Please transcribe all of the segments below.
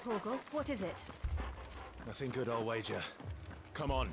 Torgal, what is it? Nothing good, I'll wager. Come on.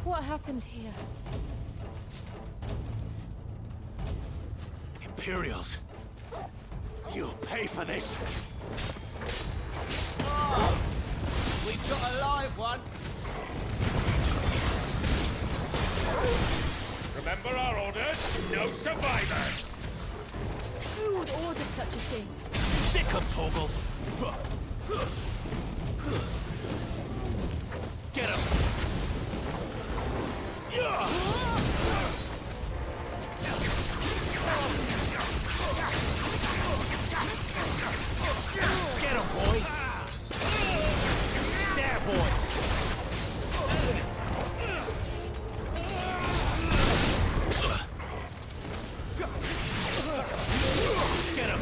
What happened here? Imperials! You'll pay for this! Oh, we've got a live one! Remember our orders? No survivors! Who would order such a thing? Sick of Torgal! Get him! Get him, boy! There, boy! Get him!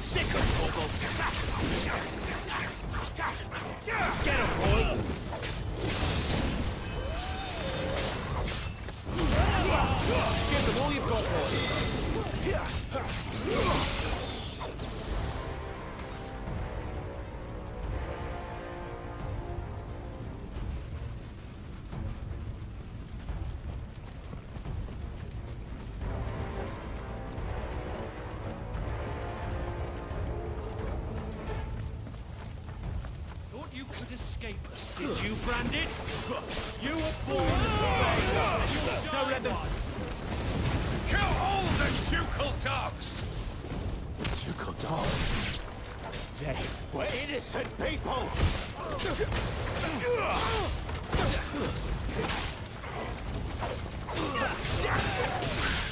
Sick of Torgal! Get him, boy! Give them all you've got, boy! Thought you could escape us, did you, Branded? You were born to stay. Don't let them... Kill all the ducal dogs! Ducal dogs? They were innocent people!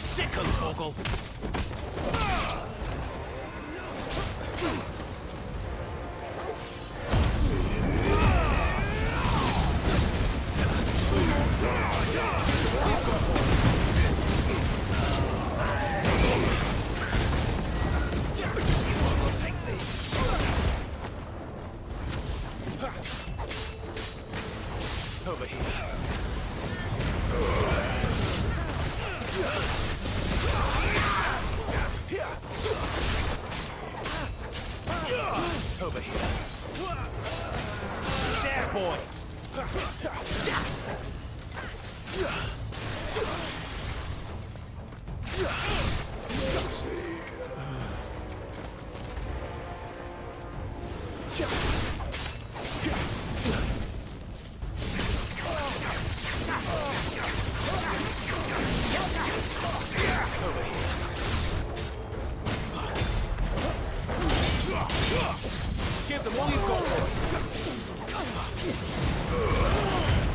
Sick of Torgal! Over here. Over here. There, boy. Give them all you've got, boy.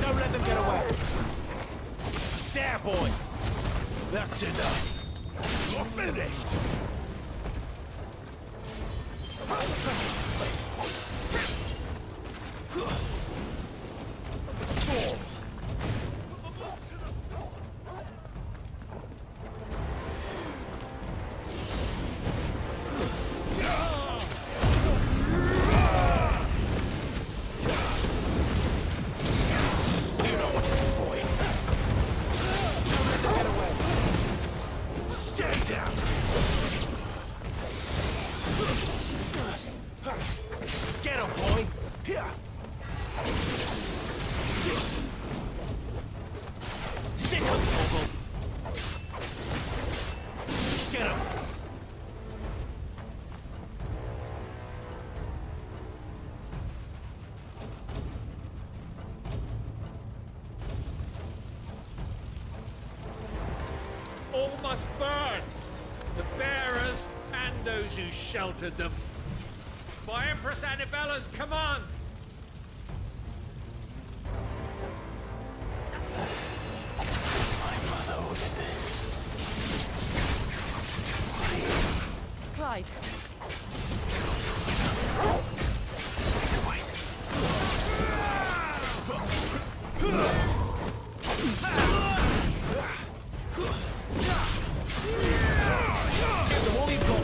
Don't let them get away. There, boy. That's enough. You're finished. Get him, boy! Here! Sick of Torgal! Get him! All must burn. The bearers and those who sheltered them. By Empress Annibella's command. My mother ordered this. Clive. Wait. Give them all you've got.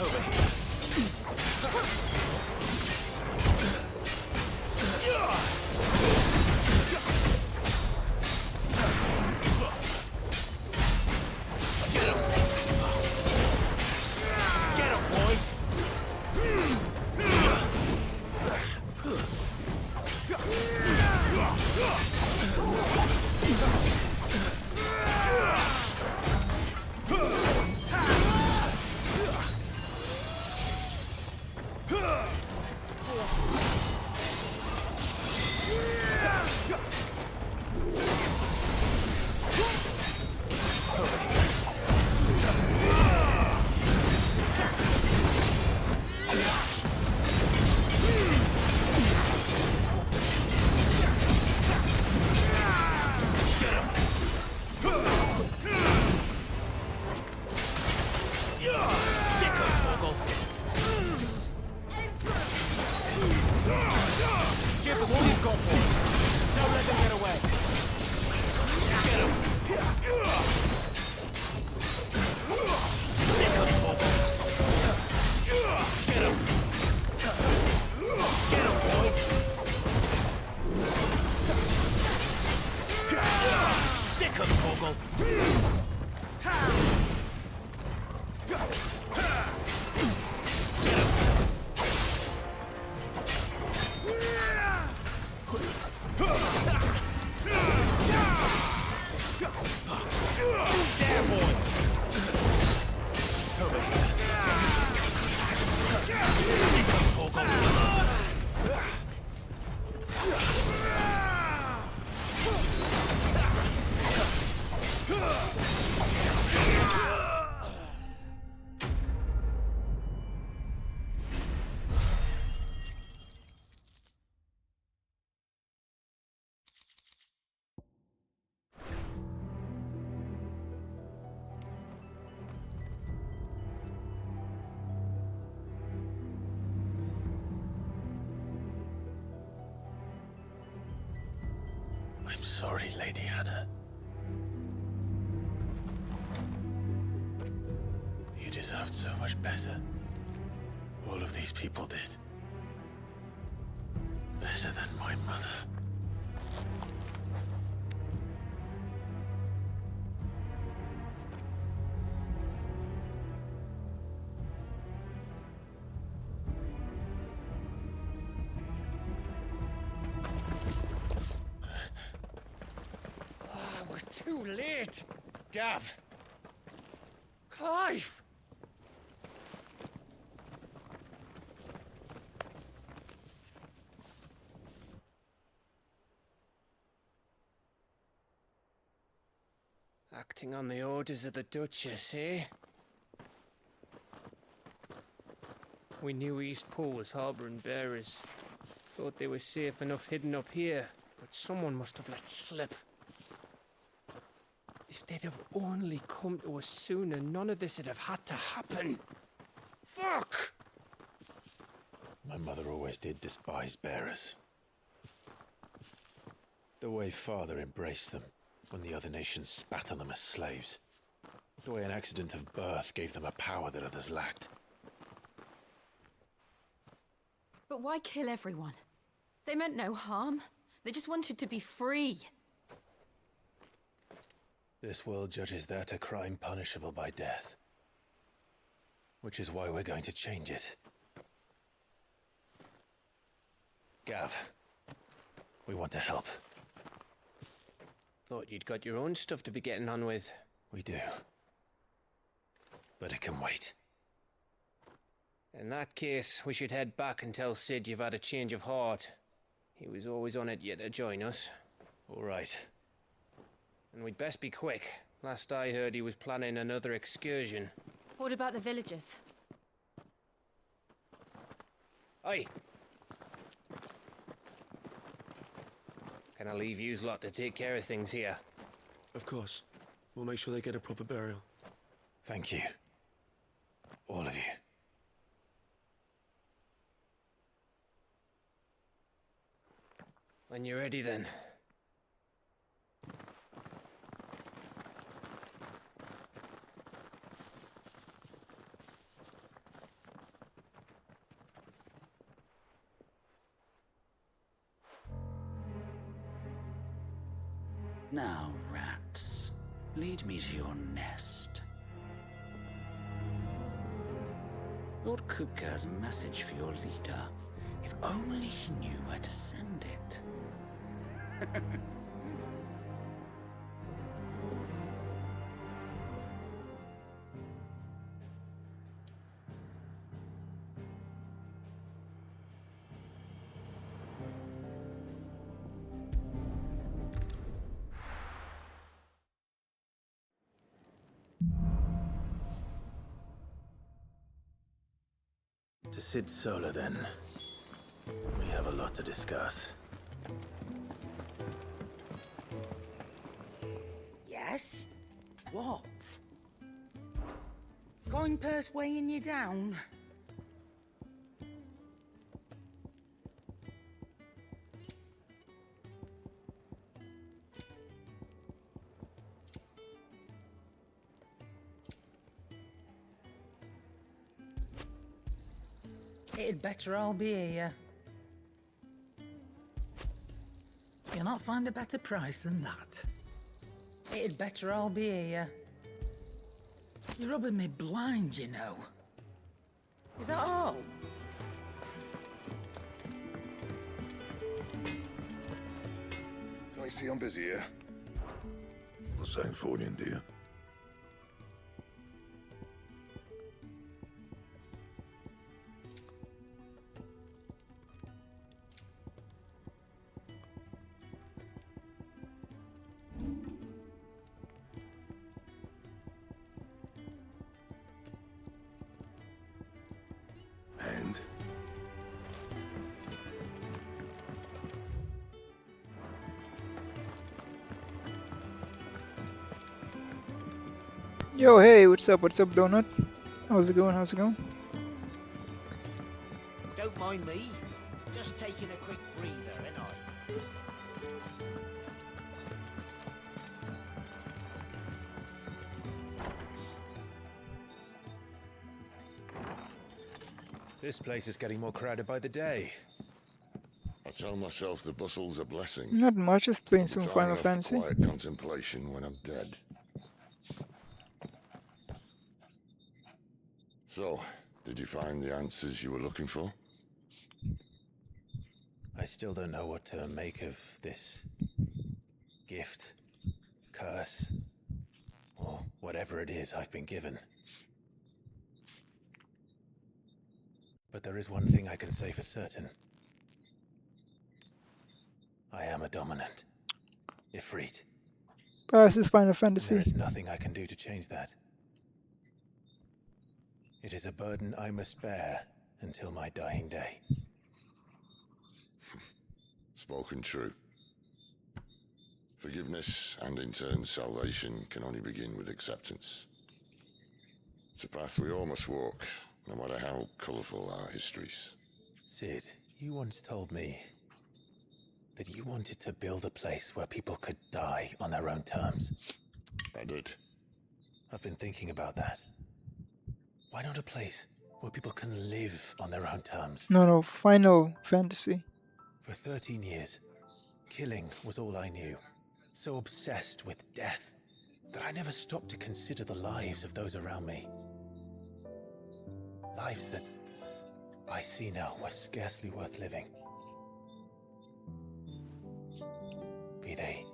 Over here. Get him, boy. Give them all you've got, boy. Don't let them get away. Get him. Sick of Torgal. Get him. Get him, boy. Sick of Torgal. There, boy. Over here. Sick of Torgal. I'm sorry, Lady Hannah. You deserved so much better. All of these people did. Better than my mother. We're too late. Gav. Clive. Acting on the orders of the Duchess, eh? We knew East Pool was harbouring bearers. Thought they were safe enough hidden up here, but someone must have let slip. If they'd have only come to us sooner, none of this would have had to happen. Fuck! My mother always did despise bearers. The way Father embraced them when the other nations spat on them as slaves. The way an accident of birth gave them a power that others lacked. But why kill everyone? They meant no harm. They just wanted to be free. This world judges that a crime punishable by death. Which is why we're going to change it. Gav, we want to help. Thought you'd got your own stuff to be getting on with. We do. But it can wait. In that case, we should head back and tell Sid you've had a change of heart. He was always on it yet to join us. All right. And we'd best be quick. Last I heard, he was planning another excursion. What about the villagers? Aye. Can I leave yous lot to take care of things here? Of course. We'll make sure they get a proper burial. Thank you. All of you. When you're ready, then. Now, rats, lead me to your nest. Lord Kupka has a message for your leader. If only he knew where to send it. To Sid Solar, then. We have a lot to discuss. Yes? What? Going purse weighing you down? It'd better I'll be here. You'll not find a better price than that. It'd better I'll be here. You're rubbing me blind, you know. Is that all? I see I'm busy here. Not saying for you, do you? And? Yo, hey, what's up, Donut? How's it going, Don't mind me. Just taking a quick breather, ain't I? This place is getting more crowded by the day. I tell myself the bustle's a blessing. Not much, just playing some Time Final enough for Fantasy. quiet contemplation when I'm dead. So, did you find the answers you were looking for? I still don't know what to make of this gift, curse, or whatever it is I've been given. But there is one thing I can say for certain. I am a dominant. Ifrit. This is Final There Fantasy. is nothing I can do to change that. It is a burden I must bear until my dying day. Spoken true. Forgiveness and in turn salvation can only begin with acceptance. It's a path we all must walk, no matter how colourful our histories. Sid, you once told me that you wanted to build a place where people could die on their own terms. I did. I've been thinking about that. Why not a place where people can live on their own terms? No, Final Fantasy. For 13 years, killing was all I knew. So obsessed with death that I never stopped to consider the lives of those around me. Lives that I see now were scarcely worth living. Be they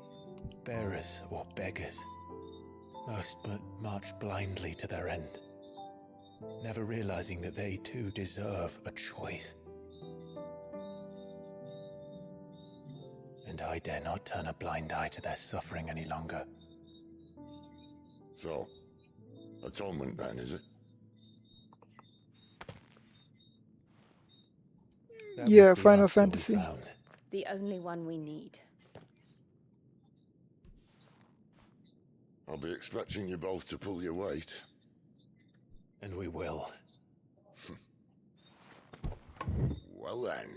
bearers or beggars, most but march blindly to their end, never realizing that they too deserve a choice. and I dare not turn a blind eye to their suffering any longer. So, atonement then, is it? That Yeah, was the Final answer we Fantasy. found. The only one we need. I'll be expecting you both to pull your weight. And we will. Well then,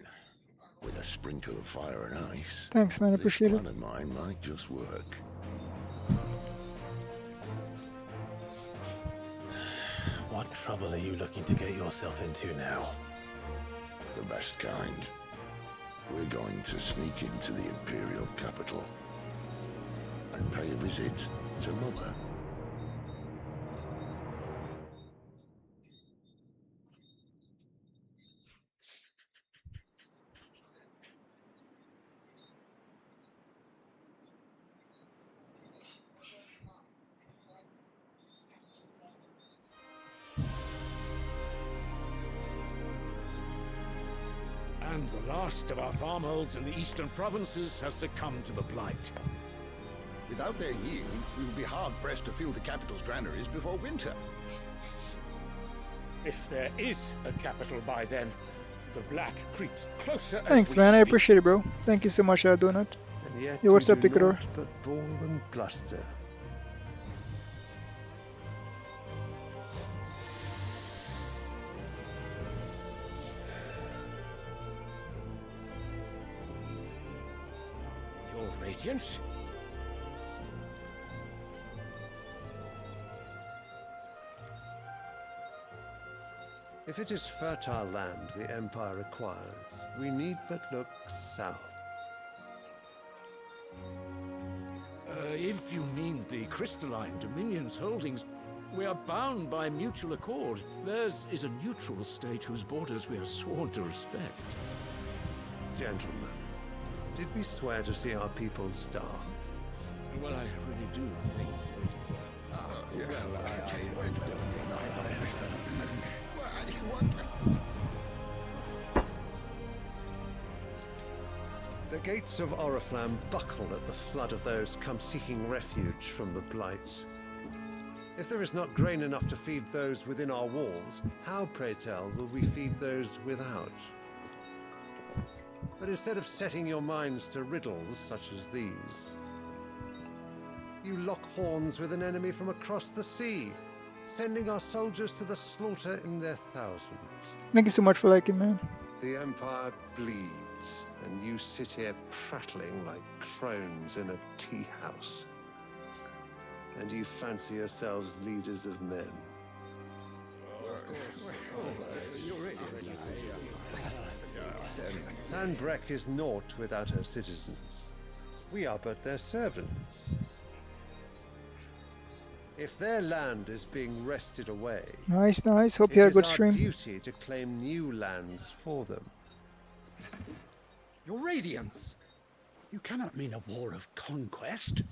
with a sprinkle of fire and ice, Thanks, man. I this appreciate it. plan of mine might just work. What trouble are you looking to get yourself into now? The best kind. We're going to sneak into the Imperial capital and pay a visit to Mother. And the last of our farmholds in the eastern provinces has succumbed to the blight. Without their yield, we will be hard-pressed to fill the capital's granaries before winter. If there is a capital by then, the black creeps closer as Thanks, we man. I speak. appreciate it, bro. Thank you so much, Donut. And yet Yeah, what's you up, do Picador? naught but bawl and bluster. Your Radiance? If it is fertile land the Empire requires, we need but look south. If you mean the crystalline Dominion's holdings, we are bound by mutual accord. Theirs is a neutral state whose borders we are sworn to respect. Gentlemen, did we swear to see our people starve? Well, I really do think The gates of Oriflamme buckle at the flood of those come seeking refuge from the Blight. If there is not grain enough to feed those within our walls, how, pray tell, will we feed those without? But instead of setting your minds to riddles such as these, you lock horns with an enemy from across the sea, sending our soldiers to the slaughter in their thousands. Thank you so much for liking, man. The Empire bleeds, and you sit here prattling like crones in a tea house. And you fancy yourselves leaders of men. Sandbreck is naught without her citizens. We are but their servants. If their land is being wrested away, Nice, nice. Hope you had a good it is our stream. duty to claim new lands for them. Your Radiance! You cannot mean a war of conquest.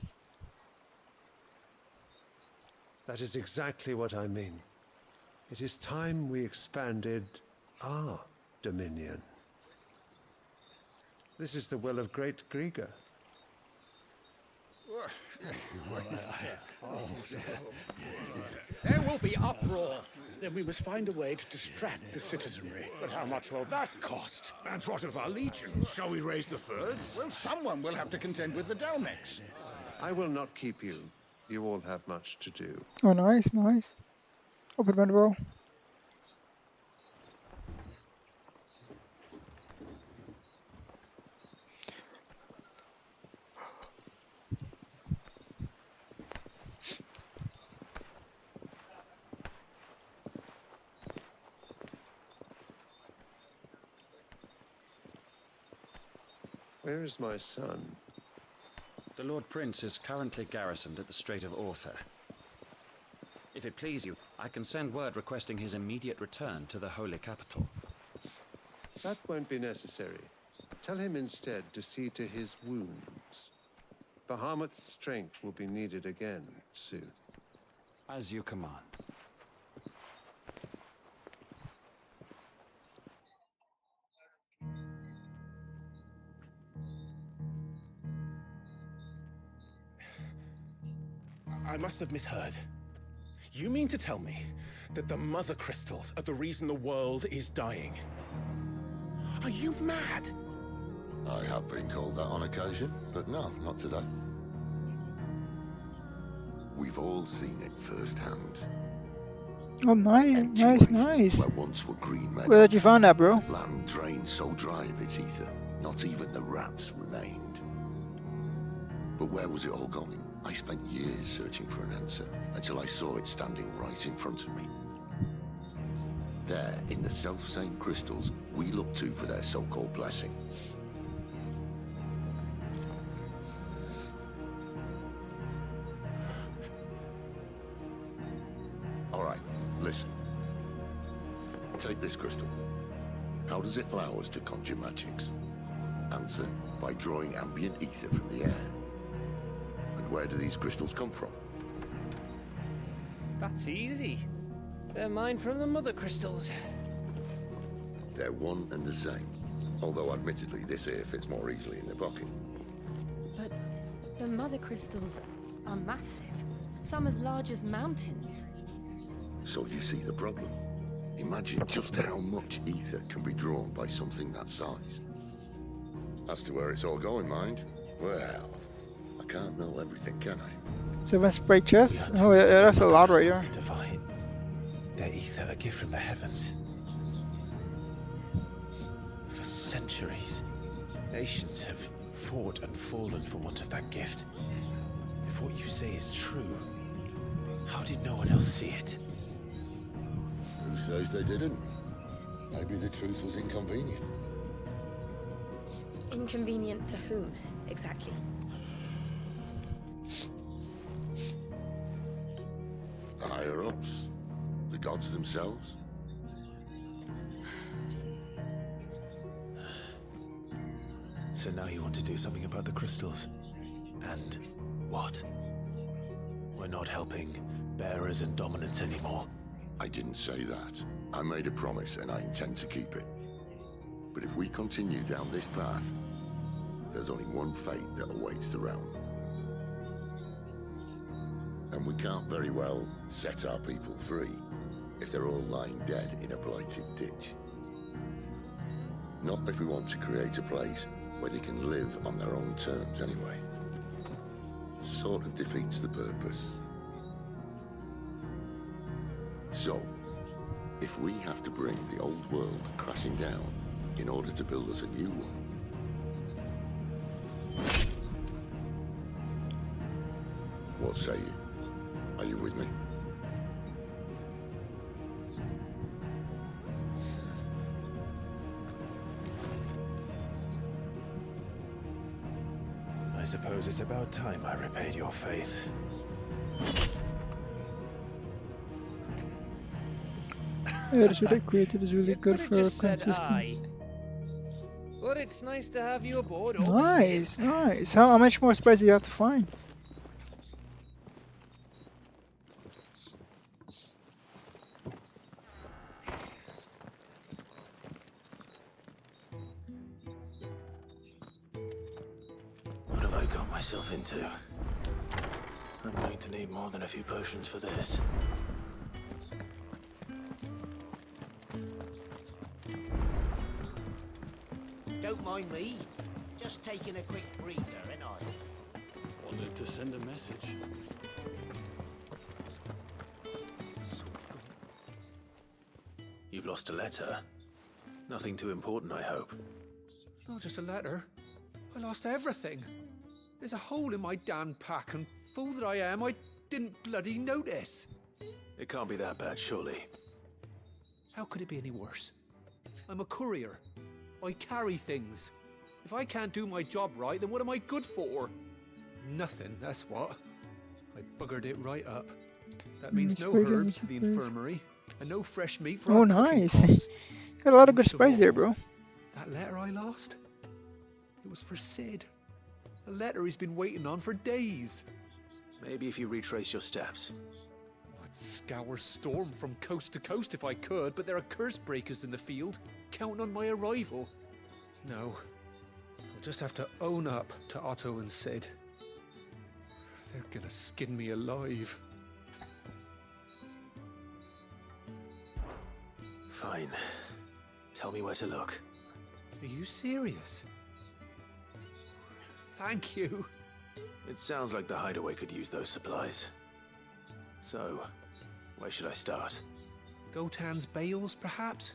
That is exactly what I mean. It is time we expanded our dominion. This is the will of great Grieger. There will be uproar. Then we must find a way to distract the citizenry. But how much will that cost? And what of our legion? Shall we raise the furs? Well, someone will have to contend with the Dalmex. I will not keep you. You all have much to do. Oh, nice, nice. Hope it went well. Where is my son? The Lord Prince is currently garrisoned at the Strait of Arthur. If it please you, I can send word requesting his immediate return to the Holy Capital. That won't be necessary. Tell him instead to see to his wounds. Bahamut's strength will be needed again soon. As you command. I must have misheard. You mean to tell me that the mother crystals are the reason the world is dying? Are you mad? I have been called that on occasion, but no, not today. We've all seen it firsthand. Oh, nice. Where once were green meadows. Where did you find that, bro? Land drained so dry of its ether, not even the rats remained. But where was it all going? I spent years searching for an answer, until I saw it standing right in front of me. There, in the self-same crystals we look to for their so-called blessing. All right, listen. Take this crystal. How does it allow us to conjure magics? Answer, by drawing ambient ether from the air. And where do these crystals come from? That's easy. They're mine from the mother crystals. They're one and the same. Although admittedly this here fits more easily in the pocket. But the mother crystals are massive. Some as large as mountains. So you see the problem. Imagine just how much ether can be drawn by something that size. As to where it's all going, mind, well, I can't know everything, can I? 7 spray chest? Oh, yeah, that's a lot right here. Divine. Their ether, a gift from the heavens. For centuries, nations have fought and fallen for want of that gift. If what you say is true, how did no one else see it? Who says they didn't? Maybe the truth was inconvenient. Inconvenient to whom, exactly? The higher-ups? The gods themselves? So now you want to do something about the crystals? And what? We're not helping bearers and dominants anymore. I didn't say that. I made a promise and I intend to keep it. But if we continue down this path, there's only one fate that awaits the realm. And we can't very well set our people free if they're all lying dead in a blighted ditch. Not if we want to create a place where they can live on their own terms anyway. Sort of defeats the purpose. So, if we have to bring the old world crashing down in order to build us a new one, what say you? Are you with me? I suppose it's about time I repaid your faith. Yeah, this what I created is really good for Just said consistency. But it's nice to have you aboard. Nice. How much more spice do you have to find? What have I got myself into? I'm going to need more than a few potions for this. Don't mind me. Just taking a quick breather, ain't I? Wanted to send a message. You've lost a letter. Nothing too important, I hope. Not just a letter. I lost everything. There's a hole in my damn pack, and fool that I am, I didn't bloody notice. It can't be that bad, surely. How could it be any worse? I'm a courier. I carry things. If I can't do my job right, then what am I good for? Nothing, that's what. I buggered it right up. That means no herbs for the infirmary, and no fresh meat for Oh, our cooking nice. pots. Got a lot of good Most spice all, there, bro. That letter I lost? It was for Sid. A letter he's been waiting on for days. Maybe if you retrace your steps. I'd scour Storm from coast to coast if I could, but there are curse breakers in the field, counting on my arrival. No, I'll just have to own up to Otto and Sid. They're gonna skin me alive. Fine. Tell me where to look. Are you serious? Thank you. It sounds like the hideaway could use those supplies. So, where should I start? Gotan's bales, perhaps?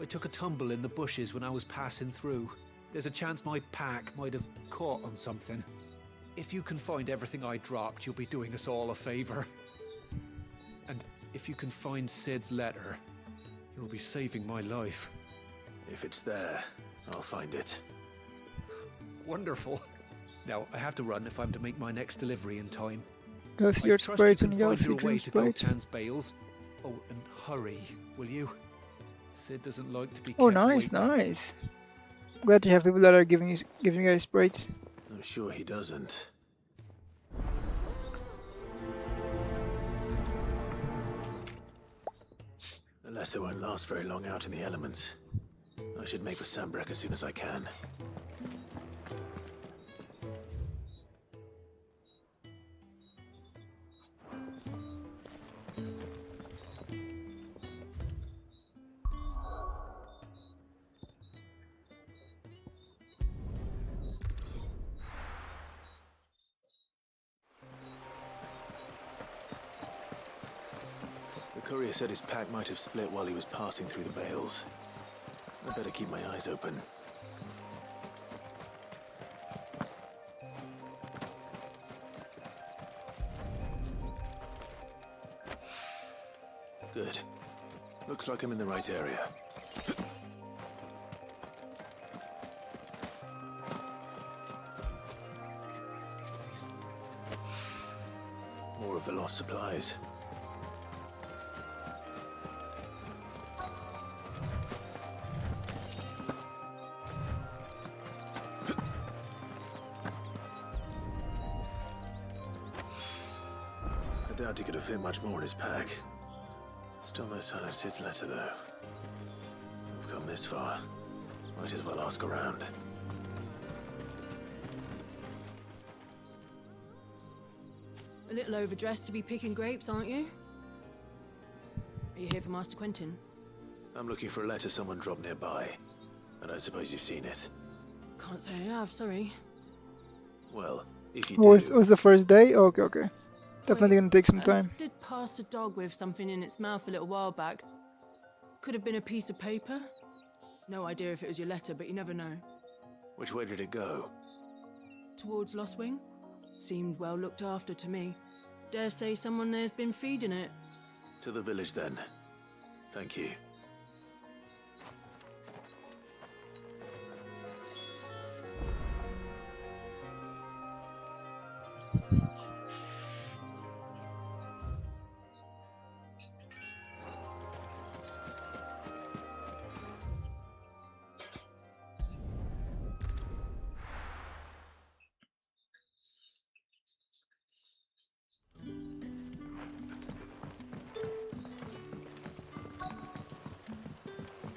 I took a tumble in the bushes when I was passing through. There's a chance my pack might have caught on something. If you can find everything I dropped, you'll be doing us all a favor. And if you can find Sid's letter, you'll be saving my life. If it's there, I'll find it. Wonderful. Now, I have to run if I'm to make my next delivery in time. Guys, I your trust you sprite can and find Galaxy your way Dream to sprite. Gotan's bales. Oh, and hurry, will you? Sid doesn't like to be kept Oh, nice, waiting. nice. Glad to have people that are giving you guys sprites. I'm sure he doesn't. The letter won't last very long out in the elements. I should make for Sambrek as soon as I can. The courier said his pack might have split while he was passing through the bales. I better keep my eyes open. Good. Looks like I'm in the right area. More of the lost supplies. I doubt he could have fit much more in his pack. Still no sign of Sid's letter, though. We've come this far. Might as well ask around. A little overdressed to be picking grapes, aren't you? Are you here for Master Quentin? I'm looking for a letter someone dropped nearby. I don't suppose you've seen it. Can't say I have, sorry. Well, if you Oh, do... it was the first day? Okay, okay. Definitely gonna take some time. I did pass a dog with something in its mouth a little while back. Could have been a piece of paper. No idea if it was your letter, but you never know. Which way did it go? Towards Lost Wing? Seemed well looked after to me. Dare say someone there's been feeding it. To the village, then. Thank you.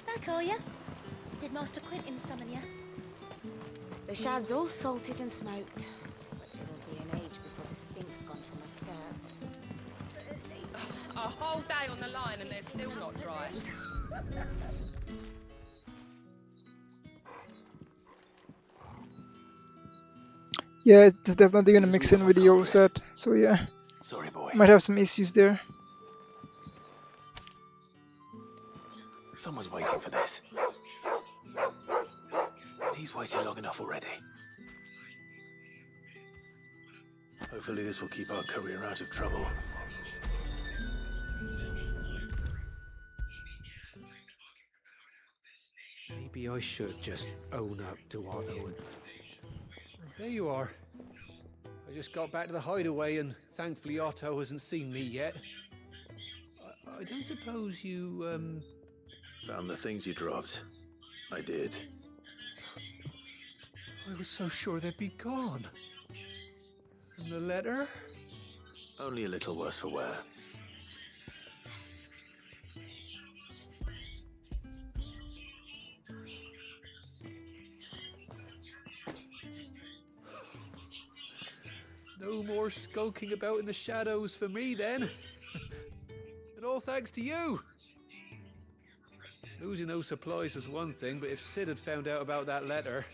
Back, are ya? Did Master Quentin summon ya? The shad's all salted and smoked, but it'll be an age before the stink's gone from my skirts. A whole day on the line and they're still not dry. Yeah, it's definitely gonna mix in with the old set. So yeah, Sorry, boy. might have some issues there. Someone's waiting for this. And he's waited long enough already. Hopefully this will keep our courier out of trouble. Maybe I should just own up to Otto and... There you are. I just got back to the hideaway and thankfully Otto hasn't seen me yet. I don't suppose you, Found the things you dropped. I did. I was so sure they'd be gone. And the letter? Only a little worse for wear. No more skulking about in the shadows for me, then. And all thanks to you. Losing those supplies is one thing, but if Sid had found out about that letter...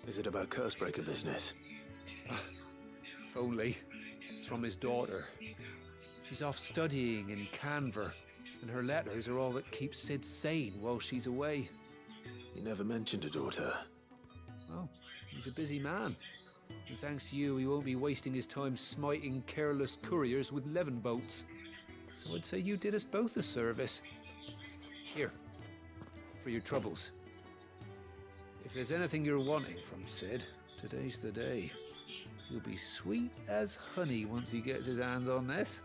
Is it about Cursebreaker business? If only. It's from his daughter. She's off studying in Canver, and her letters are all that keeps Sid sane while she's away. He never mentioned a daughter. Well, he's a busy man. And thanks to you, he won't be wasting his time smiting careless couriers with levin boats. So I'd say you did us both a service. Here, for your troubles. If there's anything you're wanting from Sid, today's the day. He'll be sweet as honey once he gets his hands on this.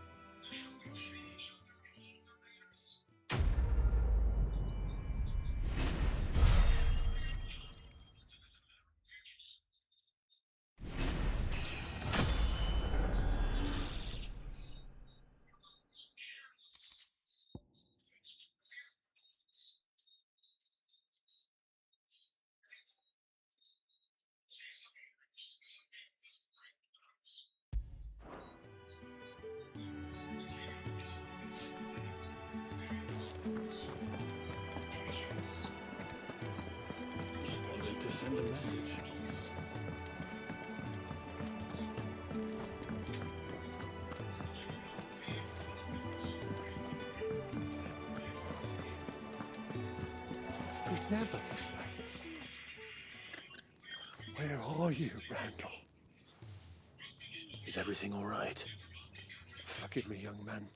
To send a message. It was never this late. Where are you, Randall? Is everything all right? Forgive me, young man.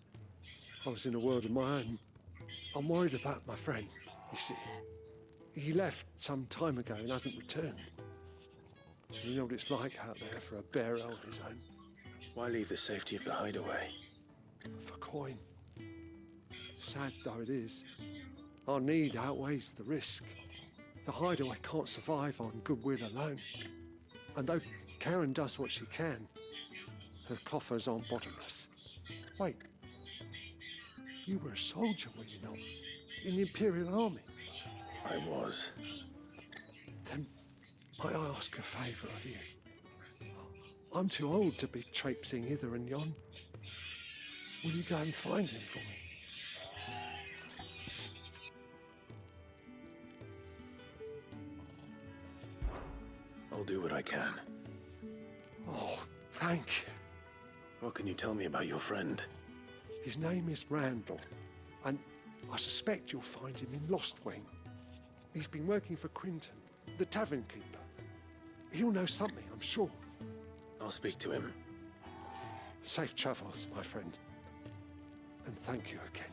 I was in a world of my own. I'm worried about my friend, you see. He left some time ago and hasn't returned. You know what it's like out there for a bear on his own. Why leave the safety of the hideaway? For coin. Sad though it is, our need outweighs the risk. The hideaway can't survive on goodwill alone. And though Karen does what she can, her coffers aren't bottomless. Wait, you were a soldier, were you not? In the Imperial Army? I was. Then might I ask a favour of you? I'm too old to be traipsing hither and yon. Will you go and find him for me? I'll do what I can. Oh, thank you. What can you tell me about your friend? His name is Randall, and I suspect you'll find him in Lost Wing. He's been working for Quinton, the tavern keeper. He'll know something, I'm sure. I'll speak to him. Safe travels, my friend. And thank you again.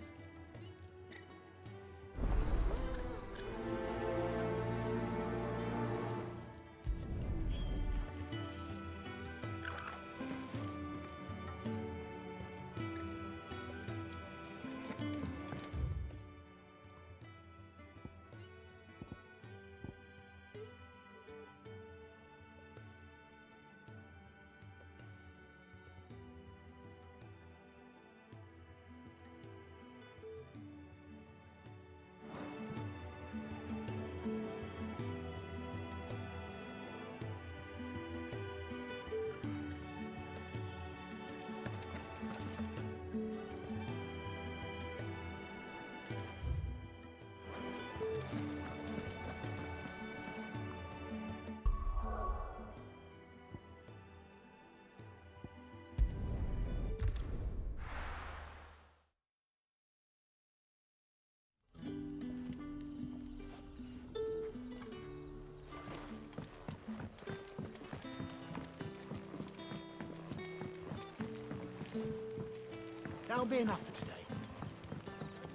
That'll be enough for today.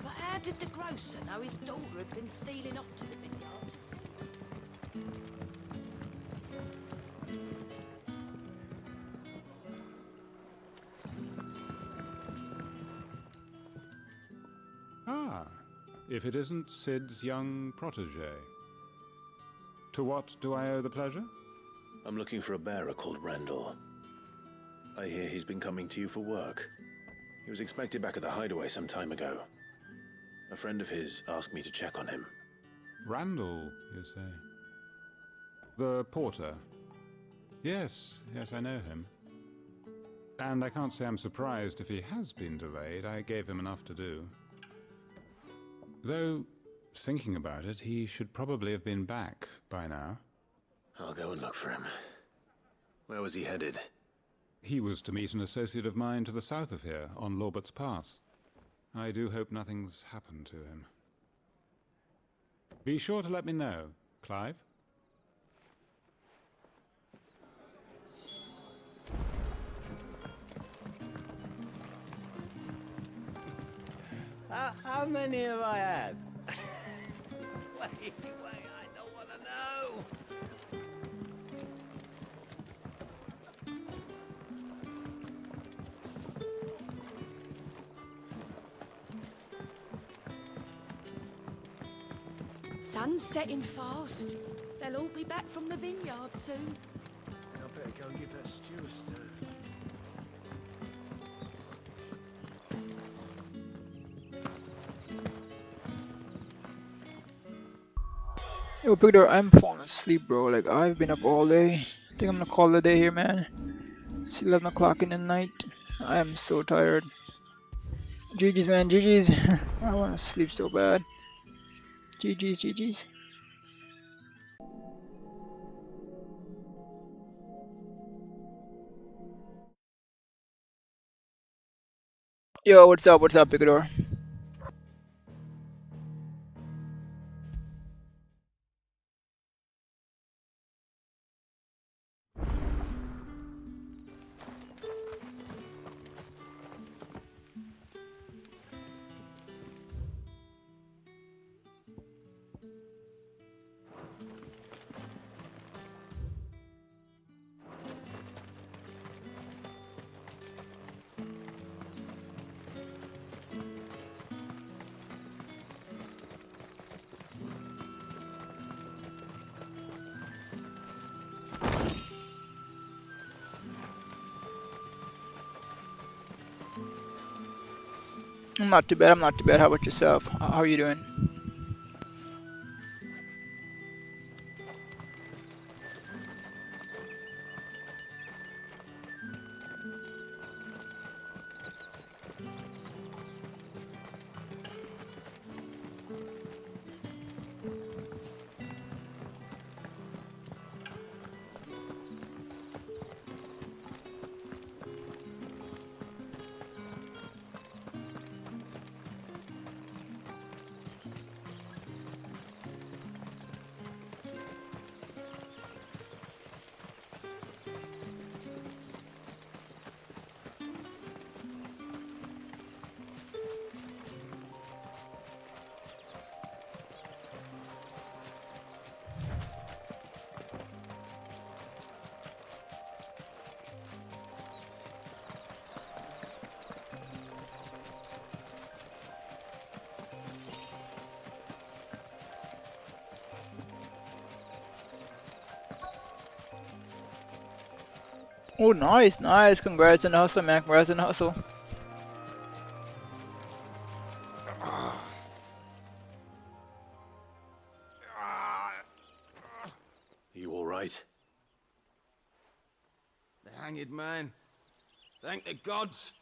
But how did the grocer know his daughter had been stealing off to the vineyard to see? Ah, if it isn't Sid's young protege. To what do I owe the pleasure? I'm looking for a bearer called Randall. I hear he's been coming to you for work. He was expected back at the hideaway some time ago. A friend of his asked me to check on him. Randall, you say? The porter? Yes, I know him. And I can't say I'm surprised if he has been delayed. I gave him enough to do. Though, thinking about it, he should probably have been back by now. I'll go and look for him. Where was he headed? He was to meet an associate of mine to the south of here, on Lorbert's Pass. I do hope nothing's happened to him. Be sure to let me know, Clive. How many have I had? wait, I don't want to know. Sun's setting fast. They'll all be back from the vineyard soon. I better go and give that stew a stir. Yo, Pigdor, I'm falling asleep, bro. Like, I've been up all day. I think I'm gonna call it a day here, man. It's 11 o'clock in the night. I am so tired. GG's, man, GG's. I wanna sleep so bad. GG's, GG's. Yo, what's up, Pigdor? I'm not too bad, How about yourself? How are you doing? Oh, nice, nice. Congrats on the hustle, man. Congrats on the hustle. You all right? The hanged man. Thank the gods.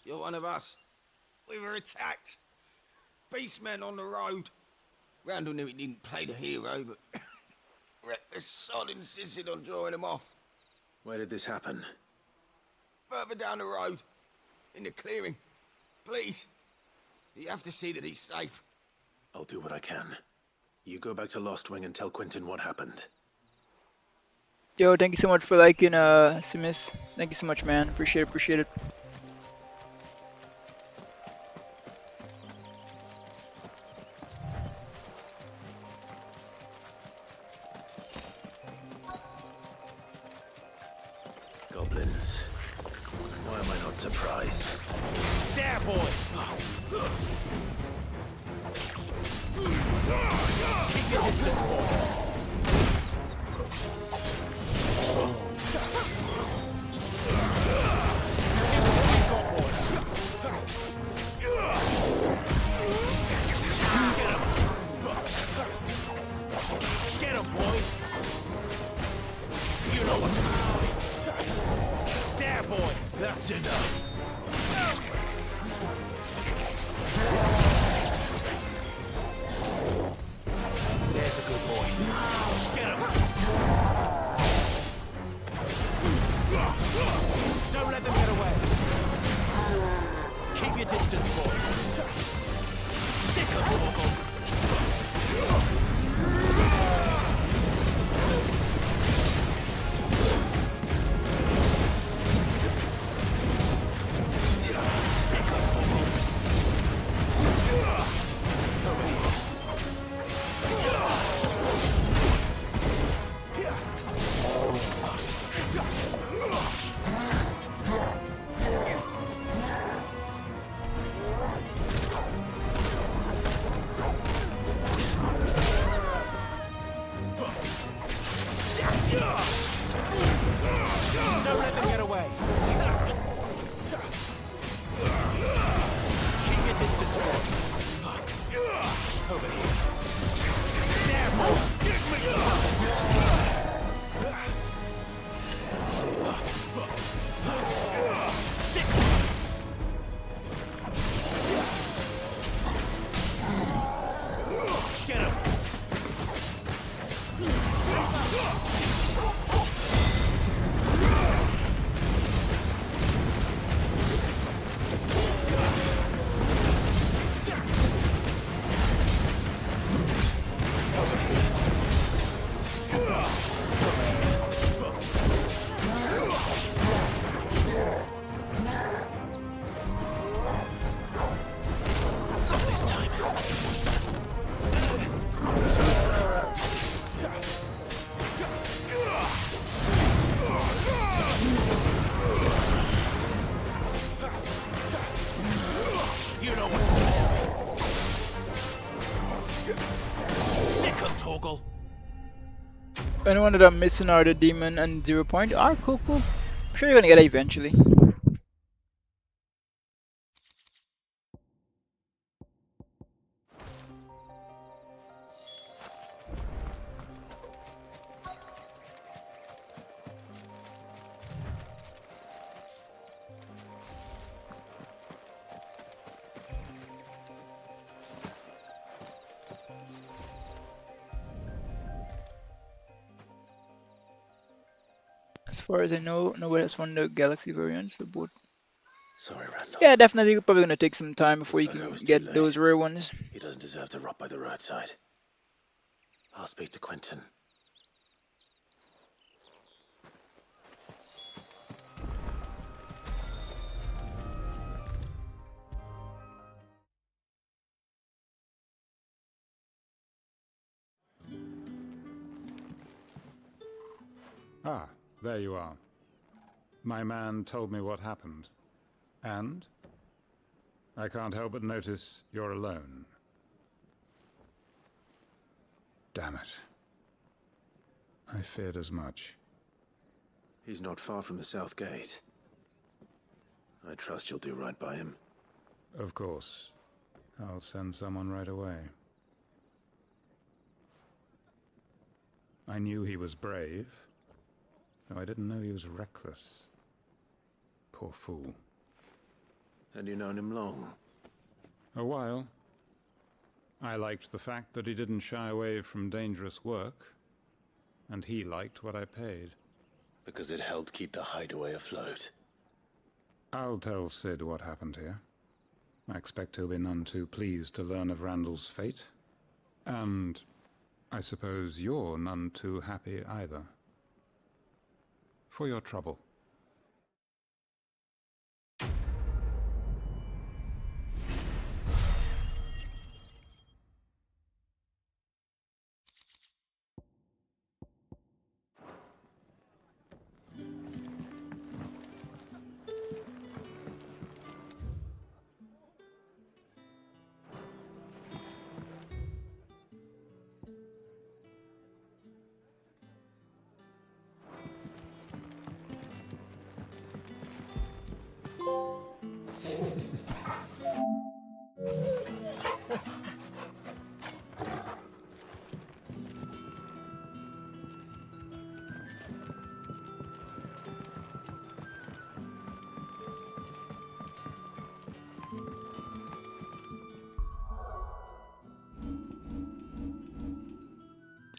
You're one of us. We were attacked. Beastmen on the road. Randall knew he didn't play the hero, but reckless sod insisted on drawing him off. Where did this happen? Further down the road. In the clearing. Please. You have to see that he's safe. I'll do what I can. You go back to Lost Wing and tell Quentin what happened. Yo, thank you so much for liking, Simis. Thank you so much, man. Appreciate it. Goblins. Why am I not surprised? There, boy! Keep your distance, boy! Get him, boy! You know what to do. There, boy! That's enough. There's a good boy. Get him! Don't let them get away. Keep your distance, boy. Sick of Torgal. Don't let them get away. Keep your distance, boy. Over here. There, boy. Get me! Sick! Get him! This time. You know what to do. Sick of Torgal. Anyone that I'm missing are the demon and 0 point. Ah, cool. I'm sure you're gonna get it eventually. As far as I know, nobody has won the Galaxy variants for both. Sorry, Randall. Yeah, definitely probably gonna take some time before you Looks like I can was too get late. those rare ones. He doesn't deserve to rot by the roadside. I'll speak to Quentin. Ah, there you are. My man told me what happened. And? I can't help but notice you're alone. Damn it. I feared as much. He's not far from the South Gate. I trust you'll do right by him. Of course. I'll send someone right away. I knew he was brave, though I didn't know he was reckless. Poor fool. Had you known him long? A while. I liked the fact that he didn't shy away from dangerous work, and he liked what I paid. Because it helped keep the hideaway afloat. I'll tell Sid what happened here. I expect he'll be none too pleased to learn of Randall's fate. And I suppose you're none too happy either. For your trouble.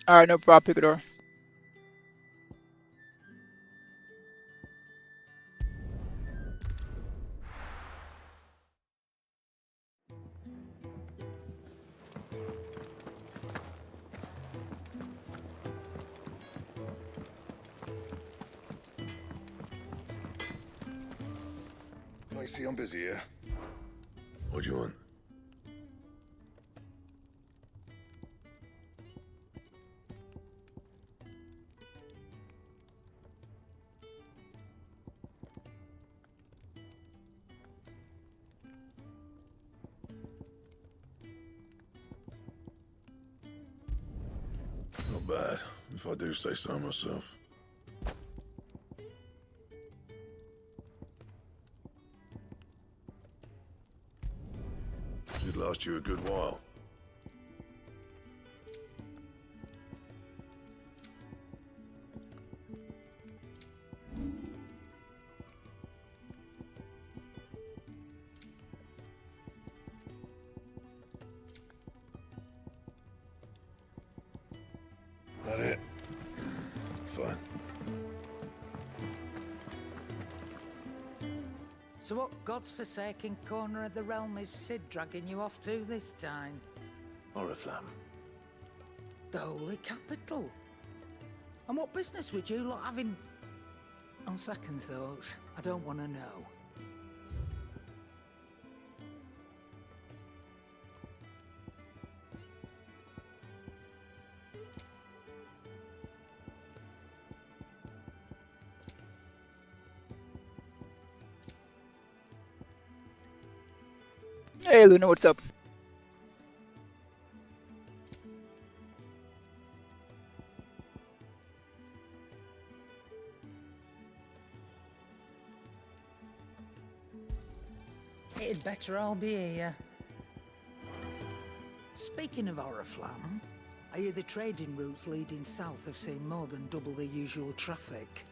Alright, no problem, Picador. I see I'm busy here. What do you want? Not bad, if I do say so myself. Should last you a good while. That it? Fine. So what God's forsaken corner of the realm is Sid dragging you off to this time? Oriflamme. The Holy Capital. And what business would you lot have in... On second thoughts, I don't want to know. Hey Luna, what's up? It'd better all be here. Speaking of Oriflamme, I hear the trading routes leading south have seen more than double the usual traffic.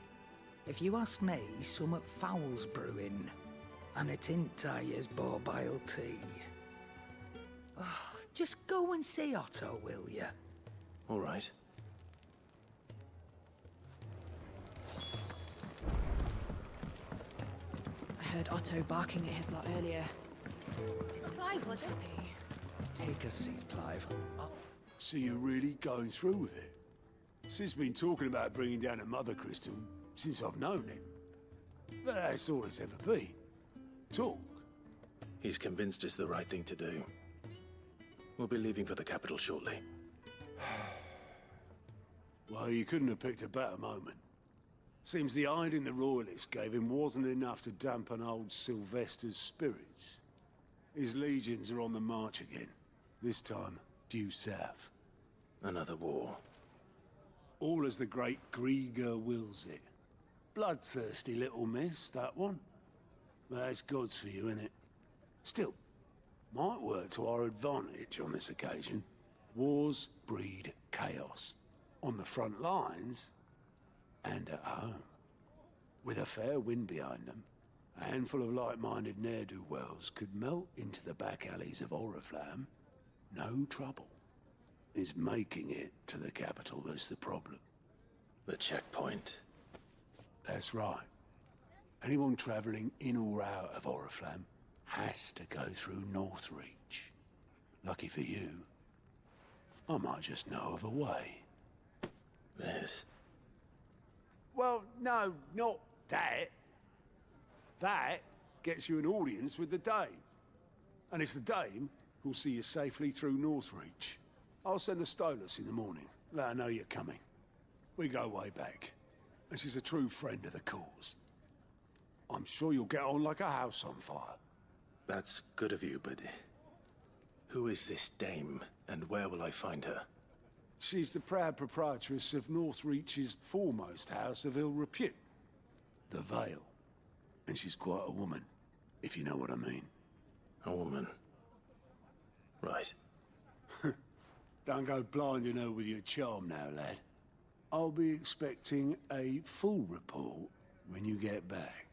If you ask me, somewhat foul's brewing. And it ain't Tyre's borbile tea. Oh, just go and see Otto, will you? All right. I heard Otto barking at his lot earlier. Clive, was it? Take a seat, Clive. So you're really going through with it? Sid's been talking about bringing down a mother crystal since I've known him. But that's all it's ever been. Talk. He's convinced it's the right thing to do. We'll be leaving for the capital shortly. Well, you couldn't have picked a better moment. Seems the hiding the royalists gave him wasn't enough to dampen old Sylvester's spirits. His legions are on the march again. This time, due south. Another war. All as the great Grieger wills it. Bloodthirsty little miss, that one. That's God's for you, innit? Still, might work to our advantage on this occasion. Wars breed chaos. On the front lines, and at home. With a fair wind behind them, a handful of like-minded ne'er-do-wells could melt into the back alleys of Oriflamme. No trouble. It's making it to the capital that's the problem. The checkpoint. That's right. Anyone travelling in or out of Oriflamme has to go through Northreach. Lucky for you, I might just know of a way. This? Well, no, not that. That gets you an audience with the Dame. And it's the Dame who'll see you safely through Northreach. I'll send a Stolas in the morning. Let her know you're coming. We go way back. And she's a true friend of the cause. I'm sure you'll get on like a house on fire. That's good of you, but... who is this Dame, and where will I find her? She's the proud proprietress of Northreach's foremost house of ill repute. The Vale. And she's quite a woman, if you know what I mean. A woman? Right. Don't go blinding her with your charm now, lad. I'll be expecting a full report when you get back.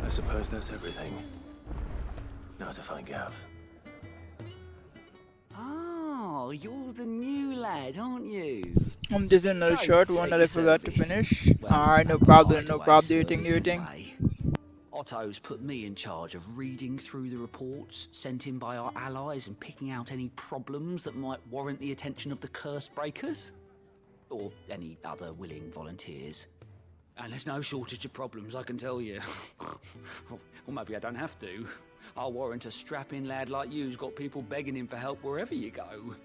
I suppose that's everything. Now to find Gav. Oh, you're the new lad, aren't you? There's another Go short take one that I your forgot to service. finish. Well, Alright, no the problem, no hideaway problem. Do your thing, service do your thing. anyway. Otto's put me in charge of reading through the reports sent in by our allies and picking out any problems that might warrant the attention of the curse breakers. Or any other willing volunteers. And there's no shortage of problems, I can tell you. Or maybe I don't have to. I'll warrant a strapping lad like you's got people begging him for help wherever you go.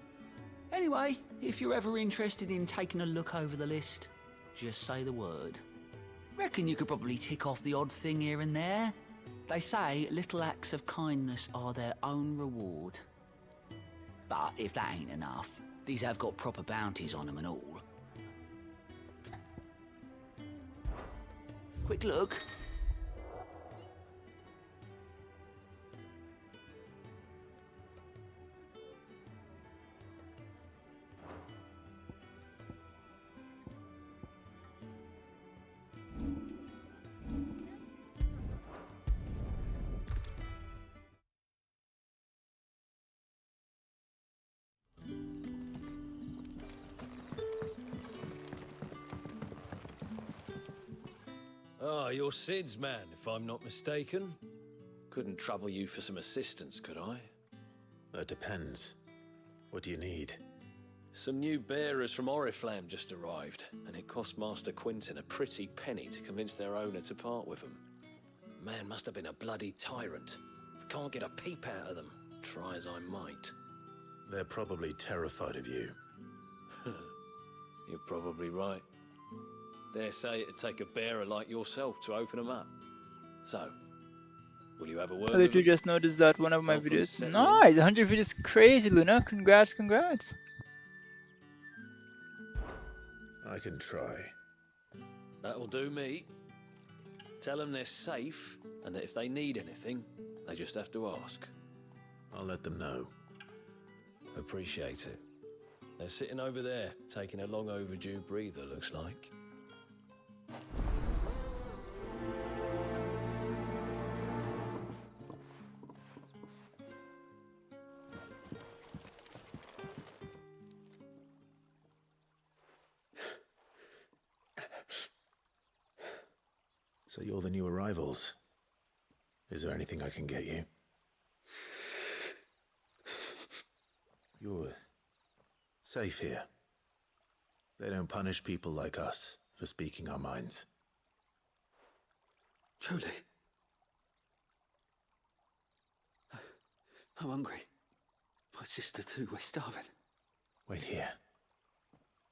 Anyway, if you're ever interested in taking a look over the list, just say the word. Reckon you could probably tick off the odd thing here and there. They say little acts of kindness are their own reward. But if that ain't enough, these have got proper bounties on them and all. Quick look. Ah, you're Sid's man, if I'm not mistaken. Couldn't trouble you for some assistance, could I? That depends. What do you need? Some new bearers from Oriflamme just arrived, and it cost Master Quinton a pretty penny to convince their owner to part with them. Man must have been a bloody tyrant. Can't get a peep out of them, try as I might. They're probably terrified of you. You're probably right. Dare say it'd take a bearer like yourself to open them up. So, will you have a word I with literally them? just noticed that one of my Help them videos. settle in? Nice! 100 videos, crazy, Luna. Congrats, congrats. I can try. That'll do me. Tell them they're safe, and that if they need anything, they just have to ask. I'll let them know. Appreciate it. They're sitting over there, taking a long overdue breather, looks like. So you're the new arrivals. Is there anything I can get you? You're safe here. They don't punish people like us for speaking our minds. Truly. I'm hungry. My sister too, we're starving. Wait here.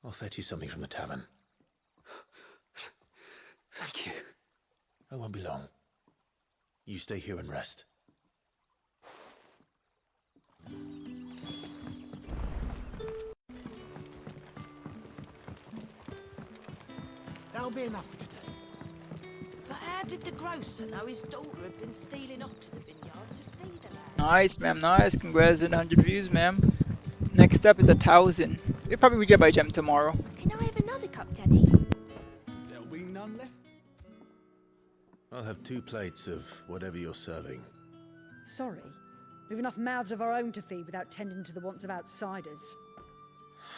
I'll fetch you something from the tavern. Thank you. I won't be long. You stay here and rest. That'll be enough for today. But how did the grocer know his daughter had been stealing off to the vineyard to see the lad? Nice, ma'am, nice. Congrats on 100 views, ma'am. Next up is 1,000. We'll probably reach it by gem tomorrow. Can I have another cup, Daddy? There'll be none left. I'll have 2 plates of whatever you're serving. Sorry. We've enough mouths of our own to feed without tending to the wants of outsiders.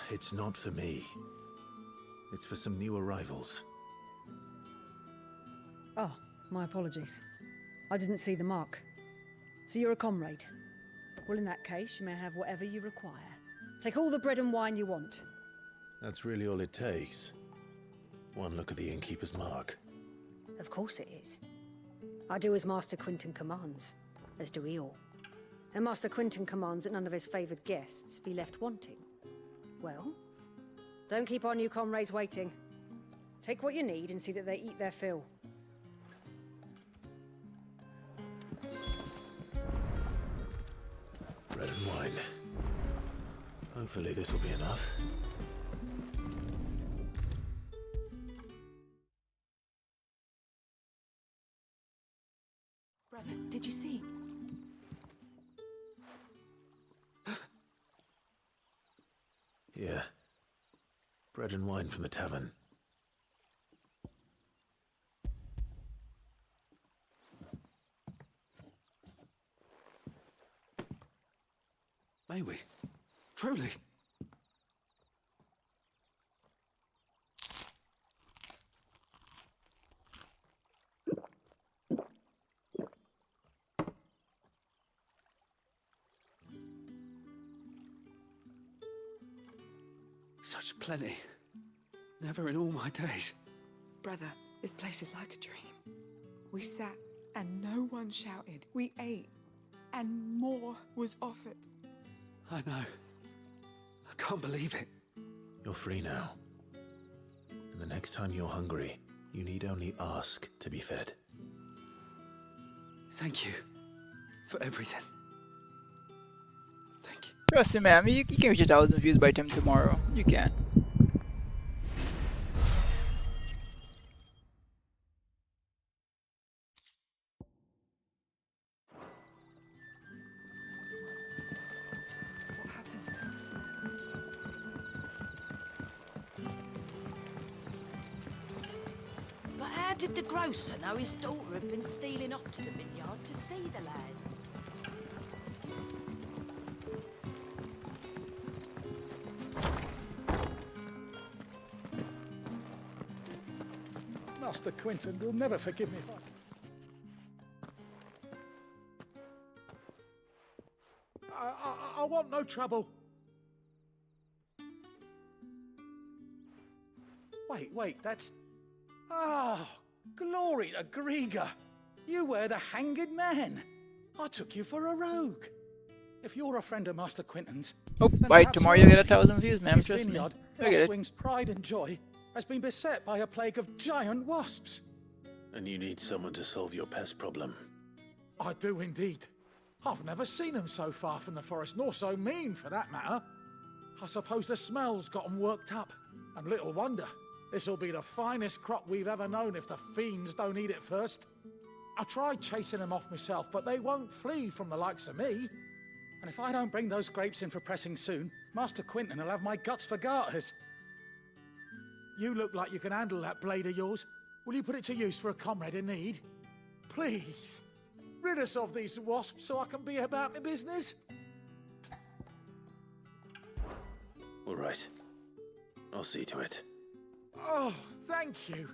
It's not for me. It's for some new arrivals. Oh, my apologies. I didn't see the mark. So you're a comrade. Well, in that case, you may have whatever you require. Take all the bread and wine you want. That's really all it takes. One look at the innkeeper's mark. Of course it is. I do as Master Quinton commands, as do we all. And Master Quinton commands that none of his favoured guests be left wanting. Well, don't keep our new comrades waiting. Take what you need and see that they eat their fill. Bread and wine. Hopefully this will be enough. Brother, did you see? Yeah. Bread and wine from the tavern. May we? Truly? Such plenty. Never in all my days. Brother, this place is like a dream. We sat and no one shouted. We ate and more was offered. I know. I can't believe it. You're free now. And the next time you're hungry, you need only ask to be fed. Thank you for everything. Trust me, man. You can reach 1,000 views by time tomorrow. You can. What happens to us now? But how did the grocer know his daughter had been stealing up to the vineyard to see the lad? Master Quinton will never forgive me if I want no trouble. Wait, that's... Oh, glory to Grieger. You were the hanged man. I took you for a rogue. If you're a friend of Master Quinton's... Oh, by tomorrow you get 1,000 views, man. Trust me. Vineyard, I get it. Wing's pride and joy, has been beset by a plague of giant wasps. And you need someone to solve your pest problem. I do indeed. I've never seen them so far from the forest, nor so mean for that matter. I suppose the smell's got them worked up. And little wonder. This'll be the finest crop we've ever known if the fiends don't eat it first. I tried chasing them off myself, but they won't flee from the likes of me. And if I don't bring those grapes in for pressing soon, Master Quinton will have my guts for garters. You look like you can handle that blade of yours. Will you put it to use for a comrade in need? Please, rid us of these wasps so I can be about my business. All right. I'll see to it. Oh, thank you.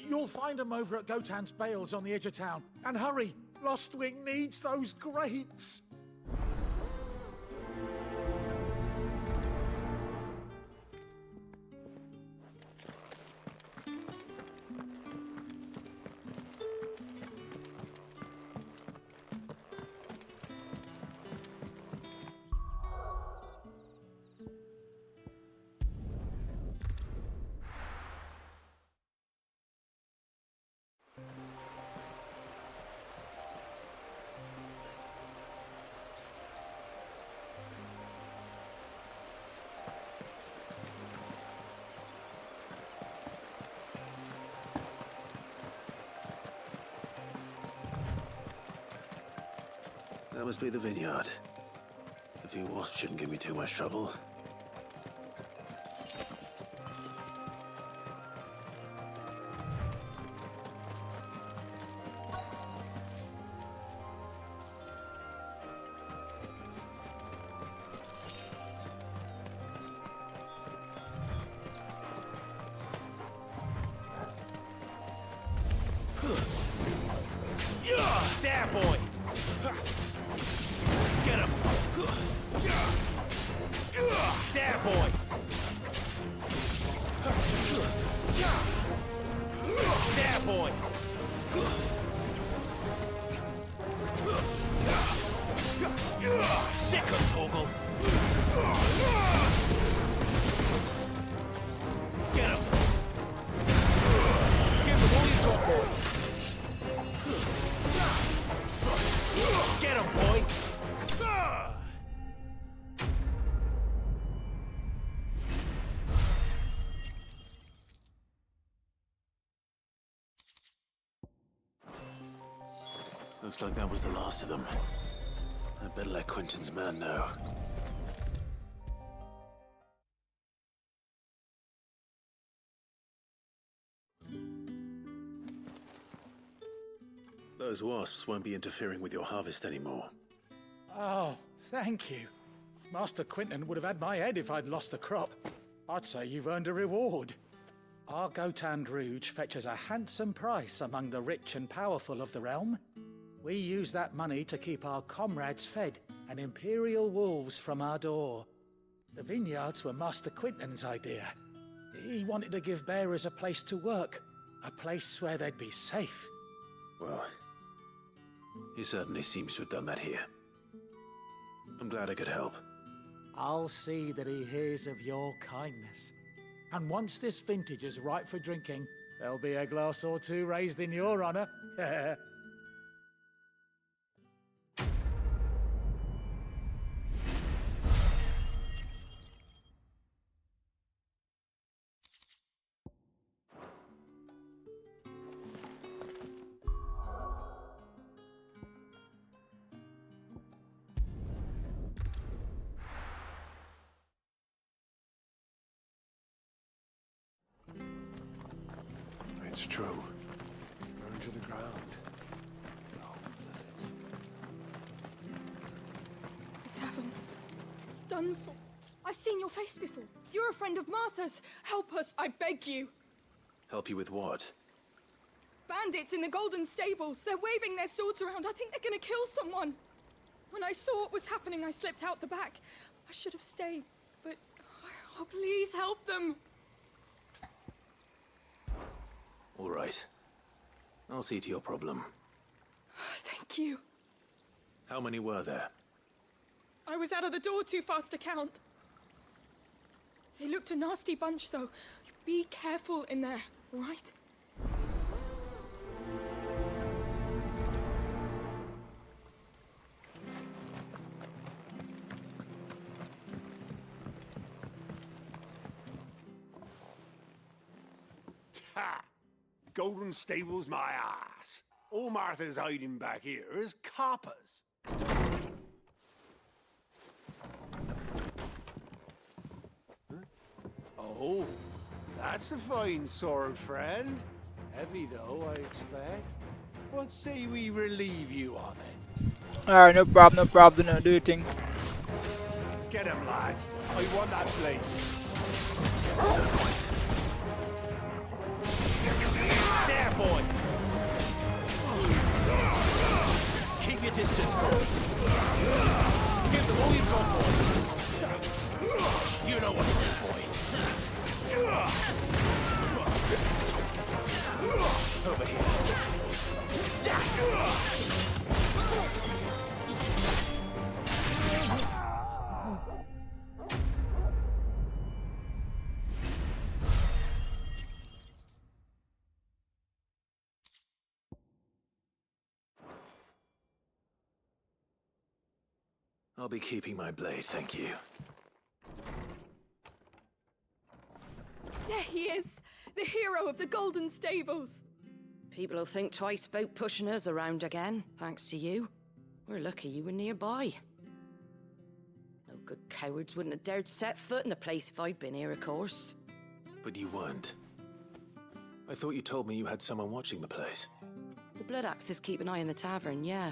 You'll find them over at Gotan's Bales on the edge of town. And hurry, Lostwing needs those grapes. That must be the vineyard. A few wasps shouldn't give me too much trouble. There, boy! Get him! There, boy! There, boy! Sick of Toggle! Get him! Give him all you got, boy! Get him, boy! Looks like that was the last of them. I'd better let Quinton's man know. Those wasps won't be interfering with your harvest anymore. Oh, thank you. Master Quinton would have had my head if I'd lost the crop. I'd say you've earned a reward. Our Gotand Rouge fetches a handsome price among the rich and powerful of the realm. We use that money to keep our comrades fed and imperial wolves from our door. The vineyards were Master Quinton's idea. He wanted to give bearers a place to work, a place where they'd be safe. Well, he certainly seems to have done that here. I'm glad I could help. I'll see that he hears of your kindness. And once this vintage is ripe for drinking, there'll be a glass or two raised in your honor. It's true. Burned to the ground. The tavern. It's done for. I've seen your face before. You're a friend of Martha's. Help us, I beg you. Help you with what? Bandits in the Golden Stables. They're waving their swords around. I think they're gonna kill someone. When I saw what was happening, I slipped out the back. I should have stayed, but... Oh, please help them. All right. I'll see to your problem. Thank you. How many were there? I was out of the door too fast to count. They looked a nasty bunch, though. Be careful in there, all right? Ha! Golden Stables, my ass. All Martha's hiding back here is coppers. Huh? Oh, that's a fine sword, friend. Heavy, though, I expect. What say we relieve you of it? Alright, no problem, no, do your thing. Get him, lads. I want that blade. There, boy! Keep your distance, boy. Give them all you've got, boy. You know what to do, boy. Over here. I'll be keeping my blade, thank you. There he is, the hero of the Golden Stables. People will think twice about pushing us around again, thanks to you. We're lucky you were nearby. No good cowards wouldn't have dared set foot in the place if I'd been here, of course. But you weren't. I thought you told me you had someone watching the place. The Blood Axes keep an eye on the tavern, yeah.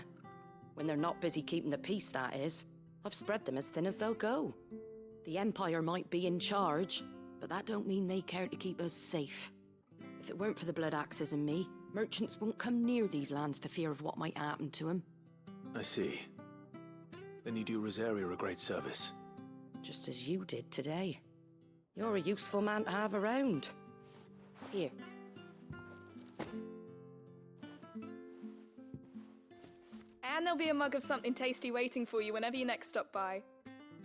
When they're not busy keeping the peace, that is. I've spread them as thin as they'll go. The Empire might be in charge, but that don't mean they care to keep us safe. If it weren't for the Blood Axes and me, merchants won't come near these lands for fear of what might happen to them. I see. Then you do Rosaria a great service. Just as you did today. You're a useful man to have around. Here. And there'll be a mug of something tasty waiting for you whenever you next stop by.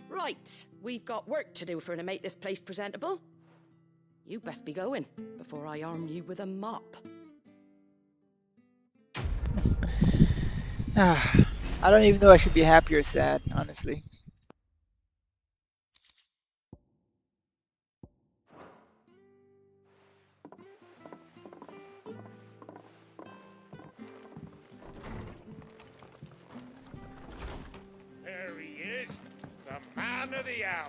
Right, we've got work to do for to make this place presentable. You best be going, before I arm you with a mop. I don't even know I should be happy or sad, honestly. There he is, the man of the hour.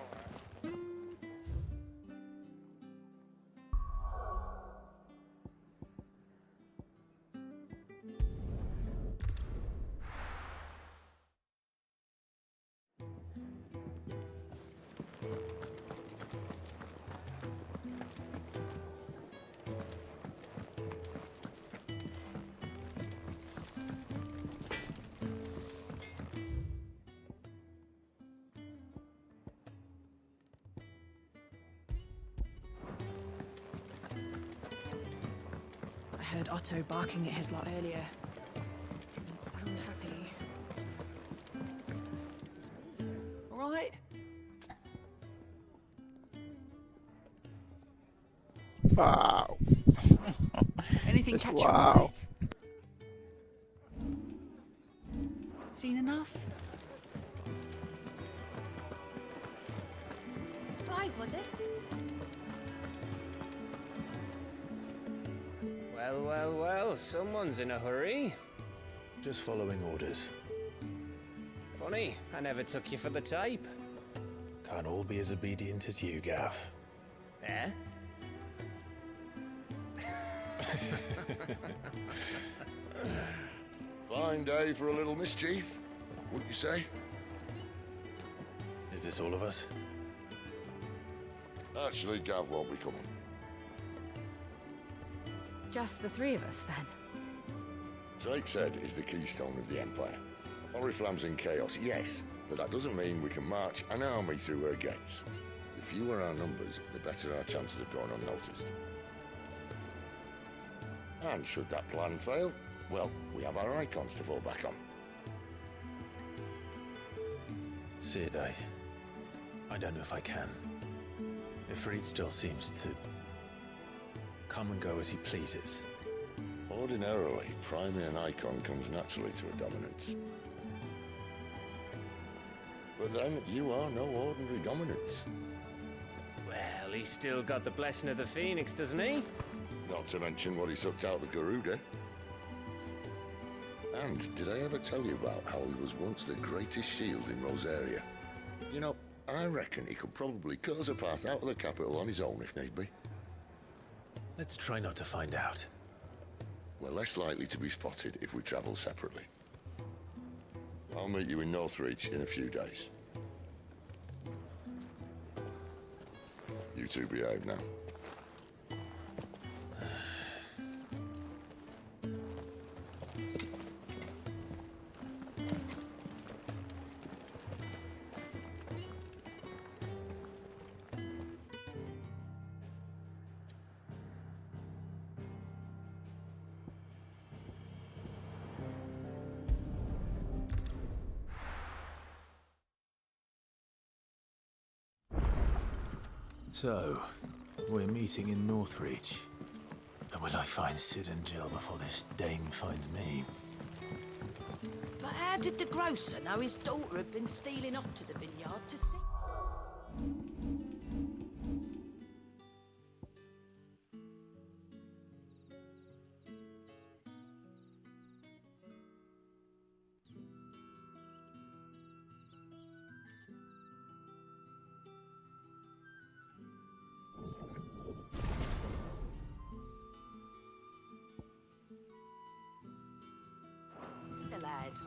heard Otto barking at his lot earlier. Didn't sound happy. All right? Wow. Anything Just catch wow. your eye? Seen enough? Clive, was it? Well, well, well, someone's in a hurry. Just following orders. Funny, I never took you for the type. Can't all be as obedient as you, Gav. Eh? Fine day for a little mischief, wouldn't you say? Is this all of us? Actually, Gav won't be coming. Just the three of us, then? Drake said is the keystone of the Empire. Oriflamme's in chaos, yes, but that doesn't mean we can march an army through her gates. The fewer our numbers, the better our chances of going unnoticed. And should that plan fail, well, we have our icons to fall back on. Sid, I don't know if I can. Ifrit still seems to come and go as he pleases. Ordinarily, priming an icon comes naturally to a dominance. But then, you are no ordinary dominance. Well, he's still got the blessing of the Phoenix, doesn't he? Not to mention what he sucked out of Garuda. And did I ever tell you about how he was once the greatest shield in Rosaria? You know, I reckon he could probably cut us a path out of the capital on his own if need be. Let's try not to find out. We're less likely to be spotted if we travel separately. I'll meet you in Northreach in a few days. You two behave now. So, we're meeting in Northreach. And will I find Sid and Jill before this Dane finds me? But how did the grocer know his daughter had been stealing off to the vineyard to see? The lad.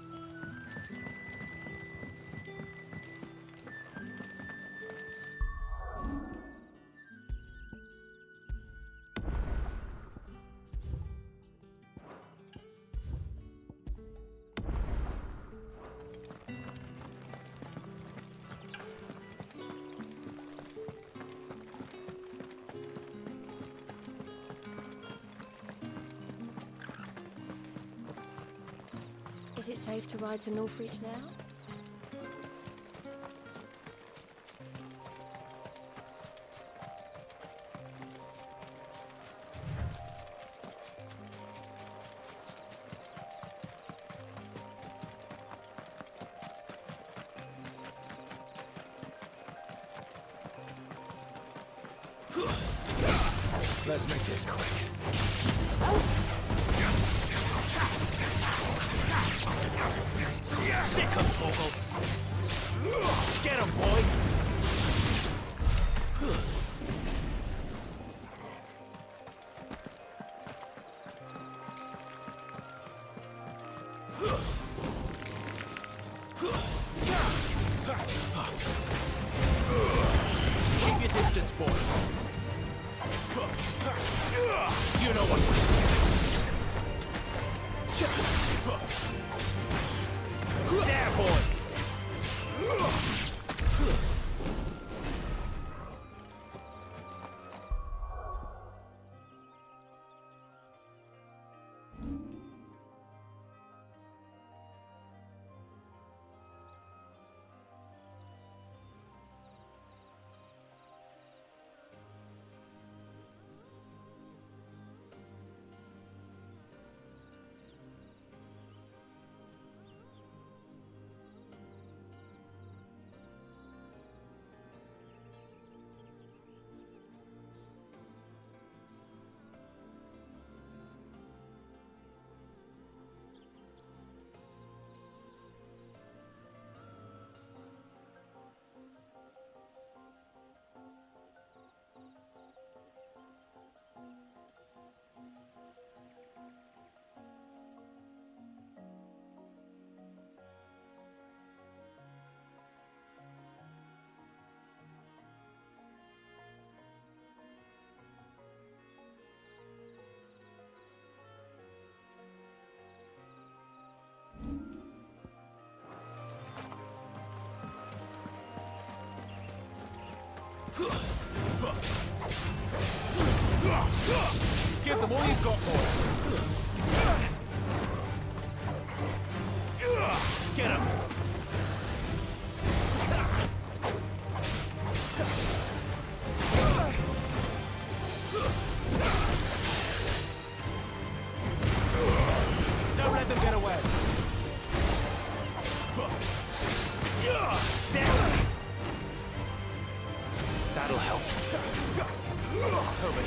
Is it safe to ride to Northreach now? Let's make this quick. Sick him, Torgal! Get him, boy! Keep your distance, boy. You know what's there, boy! Give them all you've got, boy. Get him. Don't let them get away. That'll help. Hurry.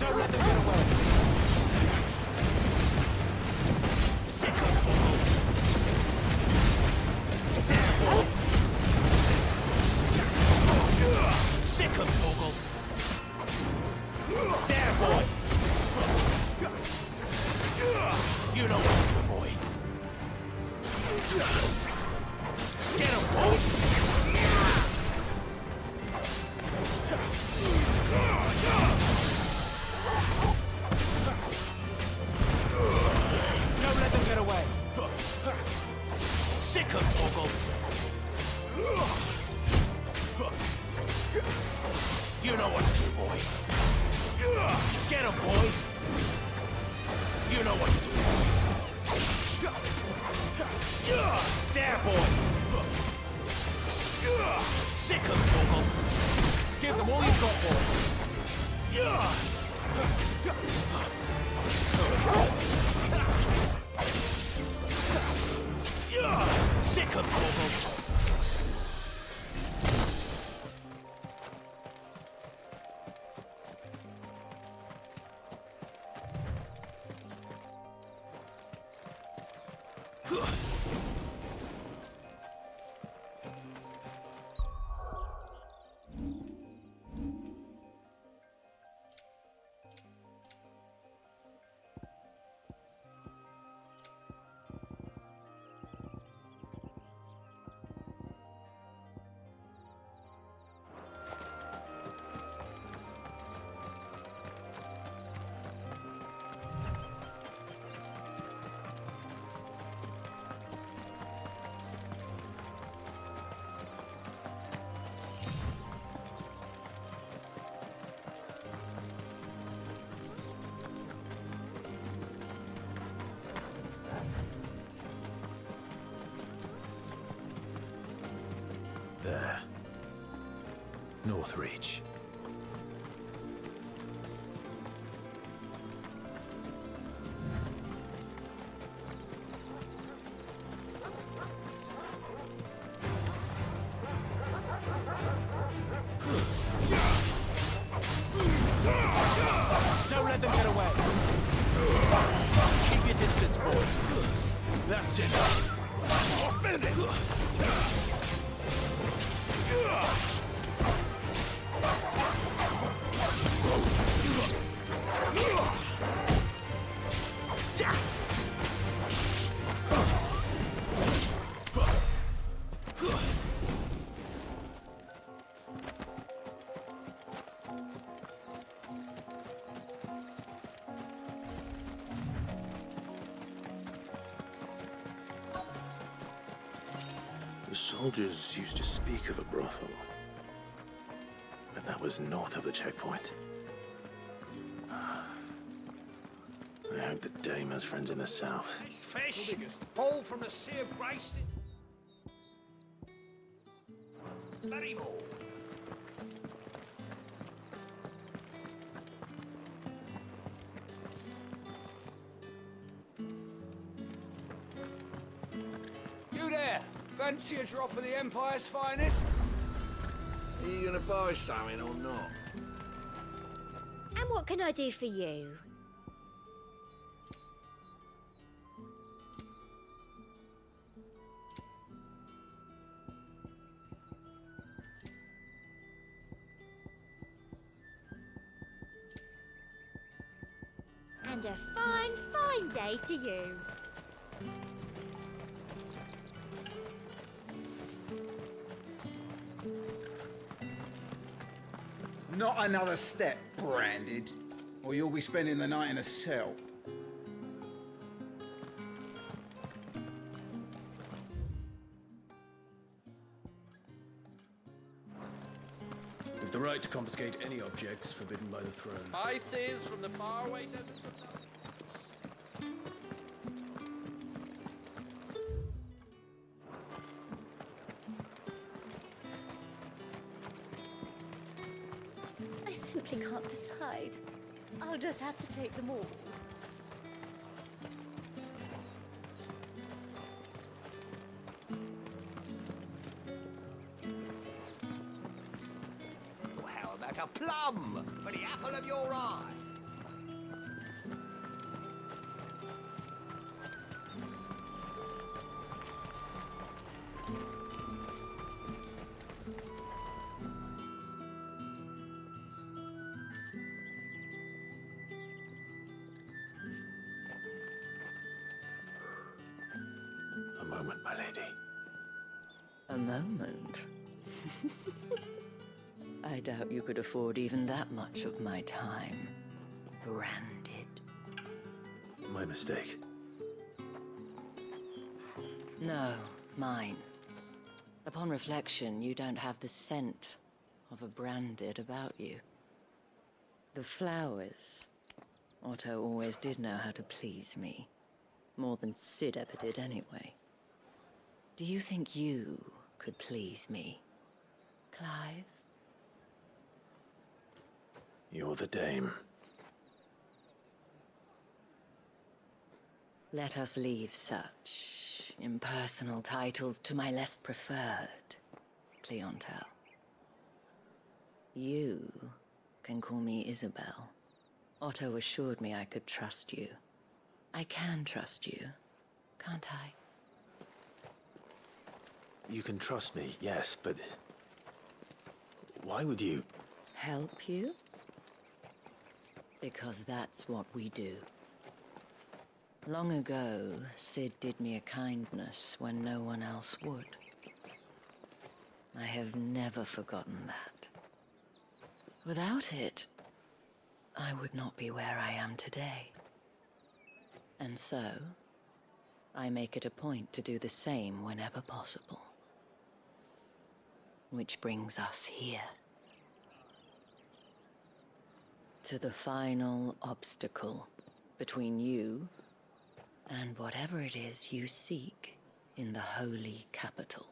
Don't let them get away. Sick of Toggle. Sick of Toggle. There, boy. You know what to do, boy. Get him, boy. Don't let them get away. Sick of Toggle. You know what to do, boy. Get him, boy. You know what to do. There, boy. Sick of Toggle. Give them all you've got, boy. Sick of Toggle. There. Northreach. Don't let them get away. Keep your distance, boy. That's it. Offend it. The soldiers used to speak of a brothel, but that was north of the checkpoint. I hope that Dame has friends in the south. Fish, hauled from the Sea of Grace. Very more. You there? Fancy a drop of the Empire's finest? Are you gonna buy something or not? And what can I do for you? And a fine, fine day to you. Not another step, Branded, or you'll be spending the night in a cell. the right to confiscate any objects forbidden by the throne. Spices from the faraway deserts of Nile. I simply can't decide. I'll just have to take them all. Well, how about a plum for the apple of your eye? A moment, my lady. A moment? I doubt you could afford even that much of my time. Branded. My mistake. No, mine. Upon reflection, you don't have the scent of a branded about you. The flowers. Otto always did know how to please me. More than Sid ever did anyway. Do you think you could please me, Clive? You're the dame. Let us leave such impersonal titles to my less preferred clientele. You can call me Isabel. Otto assured me I could trust you. I can trust you, can't I? You can trust me, yes, but why would you? Help you? Because that's what we do. Long ago, Sid did me a kindness when no one else would. I have never forgotten that. Without it, I would not be where I am today. And so, I make it a point to do the same whenever possible. Which brings us here. To the final obstacle between you and whatever it is you seek in the holy capital.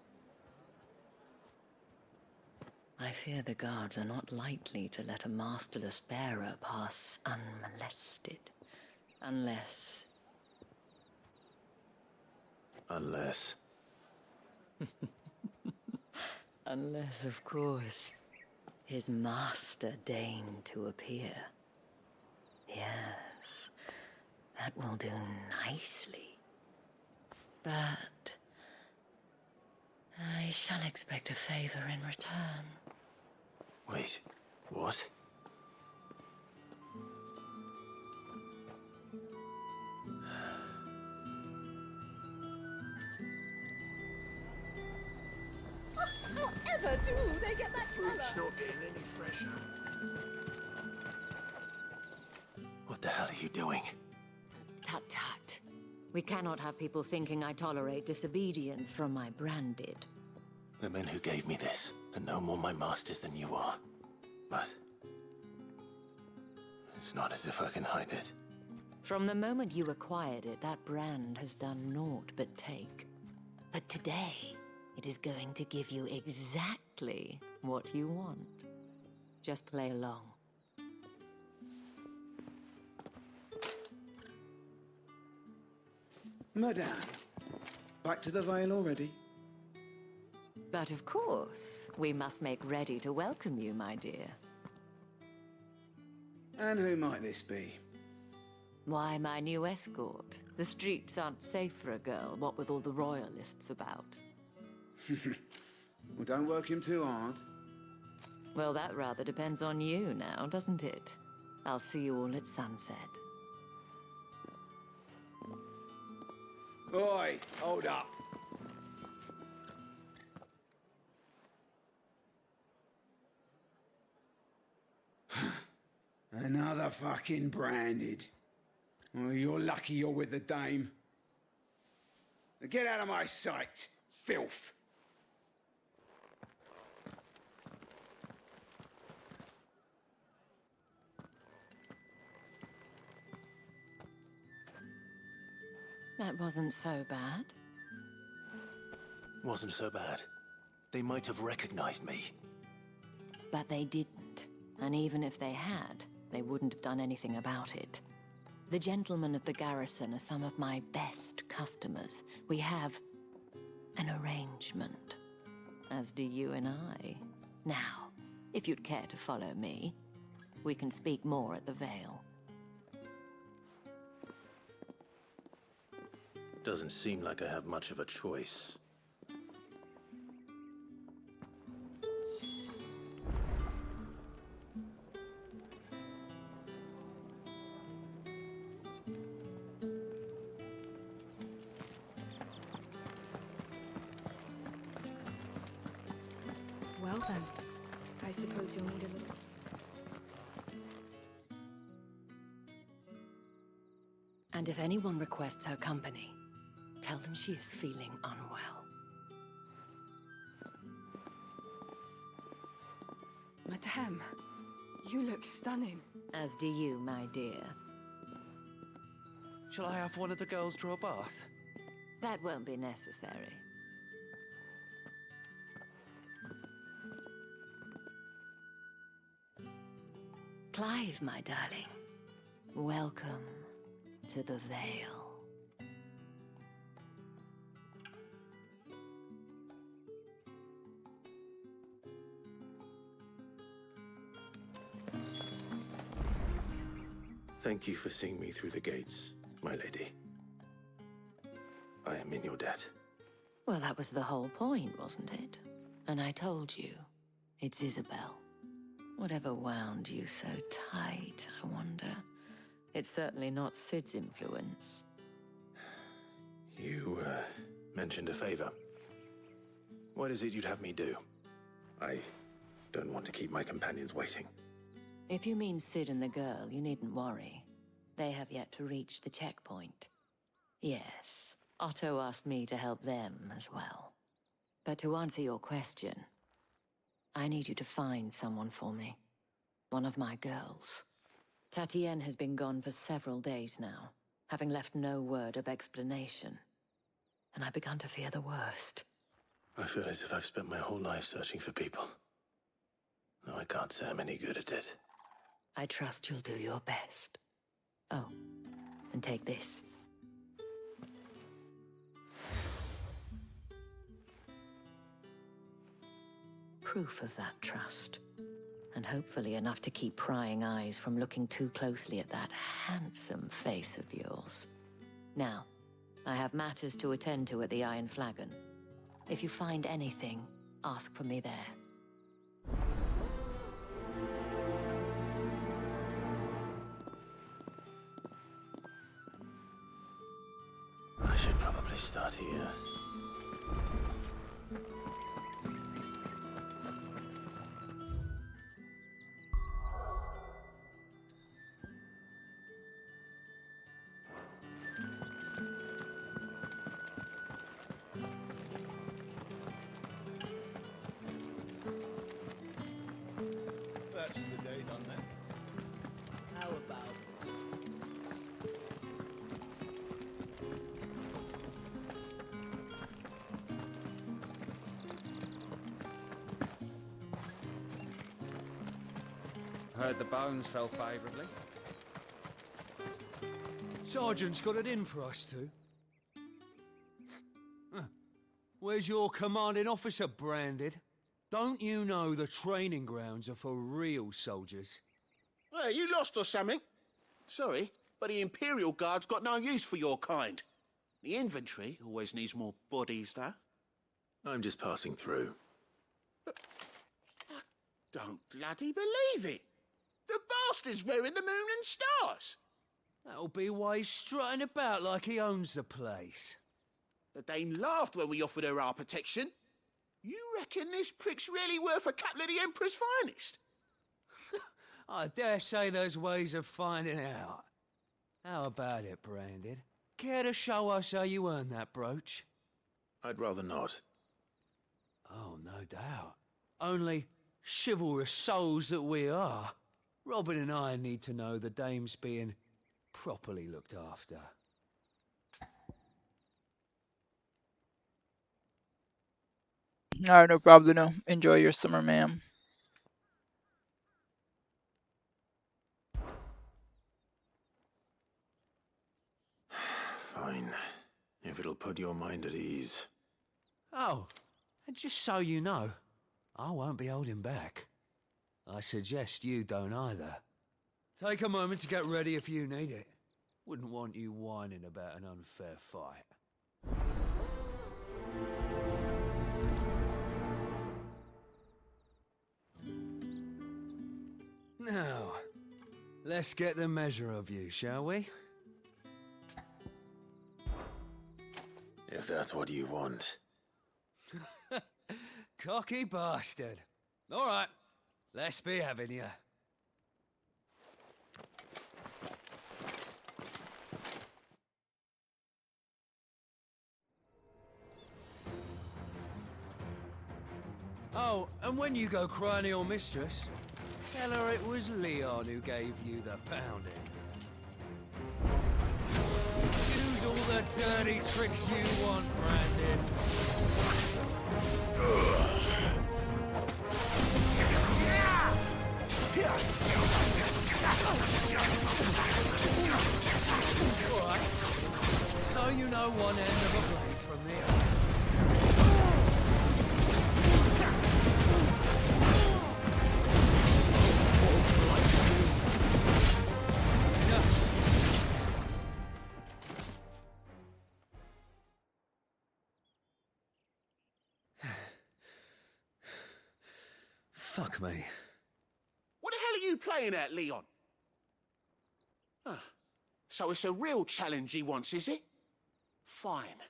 I fear the guards are not likely to let a masterless bearer pass unmolested. Unless... Unless, of course, his master deigned to appear. Yes, that will do nicely. But I shall expect a favor in return. Wait, what? However do they get that Fruit's colour? not getting any fresher. What the hell are you doing? Tut tut. We cannot have people thinking I tolerate disobedience from my branded. The men who gave me this are no more my masters than you are. But it's not as if I can hide it. From the moment you acquired it, that brand has done naught but take. But today, it is going to give you exactly what you want. Just play along. Madame, back to the Vale already? But of course, we must make ready to welcome you, my dear. And who might this be? Why, my new escort. The streets aren't safe for a girl, what with all the royalists about. Well, don't work him too hard. Well, that rather depends on you now, doesn't it? I'll see you all at sunset. Oi, hold up. Another fucking branded. Well, you're lucky you're with the dame. Now get out of my sight, filth. That wasn't so bad. Wasn't so bad. They might have recognized me. But they didn't. And even if they had, they wouldn't have done anything about it. The gentlemen of the garrison are some of my best customers. We have an arrangement, as do you and I. Now, if you'd care to follow me, we can speak more at the Vale. Doesn't seem like I have much of a choice. Well then, I suppose you'll need a little... And if anyone requests her company, tell them she is feeling unwell. Madame, you look stunning. As do you, my dear. Shall I have one of the girls draw a bath? That won't be necessary. Clive, my darling. Welcome to the Vale. Thank you for seeing me through the gates, my lady. I am in your debt. Well, that was the whole point, wasn't it? And I told you, it's Isabel. Whatever wound you so tight, I wonder. It's certainly not Sid's influence. You, mentioned a favor. What is it you'd have me do? I don't want to keep my companions waiting. If you mean Sid and the girl, you needn't worry. They have yet to reach the checkpoint. Yes, Otto asked me to help them as well. But to answer your question, I need you to find someone for me. One of my girls. Tatienne has been gone for several days now, having left no word of explanation. And I've begun to fear the worst. I feel as if I've spent my whole life searching for people. Though I can't say I'm any good at it. I trust you'll do your best. Oh, and take this. Proof of that trust. And hopefully enough to keep prying eyes from looking too closely at that handsome face of yours. Now, I have matters to attend to at the Iron Flagon. If you find anything, ask for me there. I should probably start here. That's the day done then. How about... Heard the bones fell favourably. Sergeant's got it in for us two. Huh. Where's your commanding officer branded? Don't you know the training grounds are for real soldiers? Hey, you lost or something? Sorry, but the Imperial Guard's got no use for your kind. The infantry always needs more bodies, though. I'm just passing through. I don't bloody believe it. The bastard's wearing the moon and stars. That'll be why he's strutting about like he owns the place. The dame laughed when we offered her our protection. You reckon this prick's really worth a couple of the Emperor's finest? I dare say there's ways of finding out. How about it, Branded? Care to show us how you earned that brooch? I'd rather not. Oh, no doubt. Only chivalrous souls that we are, Robin and I need to know the dame's being properly looked after. Alright, no problem. No. Enjoy your summer, ma'am. Fine. If it'll put your mind at ease. Oh, and just so you know, I won't be holding back. I suggest you don't either. Take a moment to get ready if you need it. Wouldn't want you whining about an unfair fight. Now, let's get the measure of you, shall we? If that's what you want. Cocky bastard. All right, let's be having you. Oh, and when you go crying to your mistress, tell her it was Leon who gave you the pounding. Use all the dirty tricks you want, Brandon. All right. So you know one end of a blade from the other. Fuck me. What the hell are you playing at, Leon? So it's a real challenge he wants, is it? Fine.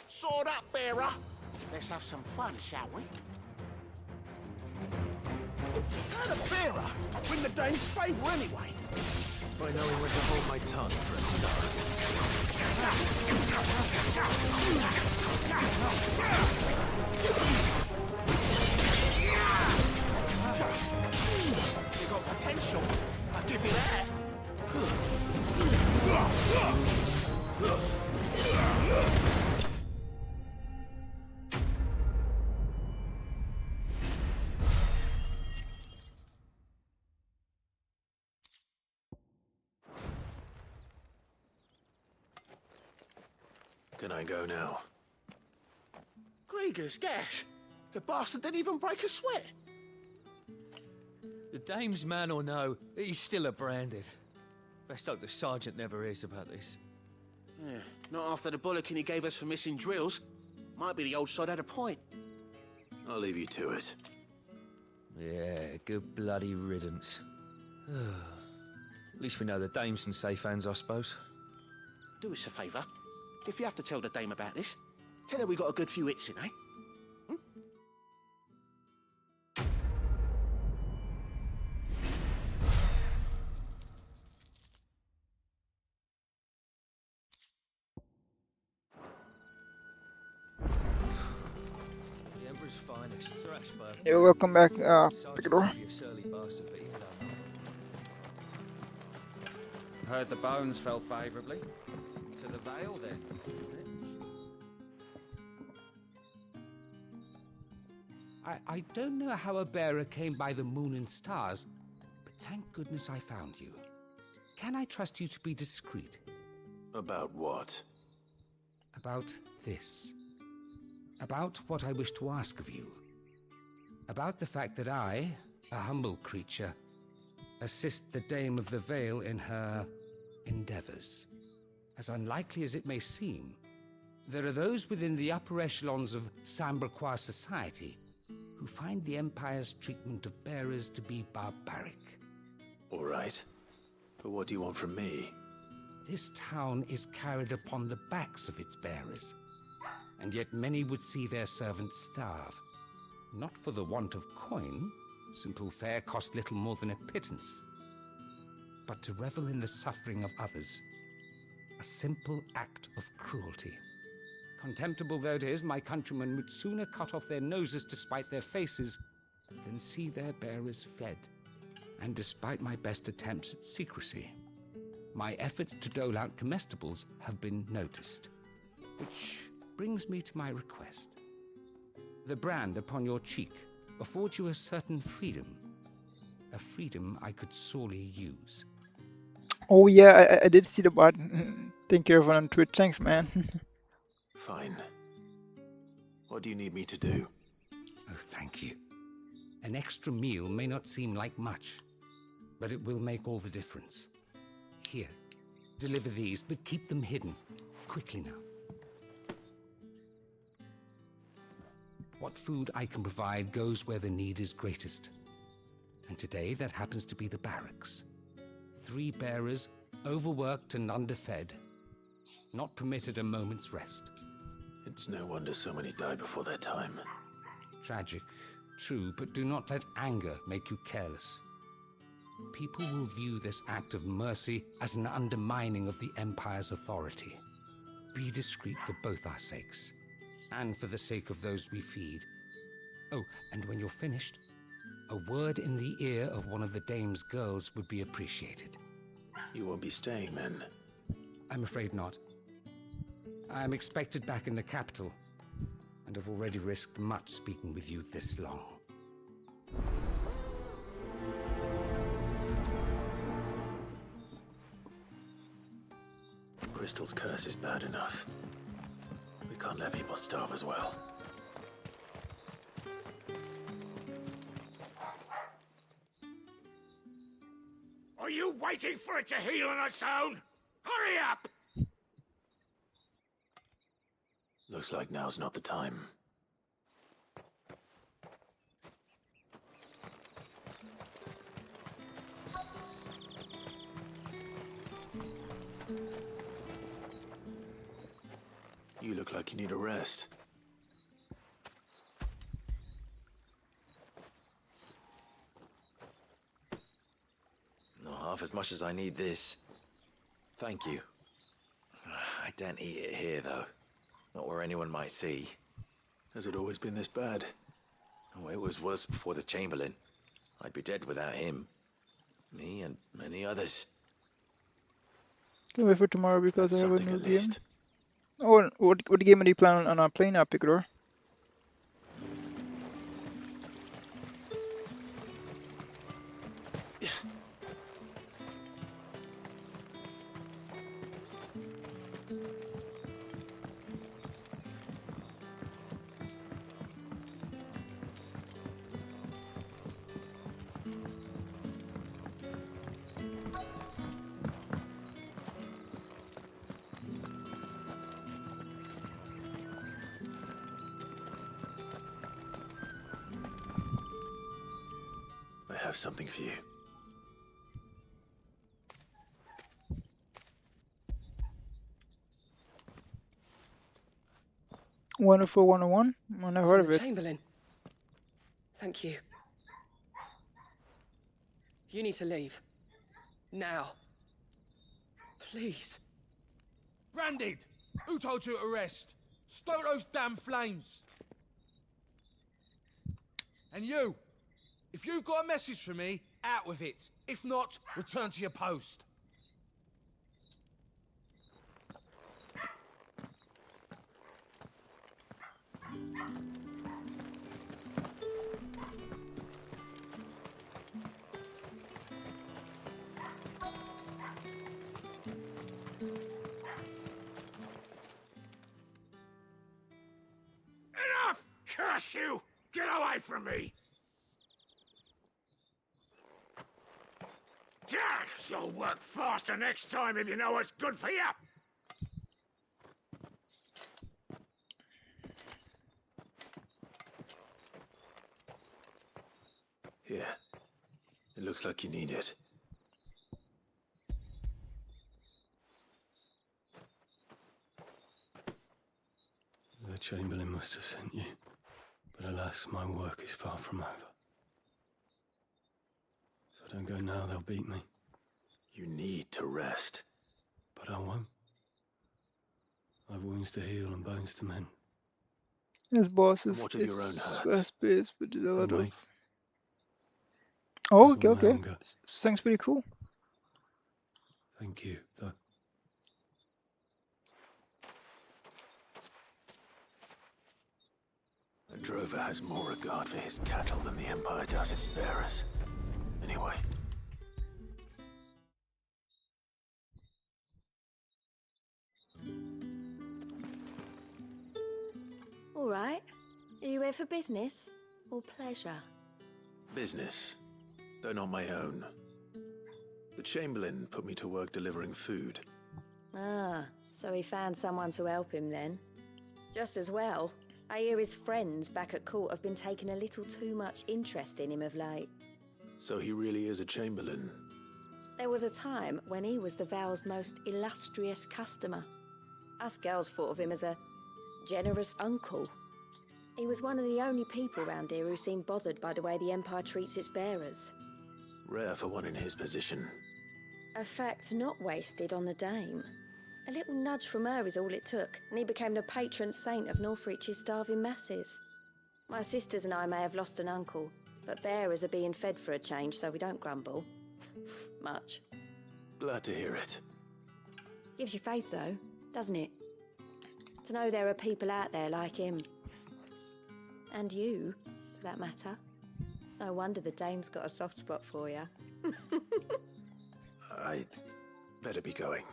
Sword up, bearer. Let's have some fun, shall we? How the bearer win the dame's favour anyway? By knowing when to hold my tongue for a You got potential. I'll give you that. Can I go now? Grieger's gas. The bastard didn't even break a sweat. The dame's man or no, he's still a branded. Best hope the sergeant never hears about this. Yeah, not after the bullocking he gave us for missing drills. Might be the old sod had a point. I'll leave you to it. Yeah, good bloody riddance. At least we know the dame's in safe hands, I suppose. Do us a favour. If you have to tell the dame about this, tell her we got a good few hits in, eh? The Emperor's finest, thrashed by Yeah, welcome back, Picador. Heard the bones fell favourably. To the Vale, then. I don't know how a bearer came by the moon and stars, but thank goodness I found you. Can I trust you to be discreet? About what? About this. About what I wish to ask of you. About the fact that I, a humble creature, assist the Dame of the Vale in her endeavors. As unlikely as it may seem, there are those within the upper echelons of Samberquois society who find the Empire's treatment of bearers to be barbaric. All right. But what do you want from me? This town is carried upon the backs of its bearers, and yet many would see their servants starve. Not for the want of coin, simple fare cost little more than a pittance, but to revel in the suffering of others. A simple act of cruelty. Contemptible though it is, my countrymen would sooner cut off their noses to spite their faces than see their bearers fed. And despite my best attempts at secrecy, my efforts to dole out comestibles have been noticed, which brings me to my request. The brand upon your cheek affords you a certain freedom. A freedom I could sorely use. Oh yeah, I did see the button. Thank you everyone on Twitch. Thanks, man. Fine. What do you need me to do? Oh, thank you. An extra meal may not seem like much, but it will make all the difference. Here, deliver these, but keep them hidden. Quickly now. What food I can provide goes where the need is greatest. And today that happens to be the barracks. 3 bearers, overworked and underfed, not permitted a moment's rest. It's no wonder so many die before their time. Tragic, true, but do not let anger make you careless. People will view this act of mercy as an undermining of the Empire's authority. Be discreet for both our sakes, and for the sake of those we feed. Oh, and when you're finished, a word in the ear of one of the dame's girls would be appreciated. You won't be staying then? I'm afraid not. I am expected back in the capital, and have already risked much speaking with you this long. Crystal's curse is bad enough. We can't let people starve as well. Are you waiting for it to heal on its own? Hurry up! Looks like now's not the time. You look like you need a rest. Not half as much as I need this. Thank you. I don't eat it here, though. Not where anyone might see. Has it always been this bad? Oh, it was worse before the Chamberlain. I'd be dead without him. Me and many others. Can't wait for tomorrow because I have a new game. Oh, what game do you plan on playing now, Picador? I have something for you. Wonderful 101? I never heard of it. Chamberlain. Thank you. You need to leave. Now. Please. Branded! Who told you to rest? Stoke those damn flames! And you! If you've got a message for me, out with it. If not, return to your post. Enough! Curse you! Get away from me! You'll work faster next time if you know what's good for you. Here. It looks like you need it. The Chamberlain must have sent you, but alas, my work is far from over. If I don't go now, they'll beat me. You need to rest. But I won't. I've wounds to heal and bones to mend. Yes, boss. And what of your own hurts? Fast-paced, but there's a lot of... Wait. Oh, okay, That's all my okay. anger. Sounds pretty cool. Thank you, though. A drover has more regard for his cattle than the Empire does its bearers. Anyway. All right. Are you here for business or pleasure? Business, though not my own. The Chamberlain put me to work delivering food. Ah, so he found someone to help him then. Just as well. I hear his friends back at court have been taking a little too much interest in him of late. So he really is a Chamberlain. There was a time when he was the Vale's most illustrious customer. Us girls thought of him as a generous uncle. He was one of the only people round here who seemed bothered by the way the Empire treats its bearers. Rare for one in his position. A fact not wasted on the dame. A little nudge from her is all it took, and he became the patron saint of Northreach's starving masses. My sisters and I may have lost an uncle, but bearers are being fed for a change, so we don't grumble. Much. Glad to hear it. Gives you faith, though, doesn't it? To know there are people out there like him. And you, for that matter. It's no wonder the dame's got a soft spot for you. I'd better be going.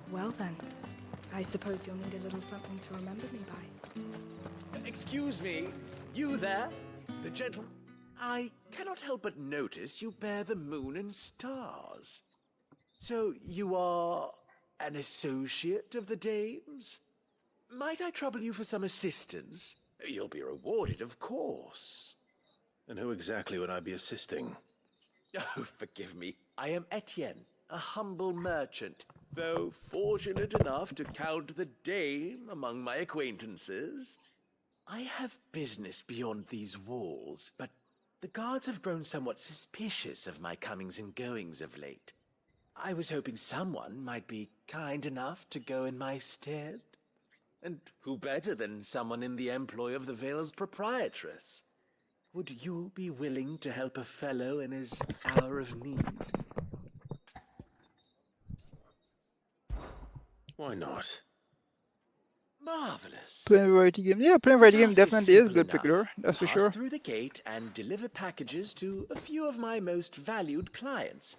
Well then, I suppose you'll need a little something to remember me by. Excuse me, you there? The gentleman? I cannot help but notice you bear the moon and stars. So you are an associate of the dame's? Might I trouble you for some assistance? You'll be rewarded, of course. And who exactly would I be assisting? Oh, forgive me. I am Etienne, a humble merchant, though fortunate enough to count the dame among my acquaintances. I have business beyond these walls, but the guards have grown somewhat suspicious of my comings and goings of late. I was hoping someone might be kind enough to go in my stead. And who better than someone in the employ of the Vale's proprietress? Would you be willing to help a fellow in his hour of need? Why not? Marvelous. Playing variety game. Yeah, playing variety game definitely is good, Pickler. That's for Pass sure. through the gate and deliver packages to a few of my most valued clients.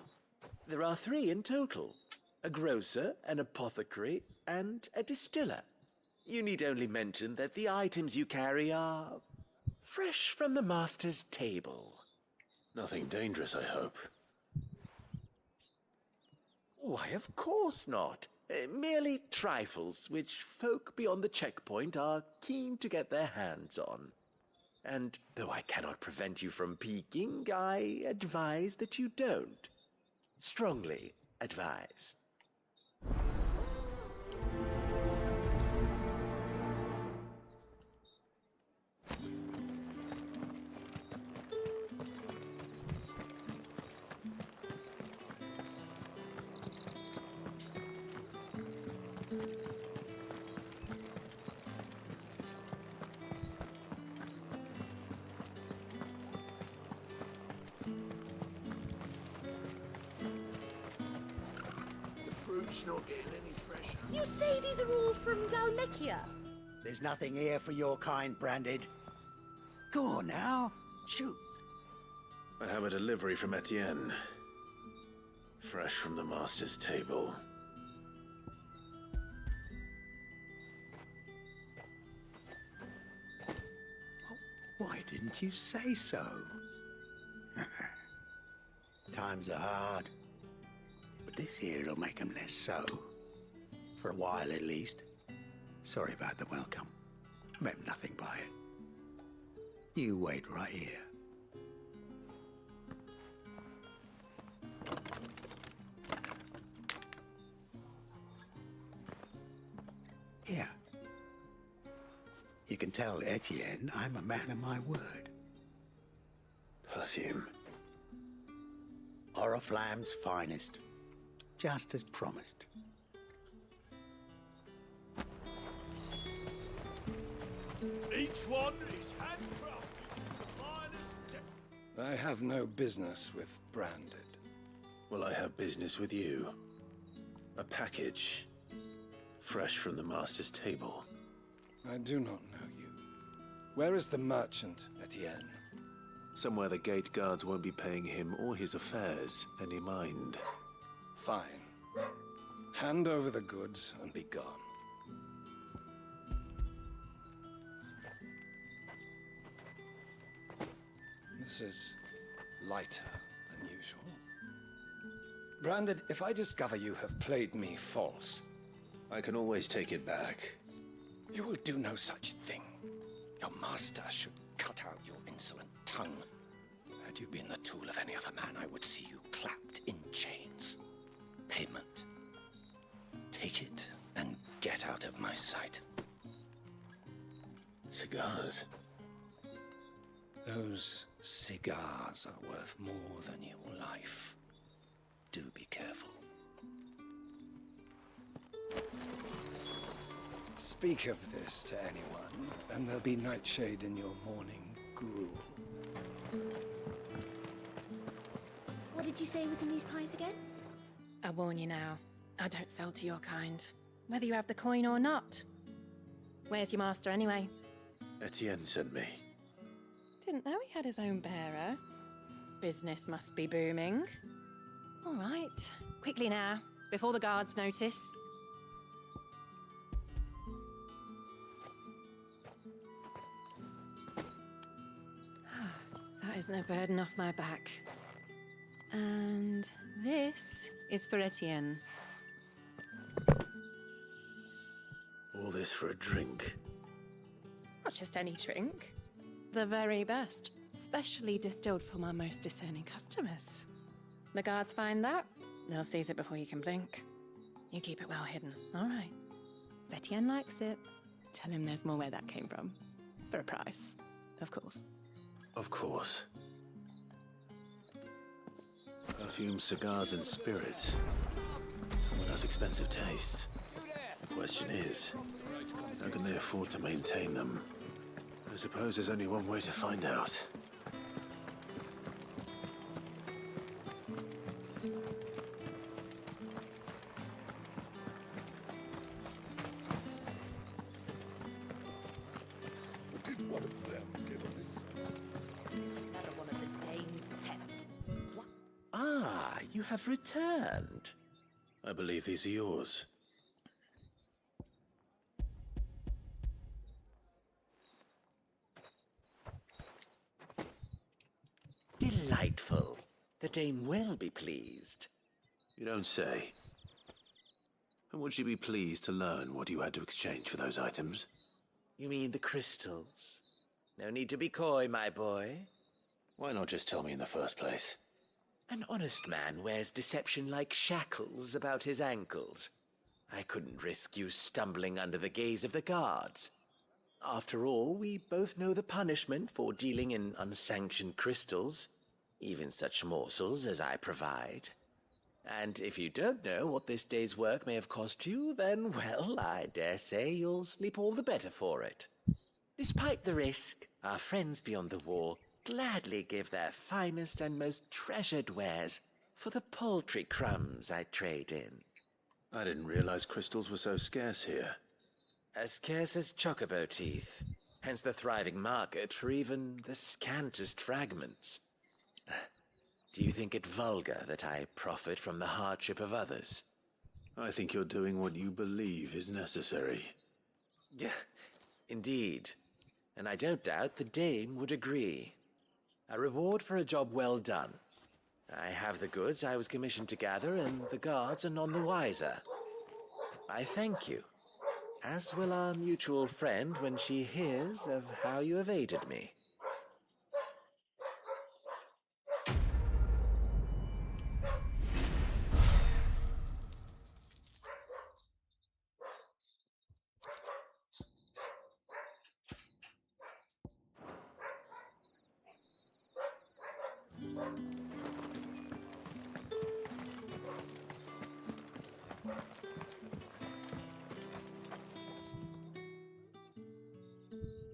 There are 3 in total. A grocer, an apothecary, and a distiller. You need only mention that the items you carry are fresh from the master's table. Nothing dangerous, I hope. Why, of course not. Merely trifles which folk beyond the checkpoint are keen to get their hands on. And though I cannot prevent you from peeking, I advise that you don't. Strongly advise. Fruit's not getting any fresher. You say these are all from Dalmekia? There's nothing here for your kind, Branded. Go on now, shoot. I have a delivery from Etienne. Fresh from the master's table. Why didn't you say so? Times are hard. But this here'll make 'em less so. For a while, at least. Sorry about the welcome. Meant nothing by it. You wait right here. Here. You can tell Etienne I'm a man of my word. Perfume. Oriflamme's finest. Just as promised. Each one is handcrafted, the finest. I have no business with Branded. Well, I have business with you. A package. Fresh from the Master's table. I do not know you. Where is the merchant, Etienne? Somewhere the gate guards won't be paying him or his affairs any mind. Fine. Hand over the goods and be gone. This is lighter than usual. Branded, if I discover you have played me false... I can always take it back. You will do no such thing. Your master should cut out your insolent tongue. Had you been the tool of any other man, I would see you clapped in chains. Payment. Take it and get out of my sight. Cigars? Those cigars are worth more than your life. Do be careful. Speak of this to anyone, and there'll be nightshade in your morning gruel. What did you say was in these pies again? I warn you now, I don't sell to your kind, whether you have the coin or not. Where's your master anyway? Etienne sent me. Didn't know he had his own bearer. Business must be booming. All right, quickly now, before the guards notice. That is no burden off my back. And this is for Etienne. All this for a drink? Not just any drink. The very best, specially distilled for my most discerning customers. The guards find that, they'll seize it before you can blink. You keep it well hidden, all right? If Etienne likes it, tell him there's more where that came from. For a price, of course. Of course. Perfume, cigars, and spirits. Someone has expensive tastes. The question is, how can they afford to maintain them? I suppose there's only one way to find out. Did one of them give us? Another one of the dame's pets. What? Ah, you have returned. I believe these are yours. Delightful. The dame will be pleased. You don't say. And would she be pleased to learn what you had to exchange for those items? You mean the crystals? No need to be coy, my boy. Why not just tell me in the first place? An honest man wears deception like shackles about his ankles. I couldn't risk you stumbling under the gaze of the guards. After all, we both know the punishment for dealing in unsanctioned crystals, even such morsels as I provide. And if you don't know what this day's work may have cost you, then, well, I dare say you'll sleep all the better for it. Despite the risk, our friends beyond the wall gladly give their finest and most treasured wares for the paltry crumbs I trade in. I didn't realize crystals were so scarce here. As scarce as chocobo teeth, hence the thriving market for even the scantest fragments. Do you think it vulgar that I profit from the hardship of others? I think you're doing what you believe is necessary. Yeah, indeed. And I don't doubt the dame would agree. A reward for a job well done. I have the goods I was commissioned to gather, and the guards are none the wiser. I thank you, as will our mutual friend when she hears of how you have aided me.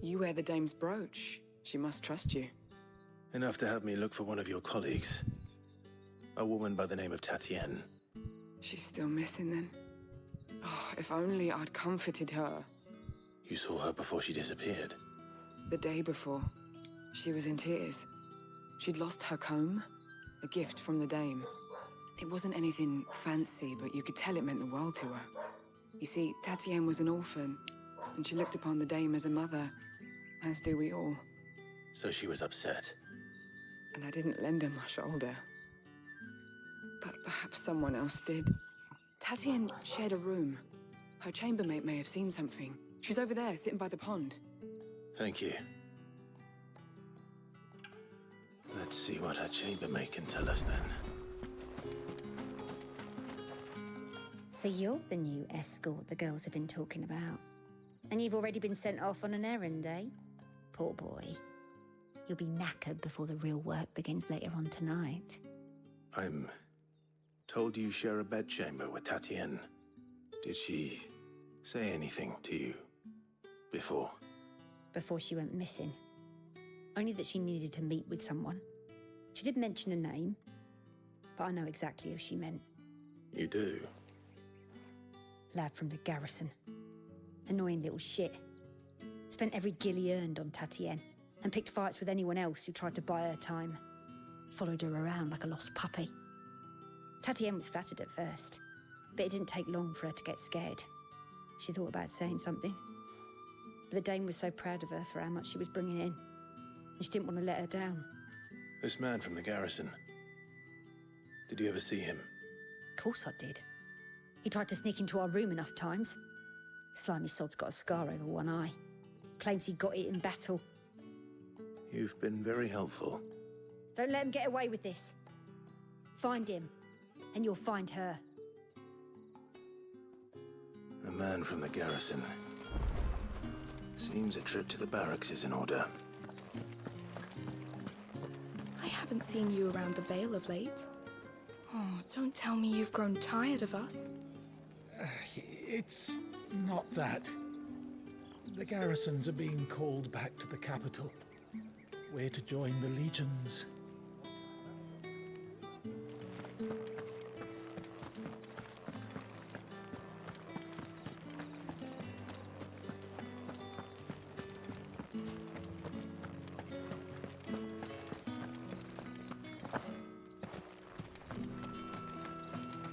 You wear the dame's brooch. She must trust you. Enough to have me look for one of your colleagues. A woman by the name of Tatienne. She's still missing then. Oh, if only I'd comforted her. You saw her before she disappeared? The day before. She was in tears. She'd lost her comb, a gift from the dame. It wasn't anything fancy, but you could tell it meant the world to her. You see, Tatienne was an orphan, and she looked upon the dame as a mother, as do we all. So she was upset. And I didn't lend her my shoulder. But perhaps someone else did. Tatienne shared a room. Her chambermaid may have seen something. She's over there, sitting by the pond. Thank you. Let's see what her chambermaid can tell us then. So you're the new escort the girls have been talking about. And you've already been sent off on an errand, eh? Poor boy. You'll be knackered before the real work begins later on tonight. I'm told you share a bedchamber with Tatienne. Did she say anything to you before? Before she went missing. Only that she needed to meet with someone. She did mention a name, but I know exactly who she meant. You do? Lad from the garrison. Annoying little shit. Spent every guil he earned on Tatienne, and picked fights with anyone else who tried to buy her time. Followed her around like a lost puppy. Tatienne was flattered at first, but it didn't take long for her to get scared. She thought about saying something, but the dame was so proud of her for how much she was bringing in, and she didn't want to let her down. This man from the garrison. Did you ever see him? Of course I did. He tried to sneak into our room enough times. Slimy sod's got a scar over one eye. Claims he got it in battle. You've been very helpful. Don't let him get away with this. Find him, and you'll find her. A man from the garrison. Seems a trip to the barracks is in order. I haven't seen you around the Vale of late. Oh, don't tell me you've grown tired of us. It's not that. The garrisons are being called back to the capital. We're to join the legions.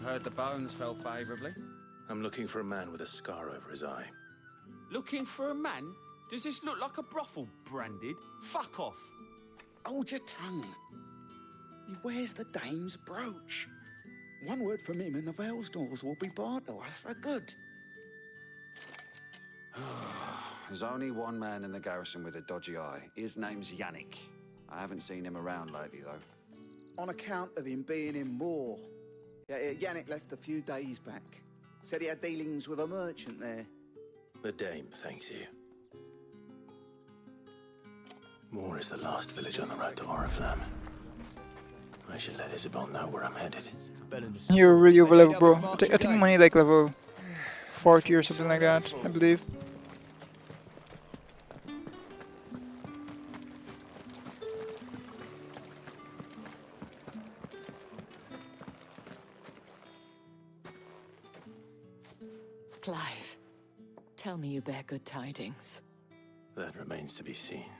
Heard the bones fell favourably. I'm looking for a man with a scar over his eye. Looking for a man? Does this look like a brothel, Branded? Fuck off. Hold your tongue. He wears the dame's brooch. One word from him and the Vale's doors will be barred to us for good. There's only one man in the garrison with a dodgy eye. His name's Yannick. I haven't seen him around lately, though. On account of him being in Moor. Yeah, Yannick left a few days back. Said he had dealings with a merchant there. The dame thanks you. Moor is the last village on the road to Oriflamme. I should let Isabel know where I'm headed. You're really over level, bro. I think I'm only like level 40 or something like that, I believe. Clive, tell me you bear good tidings. That remains to be seen.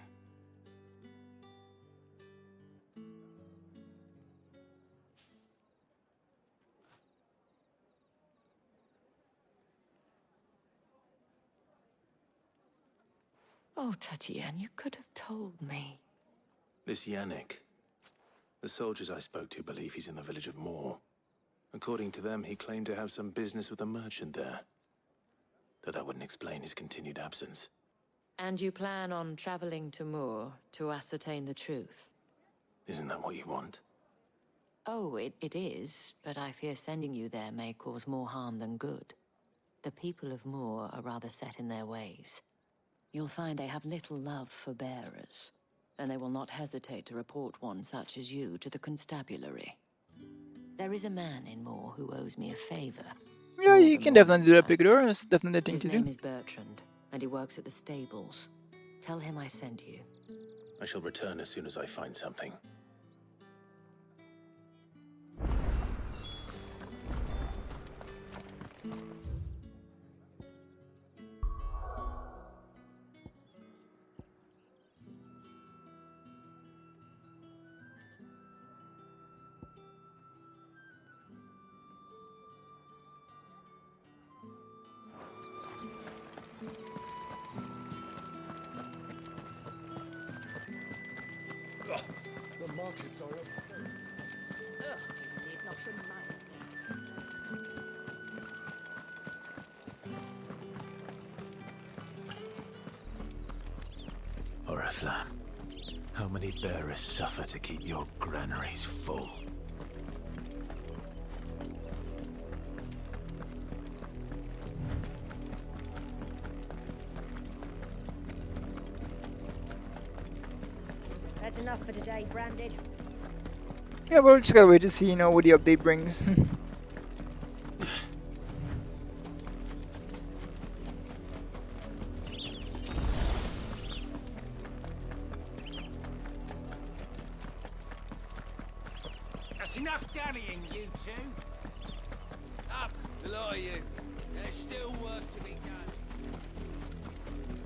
Oh, Tatienne, you could have told me. This Yannick. The soldiers I spoke to believe he's in the village of Moor. According to them, he claimed to have some business with a merchant there. Though that wouldn't explain his continued absence. And you plan on traveling to Moor to ascertain the truth? Isn't that what you want? Oh, it is, but I fear sending you there may cause more harm than good. The people of Moor are rather set in their ways. You'll find they have little love for bearers, and they will not hesitate to report one such as you to the constabulary. There is a man in Moor who owes me a favor. Yeah, you can definitely do that, Picador. It's definitely the thing to do. His name is Bertrand, and he works at the stables. Tell him I sent you. I shall return as soon as I find something. The markets are up. Ugh, you need not remind Oriflamme, how many bearers suffer to keep your granaries full? That's enough for today, Branded. Yeah, we'll just gotta wait to see, what the update brings. That's enough dallying, you two. Up, the lot of you. There's still work to be done.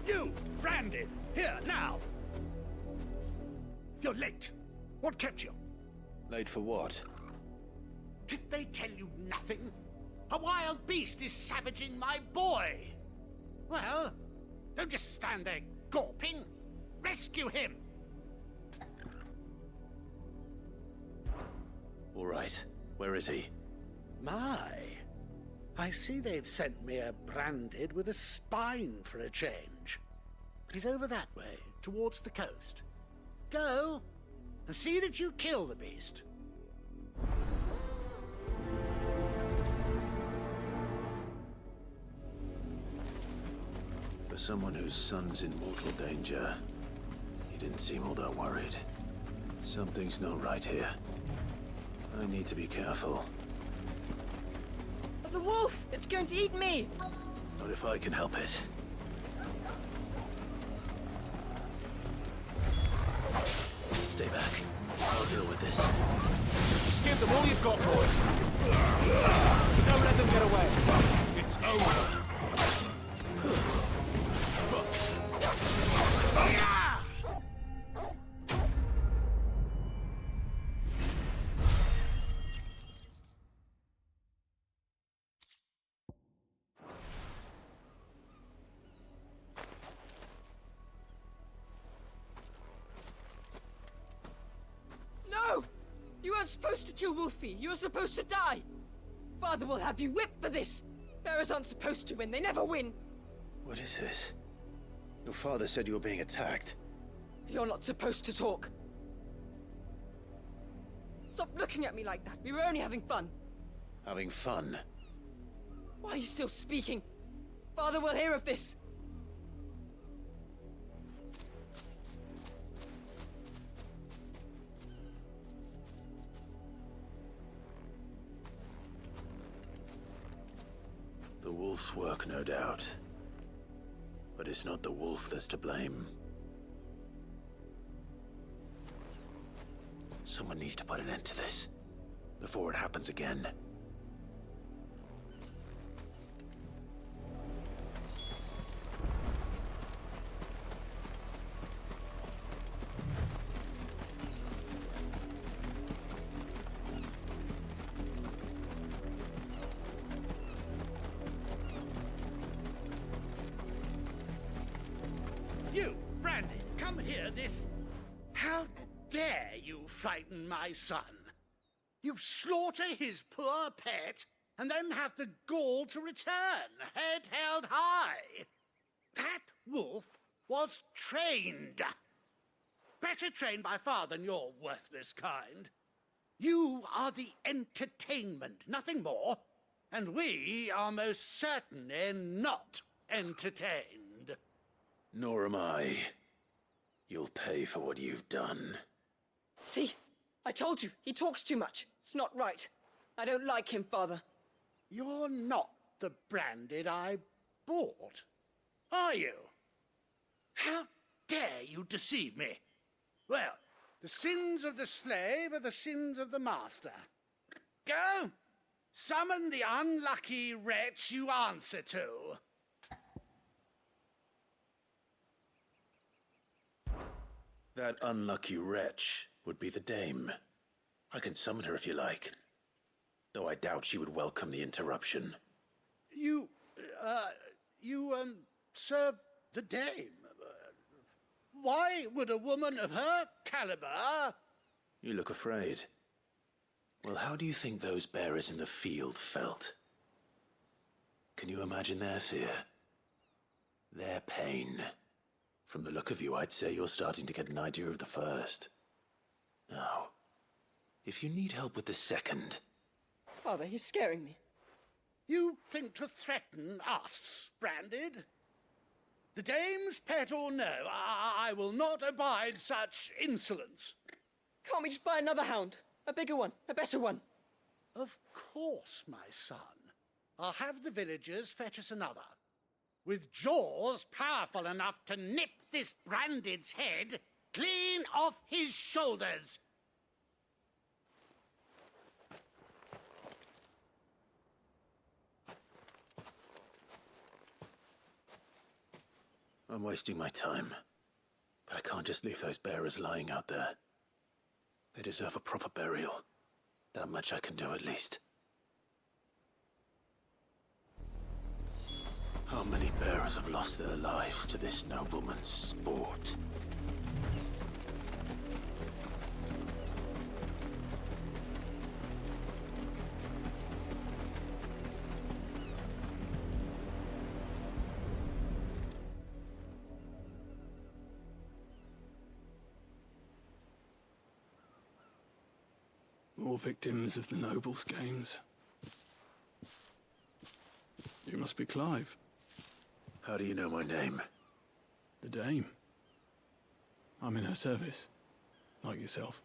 You, Branded, here, now! You're late. What kept you? Late for what? Did they tell you nothing? A wild beast is savaging my boy. Well, don't just stand there gawping. Rescue him. All right. Where is he? My, I see they've sent me a Branded with a spine for a change. He's over that way, towards the coast. Go, and see that you kill the beast. For someone whose son's in mortal danger, he didn't seem all that worried. Something's not right here. I need to be careful. The wolf! It's going to eat me! Not if I can help it. Stay back. I'll deal with this. Give them all you've got, boys. Don't let them get away. It's over. No! You weren't supposed to kill Wolfie. You were supposed to die. Father will have you whipped for this. Bearers aren't supposed to win. They never win. What is this? Your father said you were being attacked. You're not supposed to talk. Stop looking at me like that. We were only having fun. Having fun? Why are you still speaking? Father will hear of this. The wolf's work, no doubt. But it's not the wolf that's to blame. Someone needs to put an end to this, before it happens again. You, Branded, come here, this... How dare you frighten my son? You slaughter his poor pet, and then have the gall to return, head held high. That wolf was trained. Better trained by far than your worthless kind. You are the entertainment, nothing more. And we are most certainly not entertained. Nor am I. You'll pay for what you've done. See? I told you. He talks too much. It's not right. I don't like him, Father. You're not the Branded I bought, are you? How you'd deceive me. Well, the sins of the slave are the sins of the master. Go! Summon the unlucky wretch you answer to. That unlucky wretch would be the dame. I can summon her if you like. Though I doubt she would welcome the interruption. You serve the dame. Why would a woman of her caliber... You look afraid. Well, how do you think those bearers in the field felt? Can you imagine their fear? Their pain? From the look of you, I'd say you're starting to get an idea of the first. Now, if you need help with the second... Father, he's scaring me. You think to threaten us, Branded? The dame's pet or no, I will not abide such insolence. Can't we just buy another hound? A bigger one, a better one. Of course, my son. I'll have the villagers fetch us another. With jaws powerful enough to nip this Branded's head clean off his shoulders. I'm wasting my time. But I can't just leave those bearers lying out there. They deserve a proper burial. That much I can do at least. How many bearers have lost their lives to this nobleman's sport? More victims of the nobles' games. You must be Clive. How do you know my name? The Dame. I'm in her service, like yourself.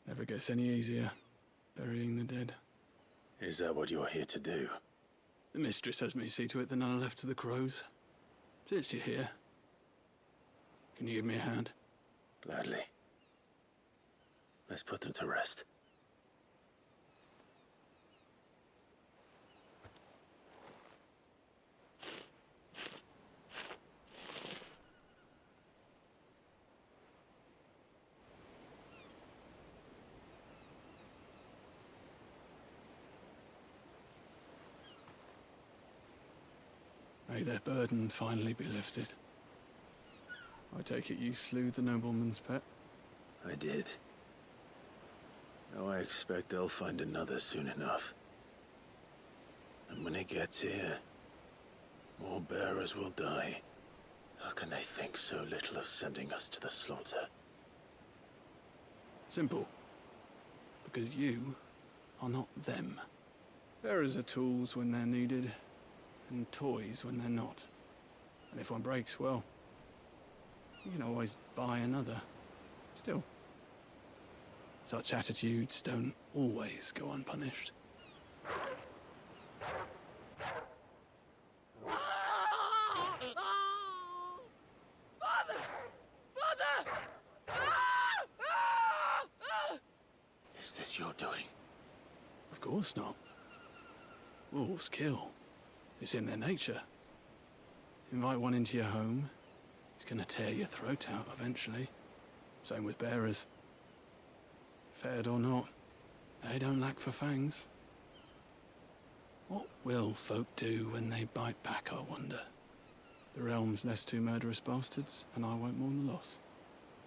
Never gets any easier, burying the dead. Is that what you're here to do? The mistress has me see to it that none are left to the crows. Since you're here, can you give me a hand? Gladly. Let's put them to rest. May their burden finally be lifted. I take it you slew the nobleman's pet? I did. Now I expect they'll find another soon enough. And when it gets here, more bearers will die. How can they think so little of sending us to the slaughter? Simple. Because you are not them. Bearers are tools when they're needed, and toys when they're not. And if one breaks, well, you can always buy another. Still, such attitudes don't always go unpunished. Father! Father! Is this your doing? Of course not. Wolves kill. It's in their nature. Invite one into your home, he's gonna tear your throat out eventually. Same with bearers. Fed or not, they don't lack for fangs. What will folk do when they bite back, I wonder? The realm's less two murderous bastards, and I won't mourn the loss.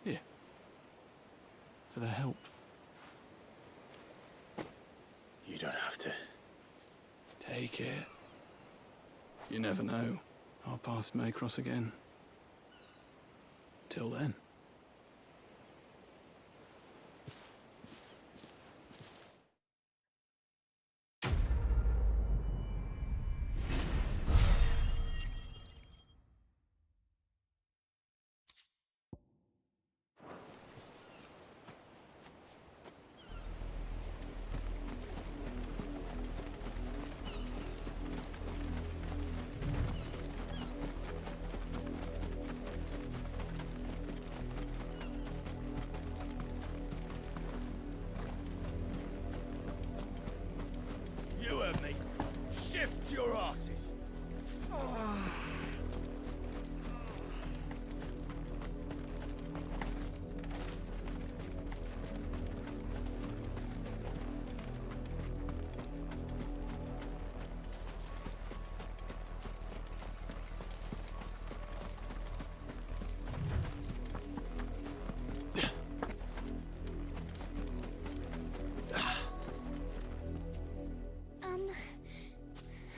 Here. For their help. You don't have to. Take it. You never know. Our paths may cross again. Till then. You heard me. Shift your asses.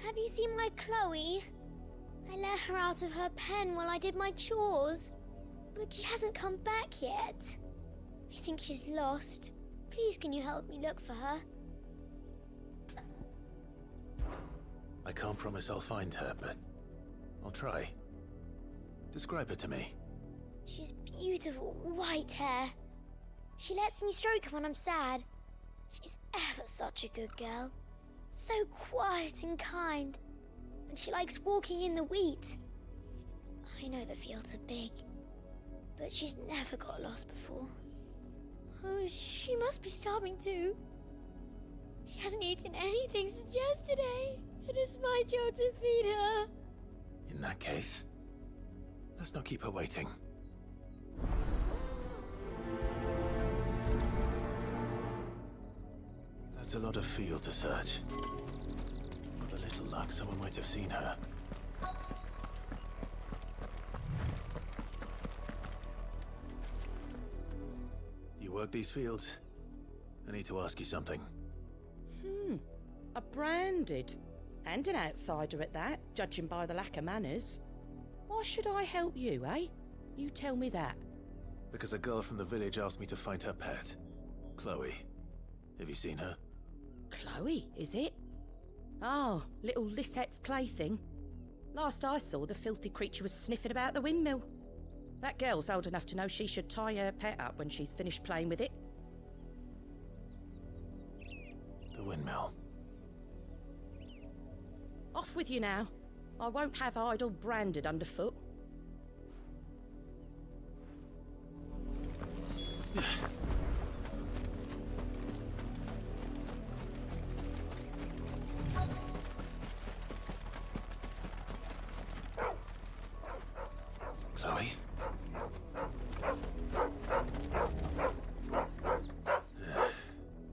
Have you seen my Chloe? I let her out of her pen while I did my chores, but she hasn't come back yet. I think she's lost. Please, can you help me look for her? I can't promise I'll find her, but I'll try. Describe her to me. She's beautiful white hair. She lets me stroke her when I'm sad. She's ever such a good girl. So quiet and kind. And she likes walking in the wheat. I know the fields are big, but she's never got lost before. Oh, she must be starving too. She hasn't eaten anything since yesterday. It is my job to feed her. In that case, let's not keep her waiting. That's a lot of field to search. With a little luck, someone might have seen her. You work these fields? I need to ask you something. A branded. And an outsider at that, judging by the lack of manners. Why should I help you, eh? You tell me that. Because a girl from the village asked me to find her pet, Chloe. Have you seen her? Chloe, is it? Oh, little Lisette's plaything. Last I saw, the filthy creature was sniffing about the windmill. That girl's old enough to know she should tie her pet up when she's finished playing with it. The windmill. Off with you now. I won't have idle branded underfoot. Chloe?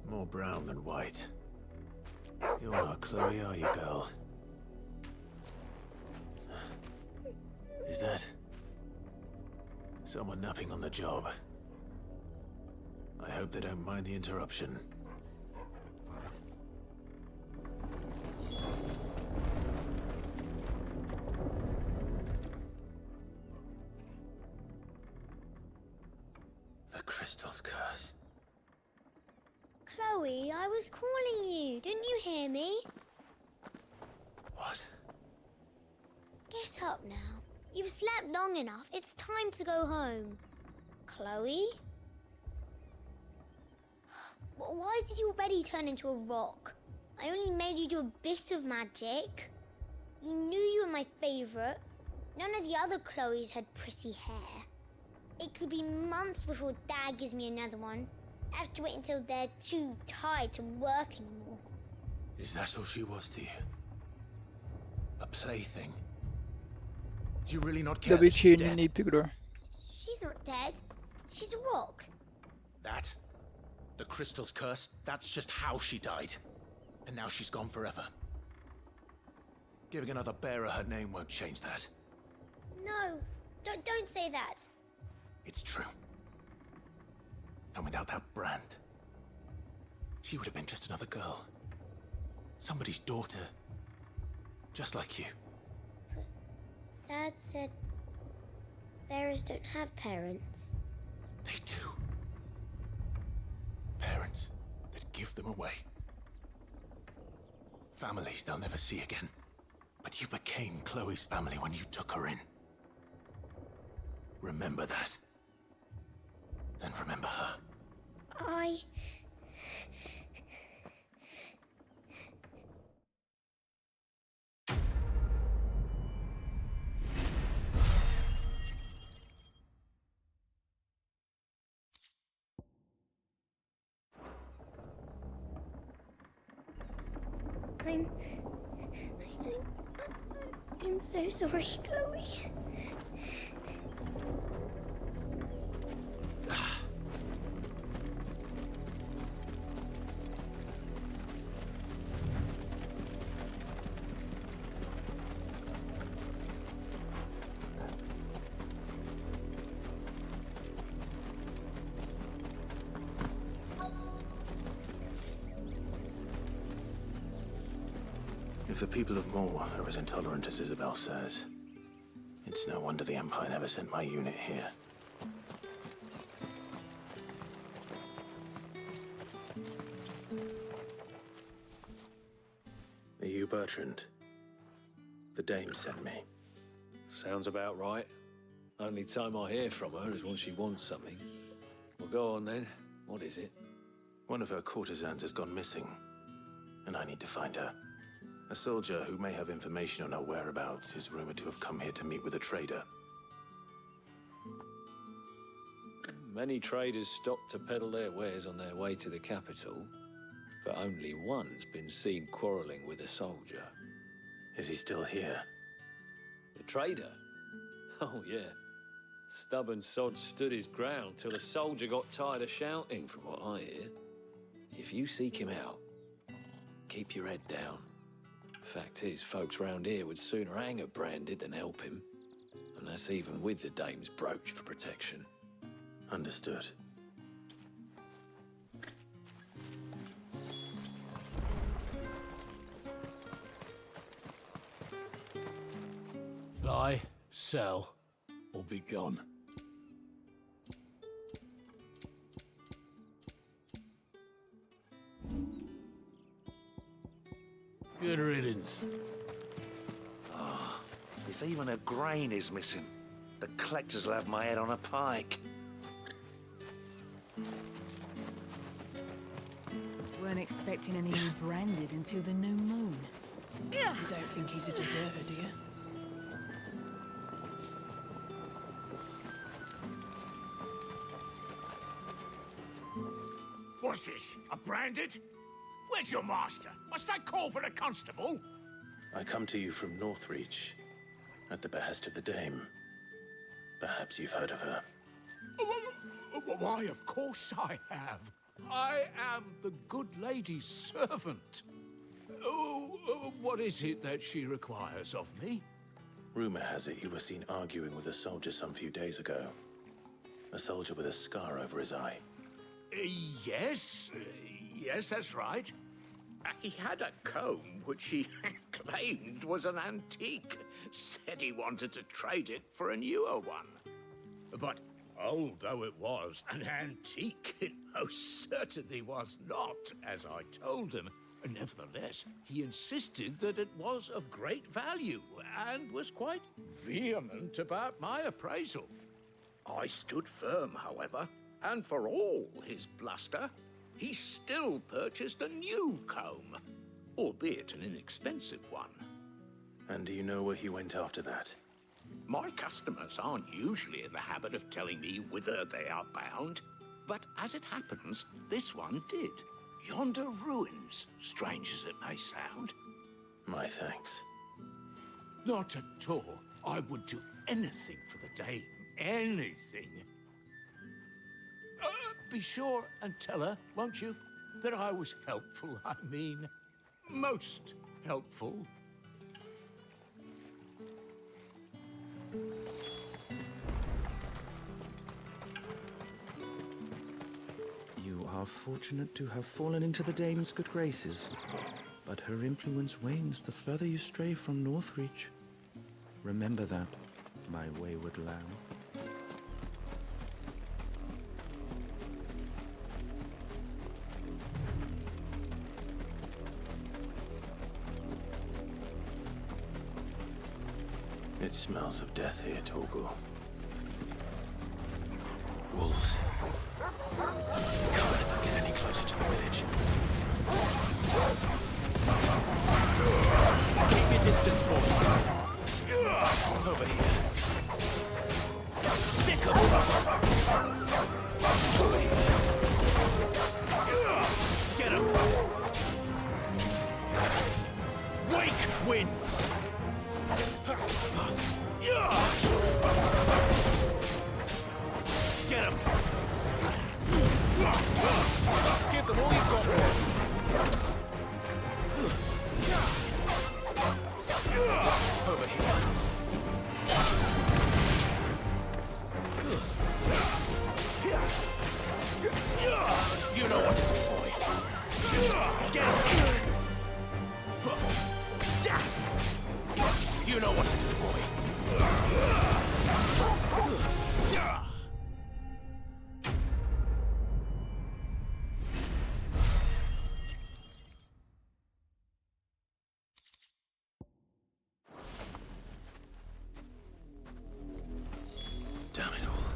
More brown than white. You're not Chloe, are you, girl? Is that someone napping on the job? I hope they don't mind the interruption. The crystal's curse. Chloe, I was calling you. Didn't you hear me? What? Get up now. You've slept long enough. It's time to go home. Chloe? Why did you already turn into a rock? I only made you do a bit of magic. You knew you were my favourite. None of the other Chloes had pretty hair. It could be months before Dad gives me another one. I have to wait until they're too tired to work anymore. Is that all she was to you? A plaything? Do you really not care that she's dead? She's not dead. She's a rock. That? The crystal's curse? That's just how she died. And now she's gone forever. Giving another bearer her name won't change that. No, don't say that. It's true. And without that brand, she would have been just another girl. Somebody's daughter. Just like you. Dad said bearers don't have parents. They do. Parents that give them away. Families they'll never see again. But you became Chloe's family when you took her in. Remember that. And remember her. I'm so sorry, Chloe. If the people of Moor are as intolerant as Isabel says, it's no wonder the Empire never sent my unit here. Are you Bertrand? The Dame sent me. Sounds about right. Only time I hear from her is when she wants something. Well, go on then. What is it? One of her courtesans has gone missing, and I need to find her. A soldier who may have information on her whereabouts is rumored to have come here to meet with a trader. Many traders stop to peddle their wares on their way to the capital, but only one's been seen quarreling with a soldier. Is he still here? The trader? Oh, yeah. Stubborn sod stood his ground till the soldier got tired of shouting, from what I hear. If you seek him out, keep your head down. Fact is, folks round here would sooner hang a branded than help him. And that's even with the Dame's brooch for protection. Understood. Buy, sell, or be gone. Good riddance. Ah, if even a grain is missing, the collectors will have my head on a pike. Weren't expecting any new branded until the new moon. You don't think he's a deserter, do you? What's this? A branded? Where's your master? Must I call for a constable? I come to you from Northreach, at the behest of the Dame. Perhaps you've heard of her. Why, of course I have. I am the good lady's servant. What is it that she requires of me? Rumor has it you were seen arguing with a soldier some few days ago. A soldier with a scar over his eye. Yes, that's right. He had a comb which he claimed was an antique. Said he wanted to trade it for a newer one. But old though it was, an antique it most certainly was not, as I told him. Nevertheless, he insisted that it was of great value and was quite vehement about my appraisal. I stood firm, however, and for all his bluster, he still purchased a new comb, albeit an inexpensive one. And do you know where he went after that? My customers aren't usually in the habit of telling me whither they are bound, but as it happens, this one did. Yonder ruins, strange as it may sound. My thanks. Not at all. I would do anything for the Dame. Anything. Be sure and tell her, won't you, that I was helpful. I mean, most helpful. You are fortunate to have fallen into the Dame's good graces, but her influence wanes the further you stray from Northreach. Remember that, my wayward lamb. It smells of death here, Torgal. Wolves. Can't let them get any closer to the village. Keep your distance, boy. Over here. Sick of trouble. Over here. Get him. wins! Get him! Give them all you've got, boy! Over here. You know what to do, boy. Get him! You know what to do, boy. Damn it all.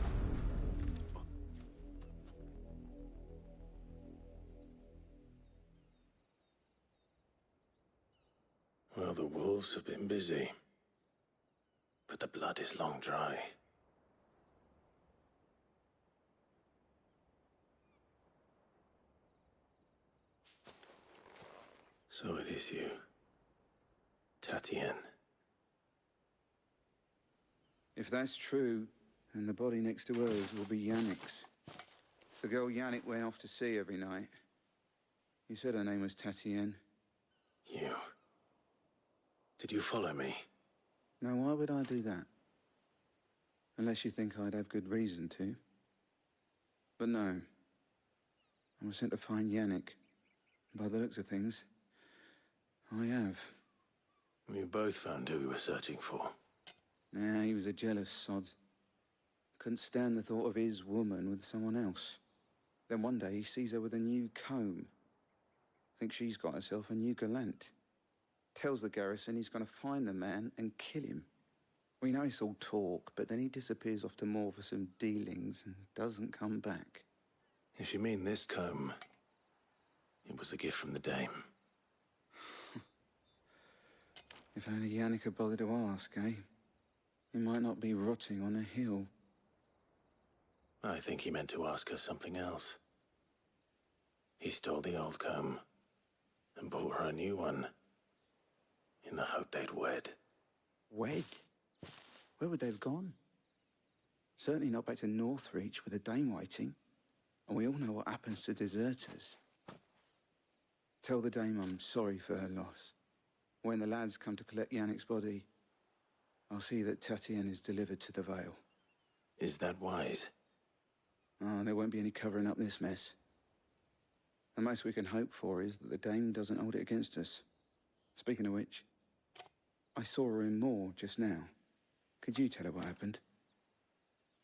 Well, the wolves have been busy. But the blood is long dry. So it is you, Tatienne. If that's true, then the body next to hers will be Yannick's. The girl Yannick went off to sea every night. You said her name was Tatienne. You. Did you follow me? Now, why would I do that? Unless you think I'd have good reason to. But no. I was sent to find Yannick. By the looks of things, I have. We both found who we were searching for. Nah, he was a jealous sod. Couldn't stand the thought of his woman with someone else. Then one day he sees her with a new comb. Thinks she's got herself a new gallant. Tells the garrison he's going to find the man and kill him. We know it's all talk, but then he disappears off to Moor for some dealings and doesn't come back. If you mean this comb, it was a gift from the dame. If only Yannick had bothered to ask, eh? He might not be rotting on a hill. I think he meant to ask her something else. He stole the old comb and bought her a new one in the hope they'd wed. Wed? Where would they have gone? Certainly not back to Northreach with a dame waiting. And we all know what happens to deserters. Tell the dame I'm sorry for her loss. When the lads come to collect Yannick's body, I'll see that Tatienne is delivered to the Vale. Is that wise? Oh, there won't be any covering up this mess. The most we can hope for is that the dame doesn't hold it against us. Speaking of which, I saw her in Moor just now. Could you tell her what happened?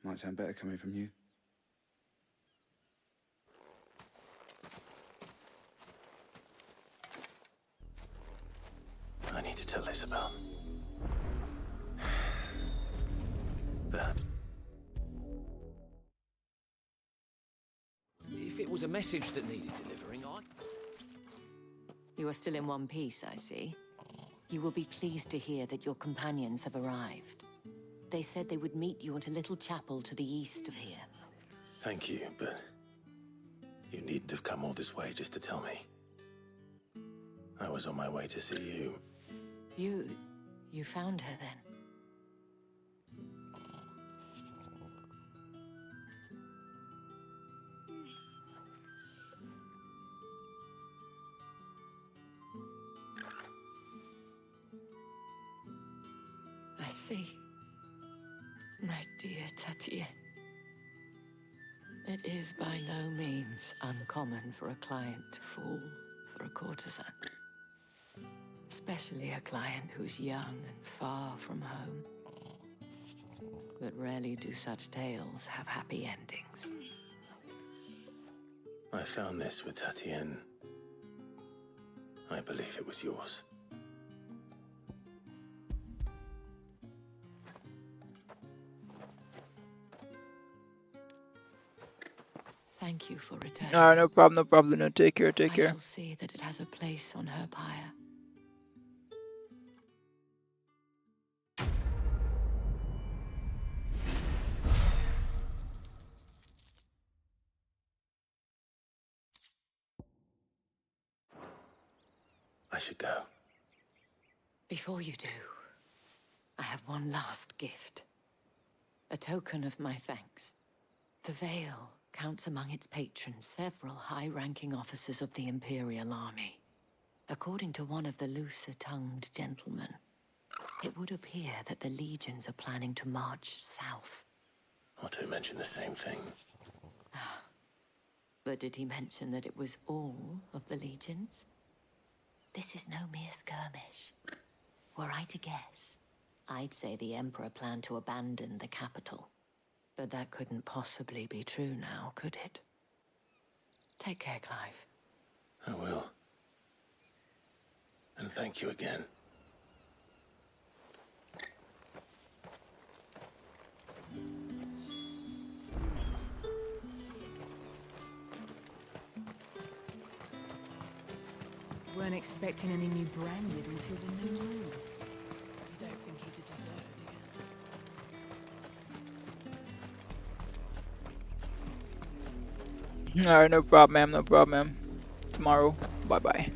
Might sound better coming from you. I need to tell Isabel. But if it was a message that needed delivering, You are still in one piece, I see. You will be pleased to hear that your companions have arrived. They said they would meet you at a little chapel to the east of here. thank you, but you needn't have come all this way just to tell me. I was on my way to see you. You found her then? I see. My dear Tatienne. It is by no means uncommon for a client to fall for a courtesan. Especially a client who's young and far from home. But rarely do such tales have happy endings. I found this with Tatienne. I believe it was yours. Thank you for returning. Alright, no problem, no problem. No, take care, take I care. shall see that it has a place on her pyre. I should go. Before you do, I have one last gift. A token of my thanks. The Vale counts among its patrons several high-ranking officers of the Imperial Army. According to one of the looser-tongued gentlemen, it would appear that the legions are planning to march south. Otto mentioned the same thing. But did he mention that it was all of the legions? This is no mere skirmish. Were I to guess, I'd say the Emperor planned to abandon the capital. But that couldn't possibly be true now, could it? Take care, Clive. I will. And thank you again. Weren't expecting any new branded until the new moon. You don't think he's a deserter, do you? Alright, no problem, ma'am, no problem, ma'am. Tomorrow, bye-bye.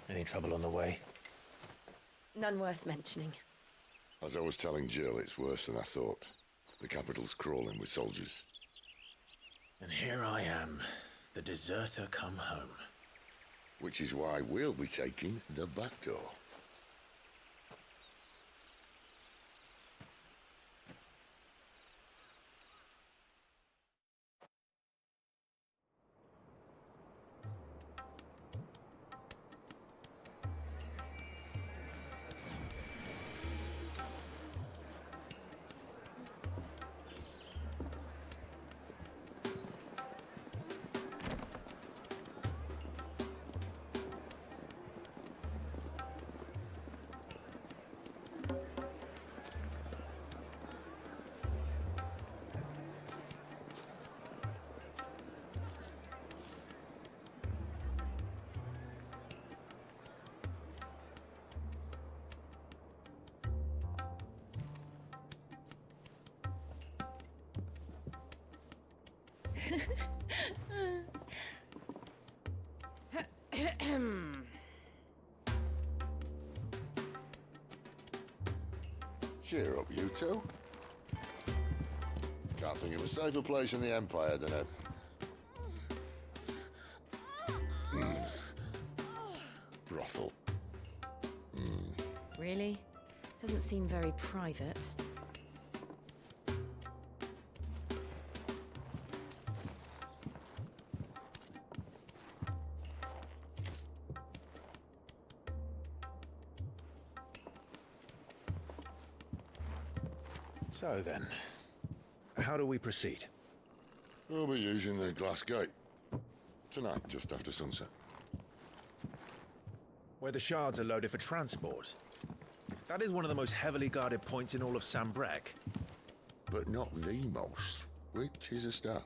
Any trouble on the way? None worth mentioning. As I was telling Jill, it's worse than I thought. The capital's crawling with soldiers. And here I am, the deserter come home. Which is why we'll be taking the back door. Cheer up, you two. Can't think of a safer place in the Empire than a... brothel. Really? Doesn't seem very private. So then, how do we proceed? We'll be using the glass gate. Tonight, just after sunset. Where the shards are loaded for transport. That is one of the most heavily guarded points in all of Sambrek. But not the most, which is a start.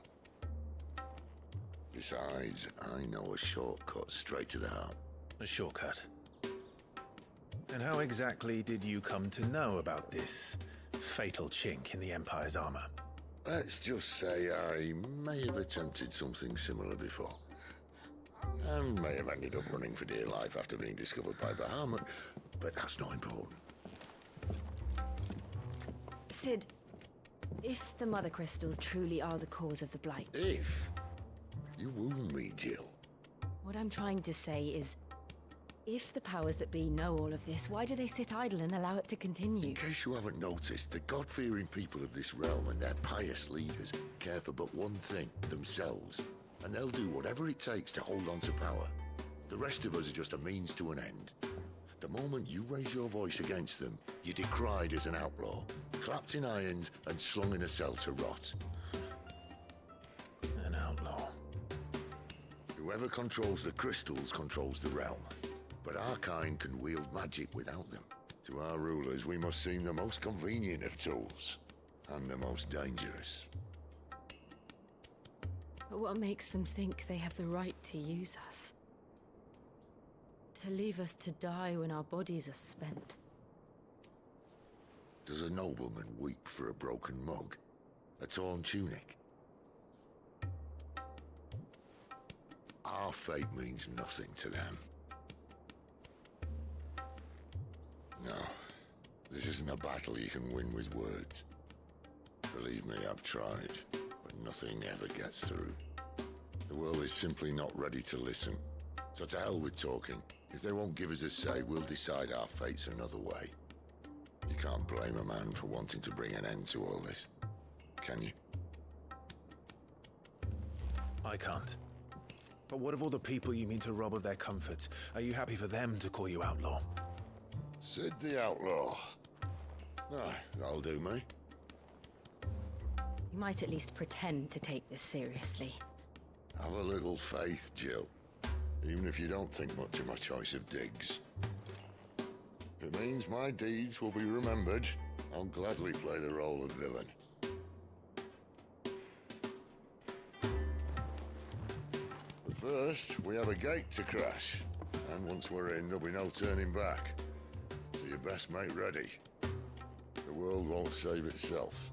Besides, I know a shortcut straight to the heart. A shortcut? And how exactly did you come to know about this fatal chink in the Empire's armor? Let's just say I may have attempted something similar before. And may have ended up running for dear life after being discovered by Bahamut, but that's not important. Sid, if the Mother Crystals truly are the cause of the Blight... If? You wound me, Jill. What I'm trying to say is, If the powers that be know all of this, why do they sit idle and allow it to continue? In case you haven't noticed, the God-fearing people of this realm and their pious leaders care for but one thing, themselves. And they'll do whatever it takes to hold on to power. The rest of us are just a means to an end. The moment you raise your voice against them, you're decried as an outlaw, clapped in irons and slung in a cell to rot. An outlaw. Whoever controls the crystals controls the realm. But our kind can wield magic without them. To our rulers, we must seem the most convenient of tools, and the most dangerous. But what makes them think they have the right to use us? To leave us to die when our bodies are spent? Does a nobleman weep for a broken mug? A torn tunic? Our fate means nothing to them. No, this isn't a battle you can win with words. Believe me, I've tried, but nothing ever gets through. The world is simply not ready to listen. So to hell with talking. If they won't give us a say, we'll decide our fates another way. You can't blame a man for wanting to bring an end to all this, can you? I can't. But what of all the people you mean to rob of their comforts? Are you happy for them to call you outlaw? Sid the Outlaw. Ah, that'll do me. You might at least pretend to take this seriously. Have a little faith, Jill. Even if you don't think much of my choice of digs. If it means my deeds will be remembered, I'll gladly play the role of villain. But first, we have a gate to crash. And once we're in, there'll be no turning back. So you best make ready. The world won't save itself.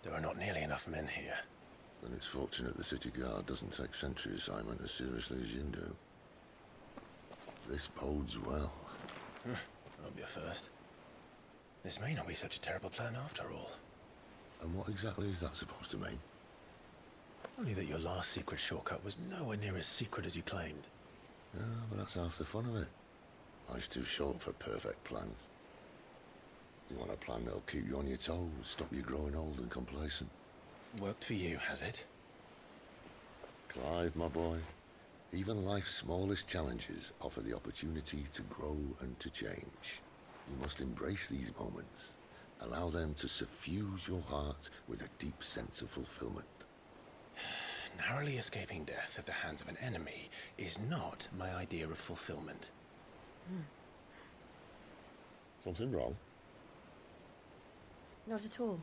There are not nearly enough men here. Then it's fortunate the city guard doesn't take sentry assignment as seriously as you do. This bodes well. Won't be a first. This may not be such a terrible plan after all. And what exactly is that supposed to mean? Only that your last secret shortcut was nowhere near as secret as you claimed. Yeah, but that's half the fun of it. Life's too short for perfect plans. You want a plan that'll keep you on your toes, stop you growing old and complacent. Worked for you, has it? Clive, my boy, even life's smallest challenges offer the opportunity to grow and to change. You must embrace these moments. Allow them to suffuse your heart with a deep sense of fulfillment. Narrowly escaping death at the hands of an enemy is not my idea of fulfillment. Something wrong? Not at all.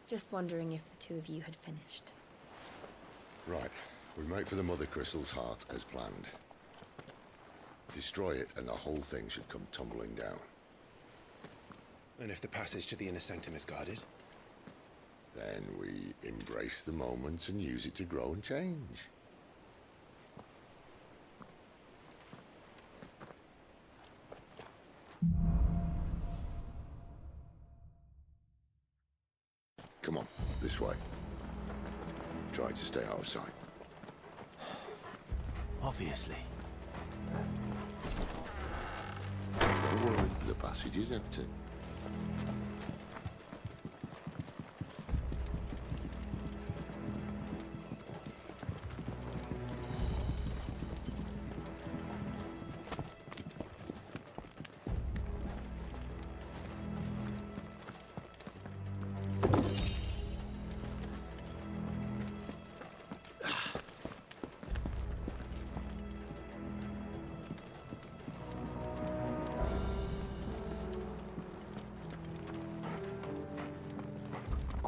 Just wondering if the two of you had finished. Right. We make for the Mother Crystal's heart as planned. Destroy it and the whole thing should come tumbling down. And if the passage to the inner sanctum is guarded? Then we embrace the moment and use it to grow and change. Come on, this way. Try to stay out of sight. Obviously. Don't worry, the passage is empty.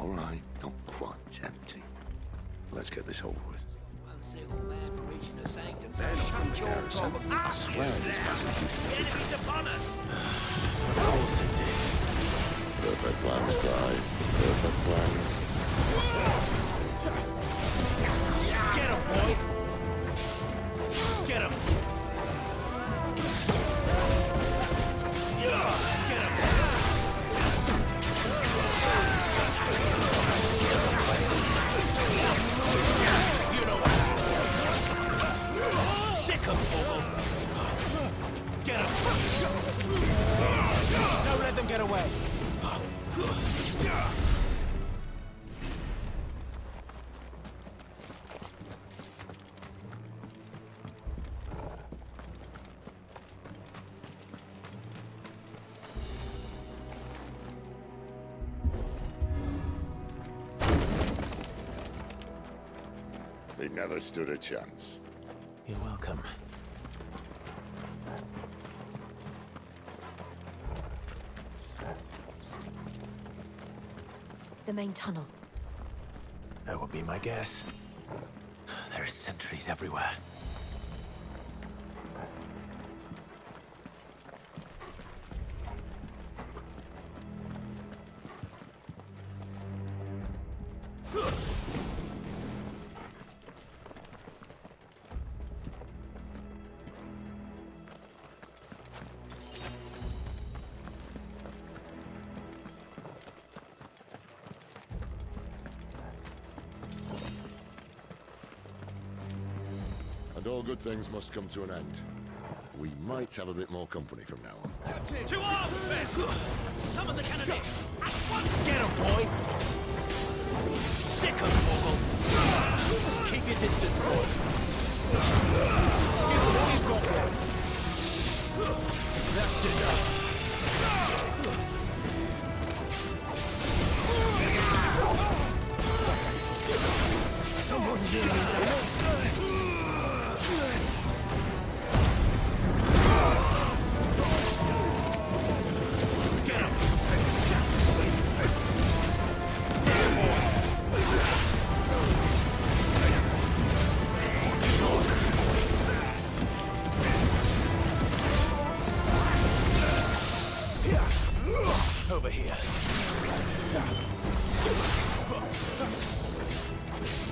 All right, not quite tempting. Let's get this over with. One single man for reaching the sanctums. Man Shut your Garrison. gob. I swear this passage used to be secret. Enemies upon us! Of course it did. Perfect plans, Clyde. Perfect plans. Get him, boy! Get him! Get him! You know what to do. Sick him, Torgal! Get him! Don't let them get away! They never stood a chance. You're welcome. The main tunnel. That would be my guess. There are sentries everywhere. And all good things must come to an end. We might have a bit more company from now on. To arms, men! Summon the cannoneer! At once! Get him, boy! Sick him, Torgal! Keep your distance, boy! Give him all you've got, boy! That's enough! Someone give me that! Over here.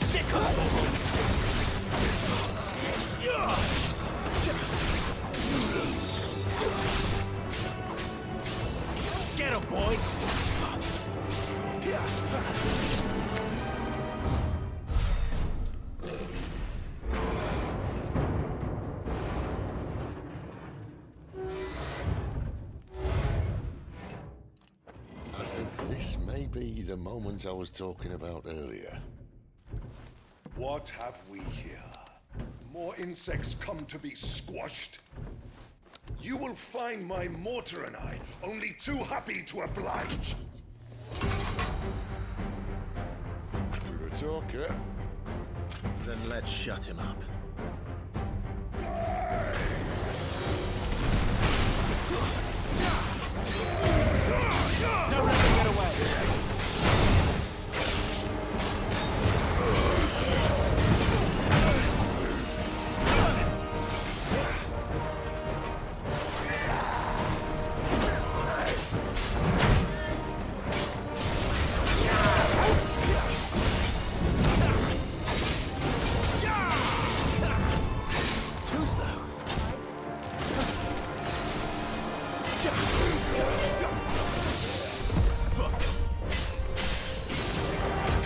Sick of trouble. Get him, boy. This may be the moment I was talking about earlier. What have we here? More insects come to be squashed? You will find my mortar and I only too happy to oblige. With a talker. Then let's shut him up. Don't let them get away! Too slow.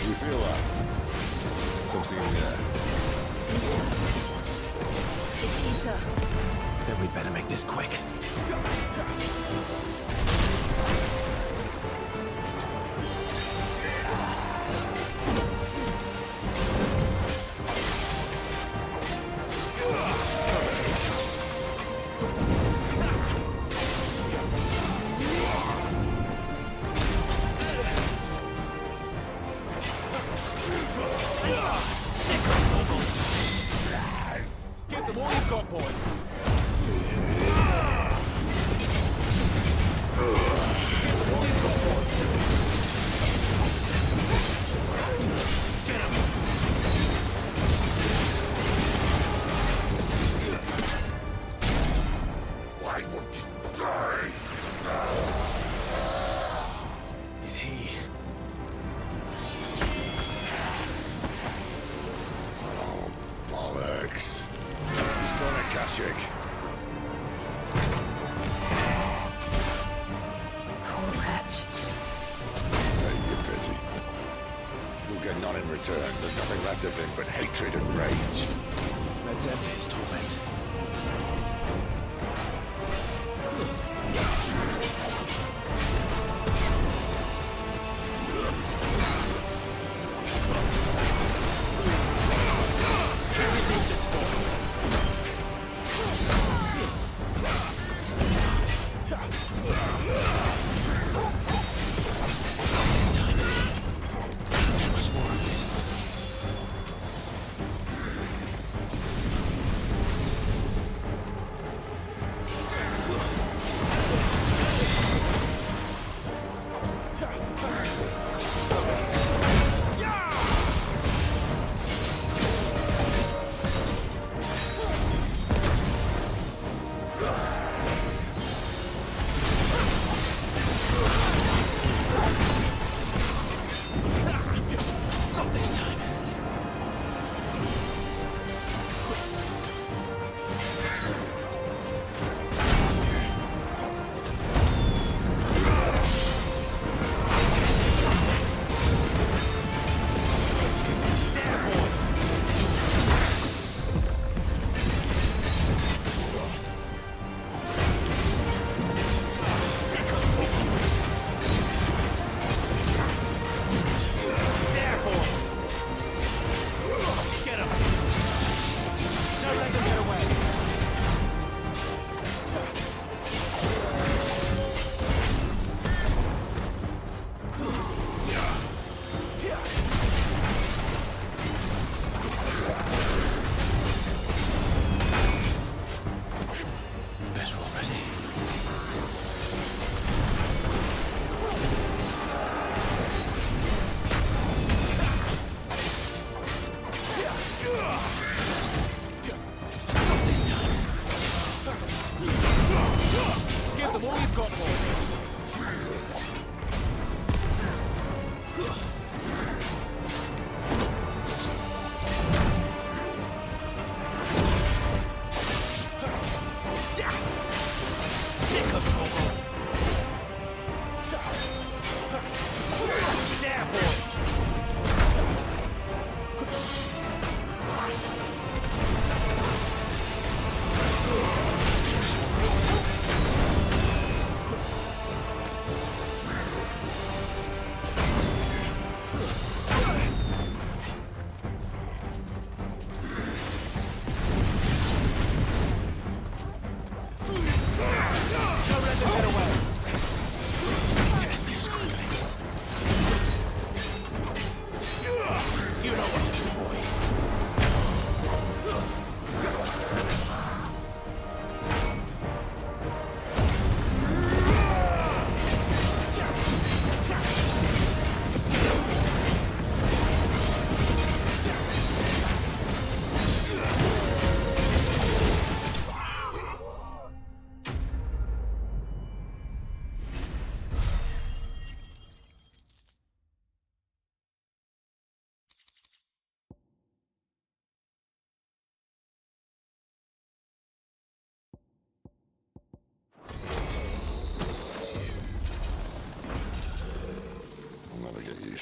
You feel that? Something in the air. It's ether. Then we'd better make this quick. Give them all you've got, boy. Not in return. There's nothing left of him but hatred and rage. Let's end his torment.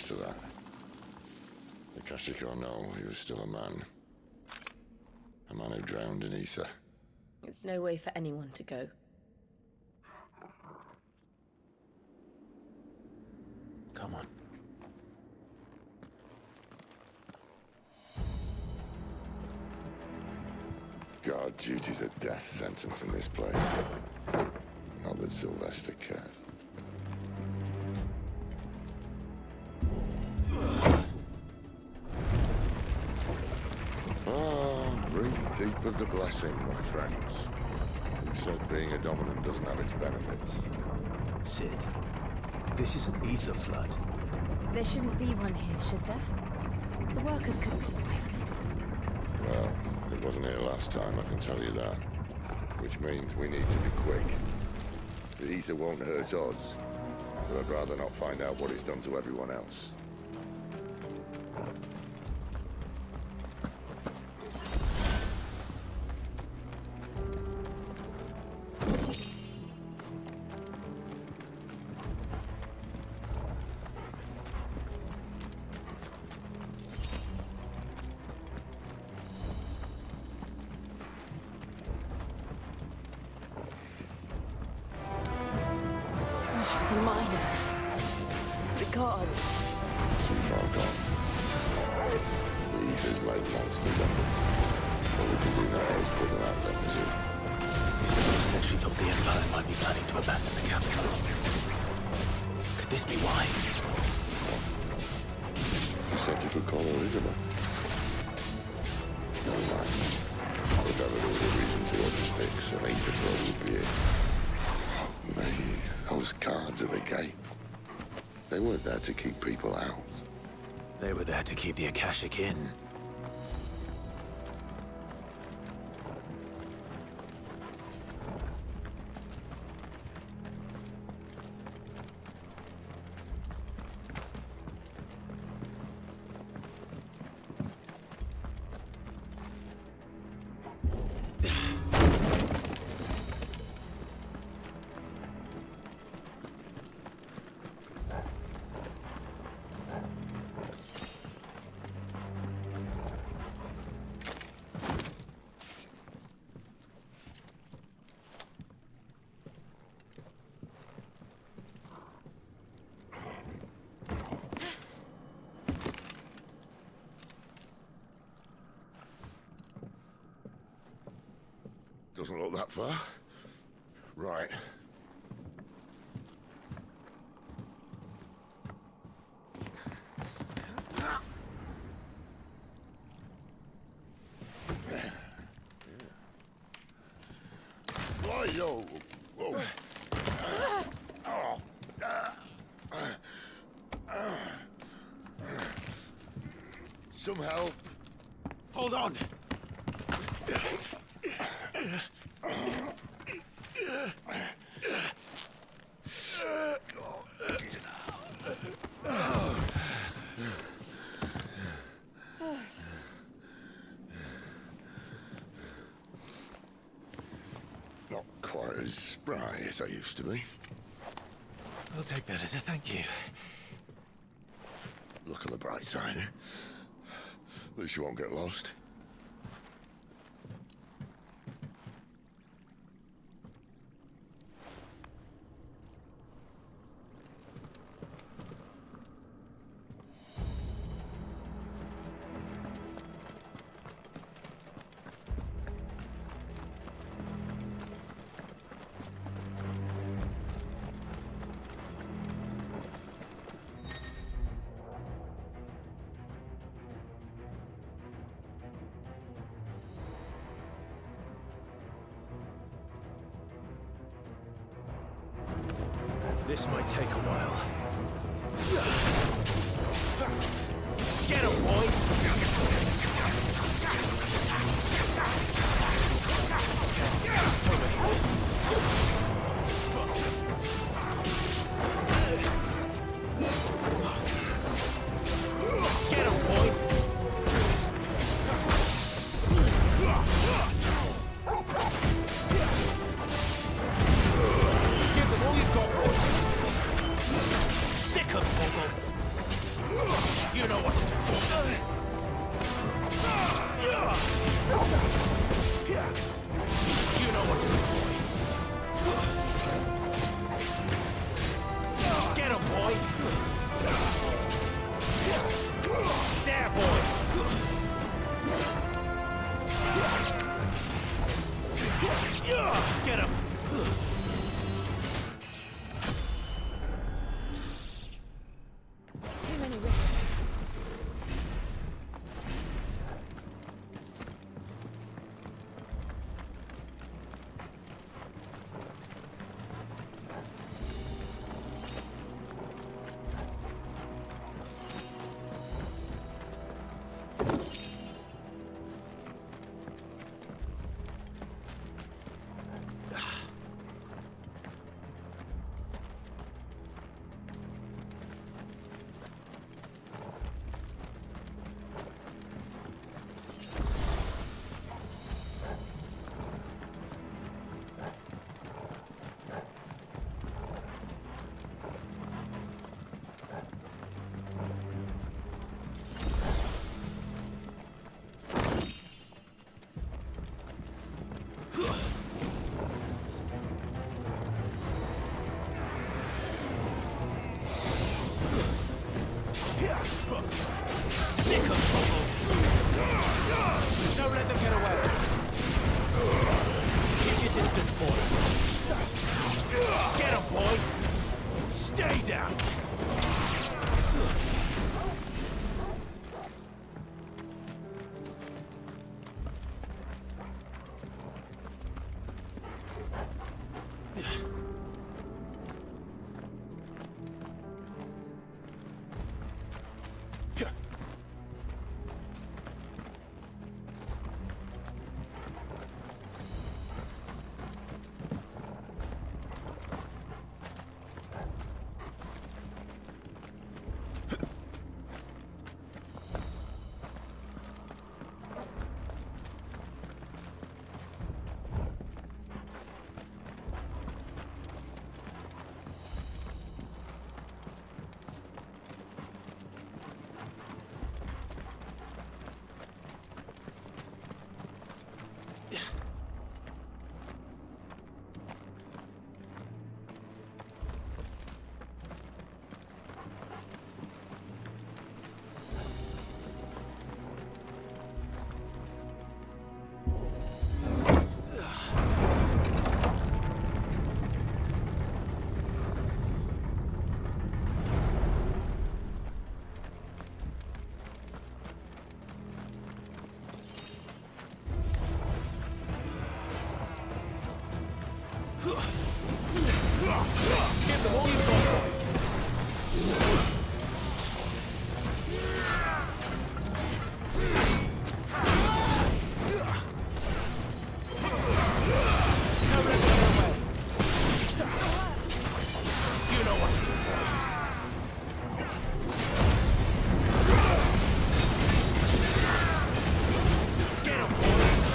To that. Akashic or no, he was still a man. A man who drowned in ether. It's no way for anyone to go. Come on. Guard duty's a death sentence in this place. Not that Sylvester cares. Breathe deep of the blessing, my friends. Who said being a dominant doesn't have its benefits? Sid, this is an ether flood. There shouldn't be one here, should there? The workers couldn't survive this. Well, it wasn't here last time, I can tell you that. Which means we need to be quick. The ether won't hurt us, but I'd rather not find out what it's done to everyone else. cards. Too far gone. The Ethers made monsters of them. All we can do now is put them out there, is it? Isabel said she thought the Empire might be planning to abandon the capital. Could this be why? You said you could call her Isabel. Never mind. Whatever there was a reason to her sticks, an age before would be it. Oh, me, those guards at the gate. They weren't there to keep people out. They were there to keep the Akashic in. Doesn't look that far. Right. Why, yo? Whoa. Some help. Hold on! Not quite as spry as I used to be. I'll take that as a thank you. Look on the bright side. At least you won't get lost. This might take a while. Get him, boy! Get him, boy! Give them all you've got, boy! Sick of Toggle! You know what to do. You know what to do, boy. Get him, boy! There, boy! Get him! Too many risks. Sick of trouble! Don't let them get away! Keep your distance, boy! Get him, boy! Stay down! Give them all you've got. You know what to do. Get him, boys.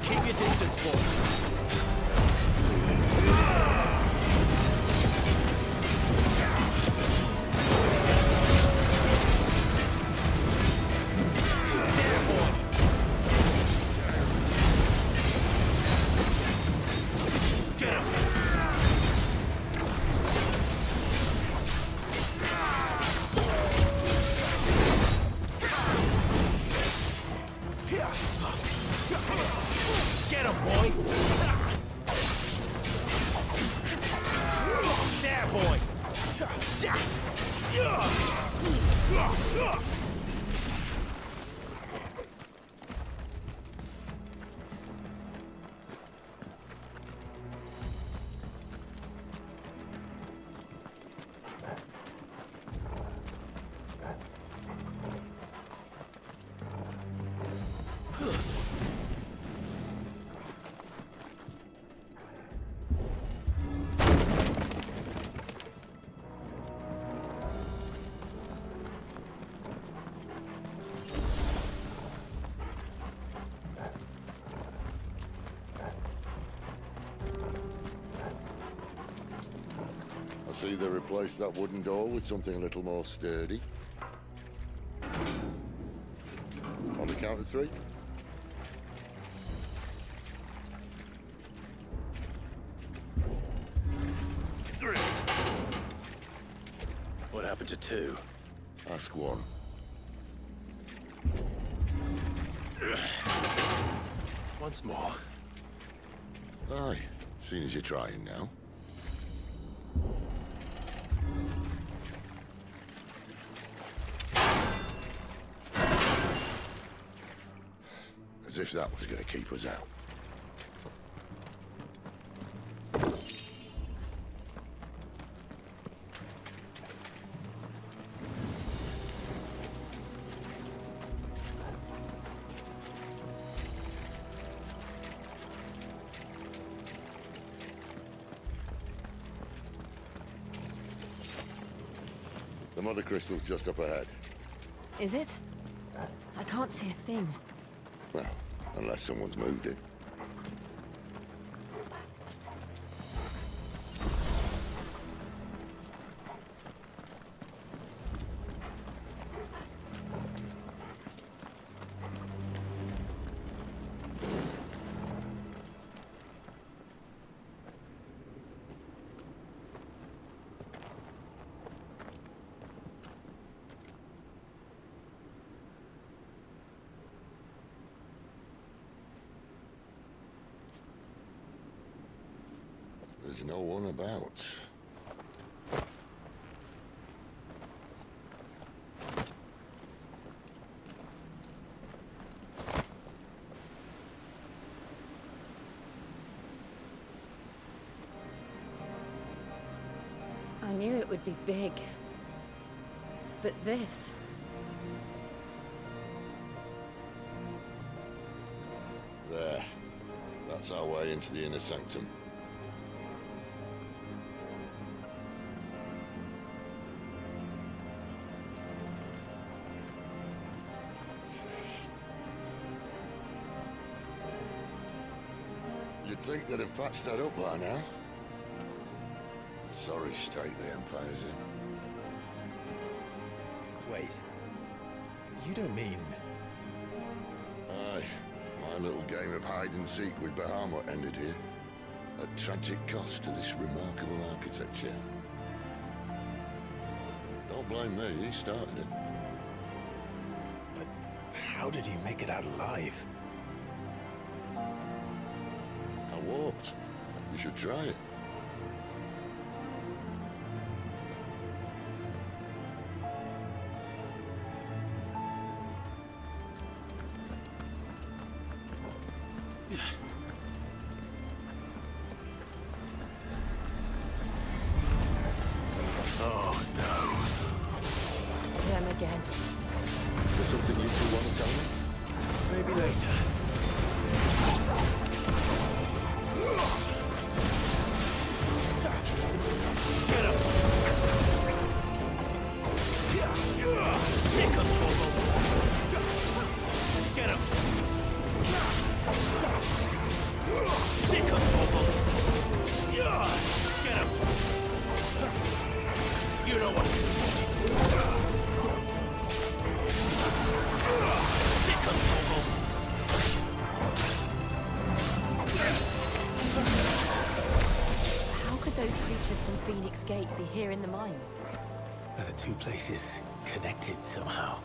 Keep your distance, boy. Get him, boy! There, boy! I see they replaced that wooden door with something a little more sturdy. On the count of three. What happened to two? Ask one. once more. Aye, seeing as you're trying now. As if that was going to keep us out. The mother crystal's just up ahead. Is it? I can't see a thing. Well, unless someone's moved it. There's no one about. I knew it would be big. But this... There. That's our way into the inner sanctum. You'd think they'd have patched that up by now. Sorry state the Empire's in. Wait. You don't mean... Aye. My little game of hide-and-seek with Bahamut ended here. At tragic cost to this remarkable architecture. Don't blame me, he started it. But how did he make it out alive? I walked. You should try it. Oh, no. Them again. Is there something you two want to tell me? Maybe later. Get him! Sick him, Torval! Get him! Sick him, Torval! Get him! You know what to do. Sick him, Torval! How could those creatures from Phoenix Gate be here in the mines? Are the two places connected somehow?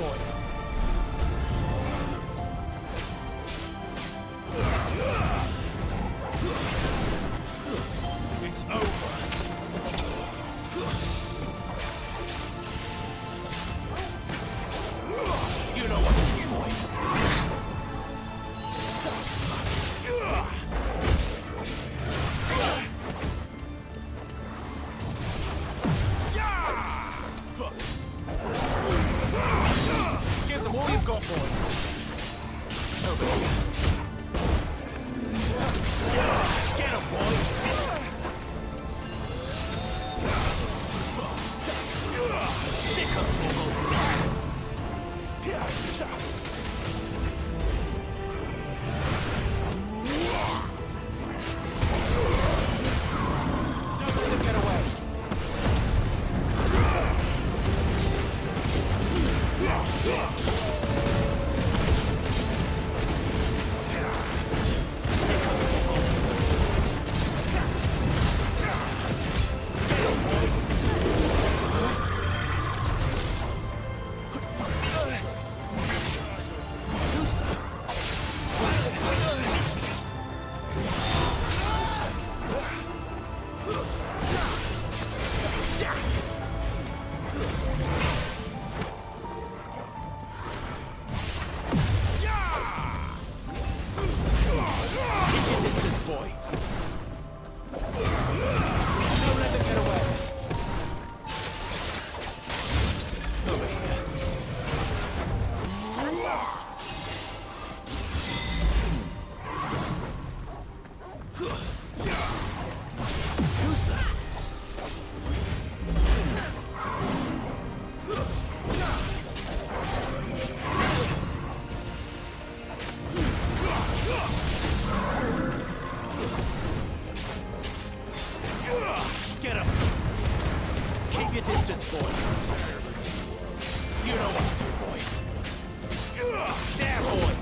boy. It's over. You know what to do, boy. Give them all you've got, boy. Over here. Get him, boy. Sick of trouble. Don't let them get away. Keep your distance, boy. Don't let them get away. Over here. Stand fast. Who's that? Get him! Keep your distance, boy. You know what to do, boy. There, boy!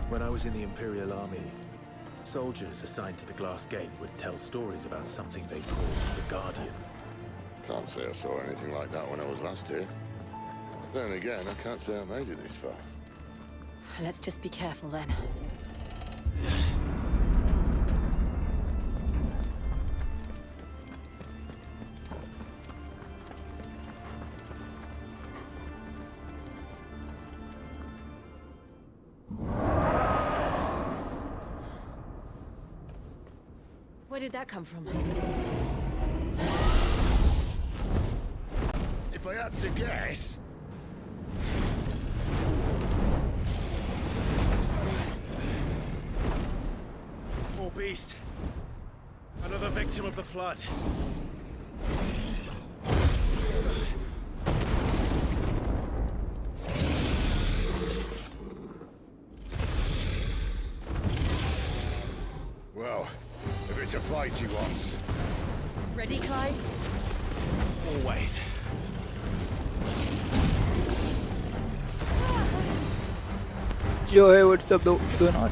When I was in the Imperial Army, soldiers assigned to the Glass Gate would tell stories about something they called the Guardian. Can't say I saw anything like that when I was last here. Then again, I can't say I made it this far. Let's just be careful then. Where did that come from? If I had to guess... Poor beast. Another victim of the flood. Well, if it's a fight he wants... Ready, Clive? Always. Yo, hey, what's up, though? Going on?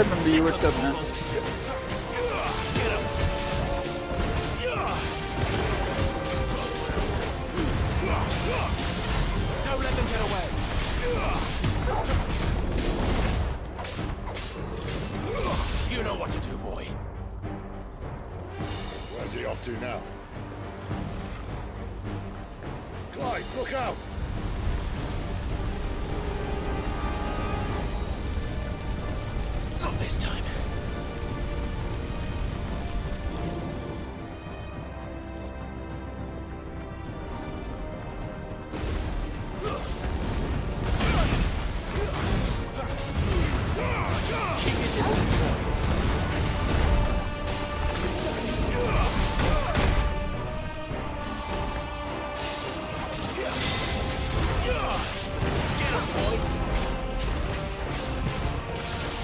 remember you. What's up, man? Don't let them get away. You know what to do, boy. Where's he off to now? Clyde, look out! Not this time. Keep your distance, boy. Get him, boy.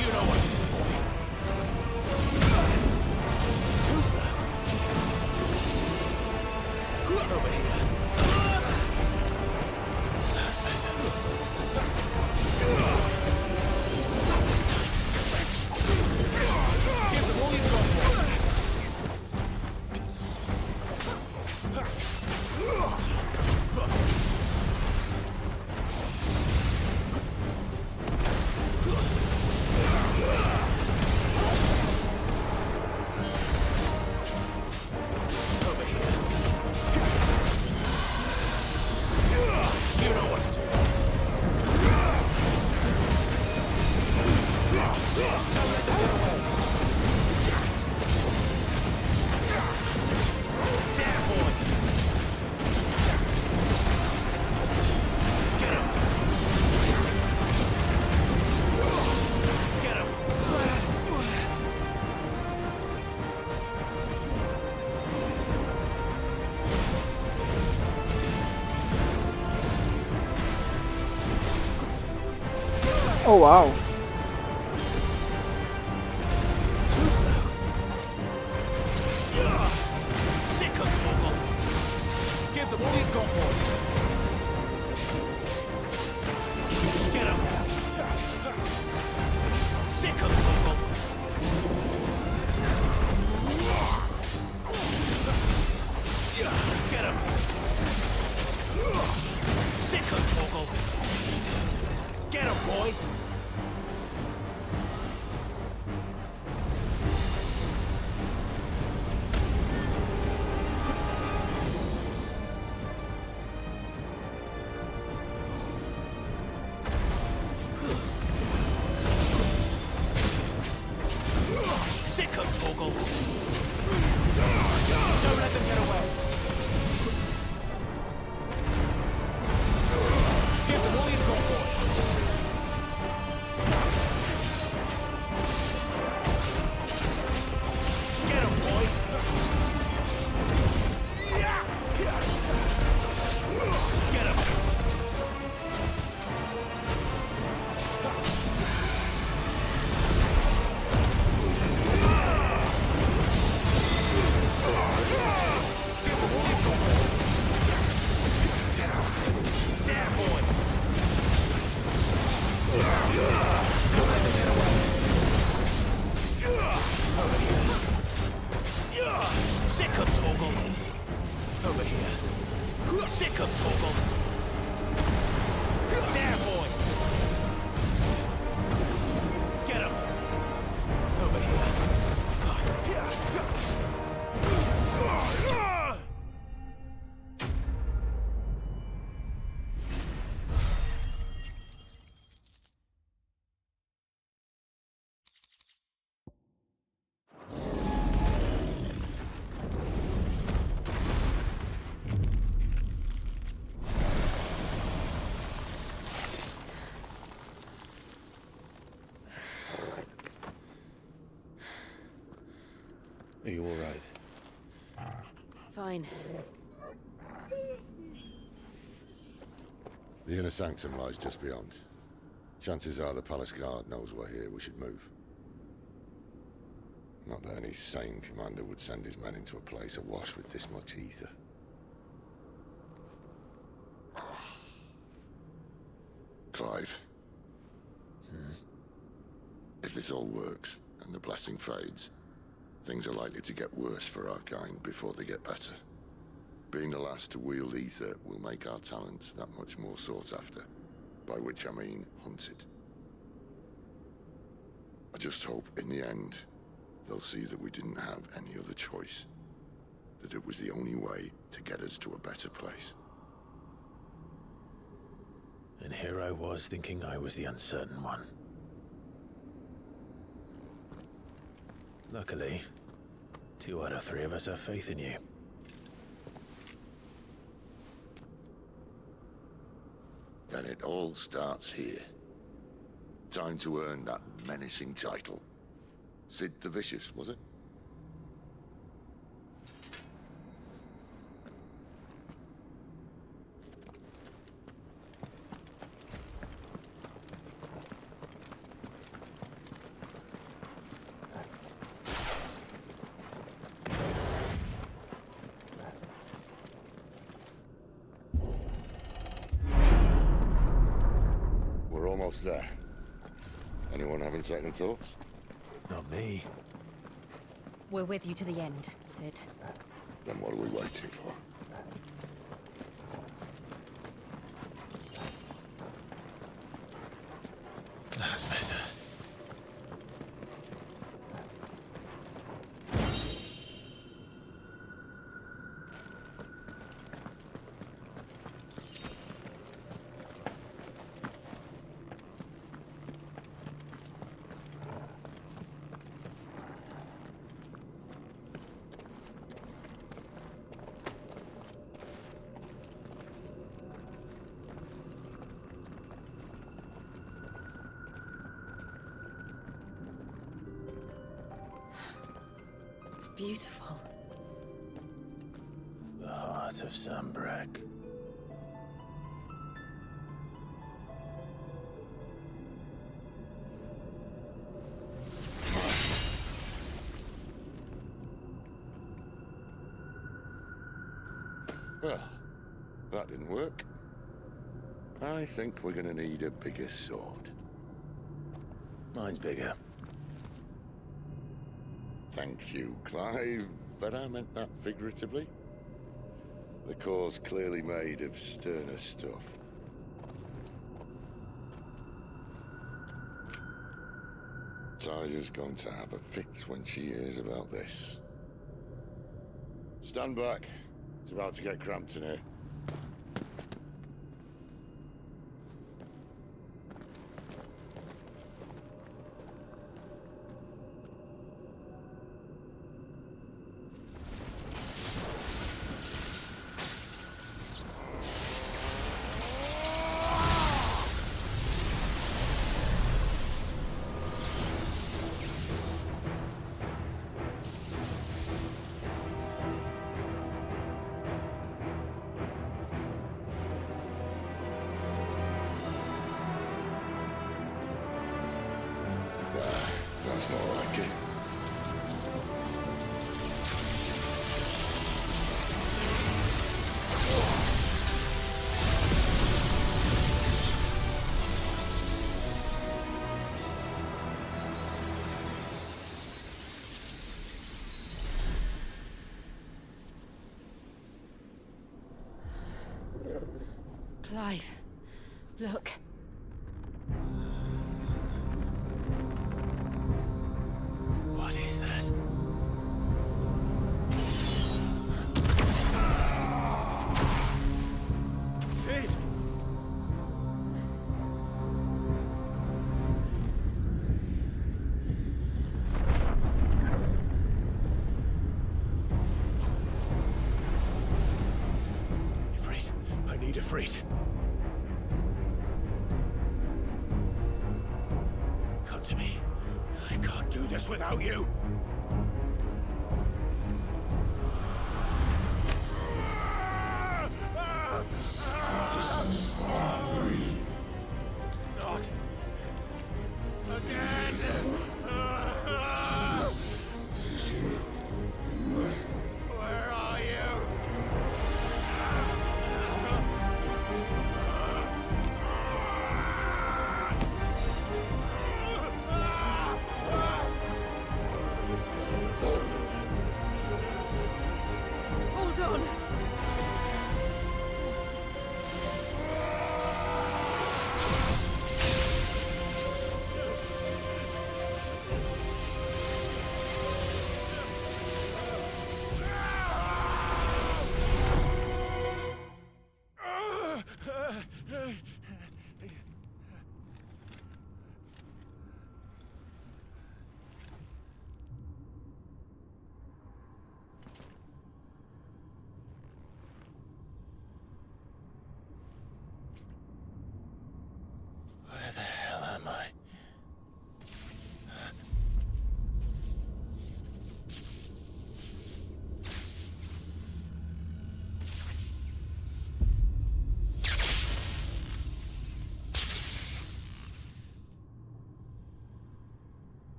You know what to do, boy. Too slow. Over here. That's better. Not this time. Give them all you've got, over here. You know what to do. Don't let them get away. There, boy. Get him. Get him. Oh wow. Too slow. Sick of Torgal. Give them all you've got, boy. Get him. Sick of Torgal. Get him. Sick of Torgal. Get him, boy. Sick of Torgal. Don't let them get away. Give them all you've got, boy. Get him, boy. Get him. There, boy. Don't let them get away. Over here. Sick of Torgal. Over here. Sick of Torgal. There, boy. Get him. Over here. Are you all right? Fine. The inner sanctum lies just beyond. Chances are the palace guard knows we're here. We should move. Not that any sane commander would send his men into a place awash with this much ether. Clive. If this this all works, and the blessing fades, things are likely to get worse for our kind before they get better. Being the last to wield ether will make our talents that much more sought after, by which I mean hunted. I just hope, in the end, they'll see that we didn't have any other choice, that it was the only way to get us to a better place. And here I was thinking I was the uncertain one. Luckily, 2 out of 3 of us have faith in you. Then it all starts here. Time to earn that menacing title. Sid the Vicious, was it? We're almost there. Anyone having second thoughts? Not me. We're with you to the end, Sid. Then what are we waiting for? That's better. It's beautiful. The heart of Sambrek. Well, that didn't work. I think we're gonna need a bigger sword. Mine's bigger. Thank you, Clive, but I meant that figuratively. The core's clearly made of sterner stuff. Tyler's going to have a fit when she hears about this. Stand back. It's about to get cramped in here. That's more like it. Clive, look. What is that? Sid! Ifrit, I need Ifrit. Come to me. I can't do this without you. Not again. Where are you?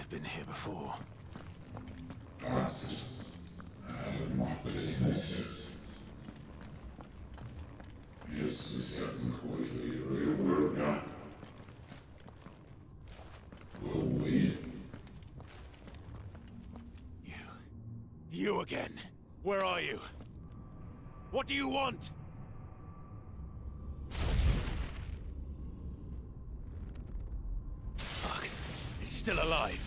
I've been here before. You again. Where are you? What do you want? Fuck. It's still alive.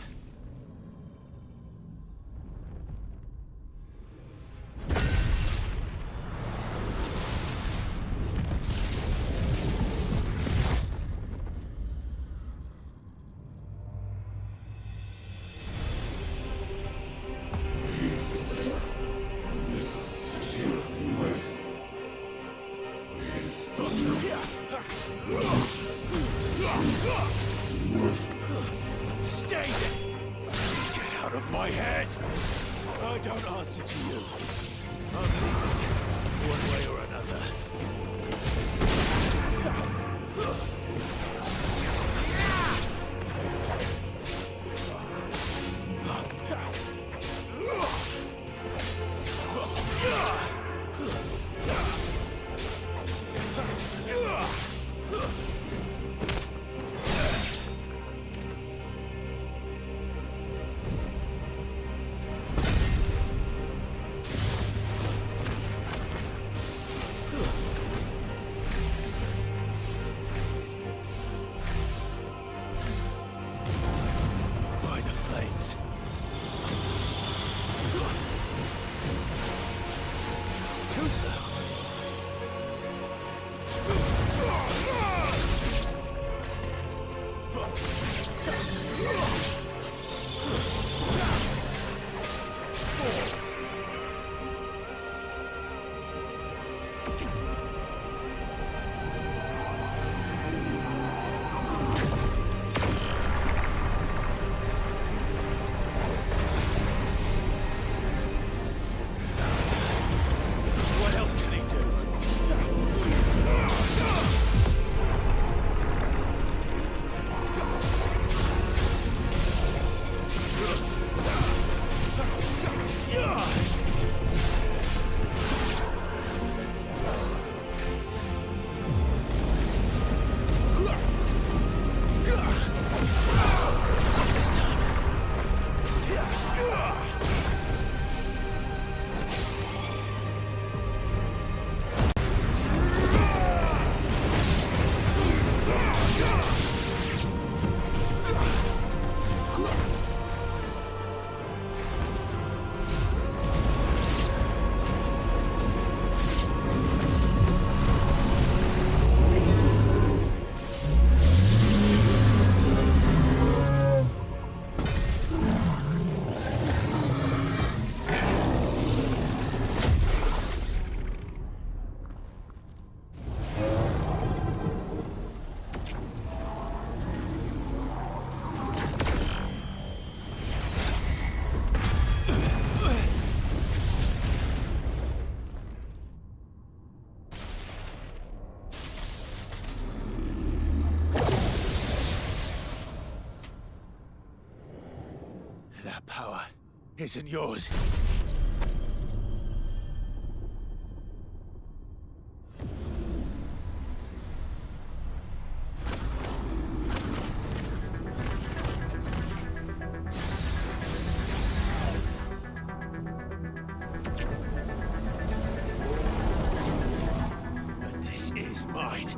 Stay there! Get out of my head! I don't answer to you. I'm leaving, one way or another. By the flames. Too slow. What else can he do? Not this time. That power isn't yours. But this is mine.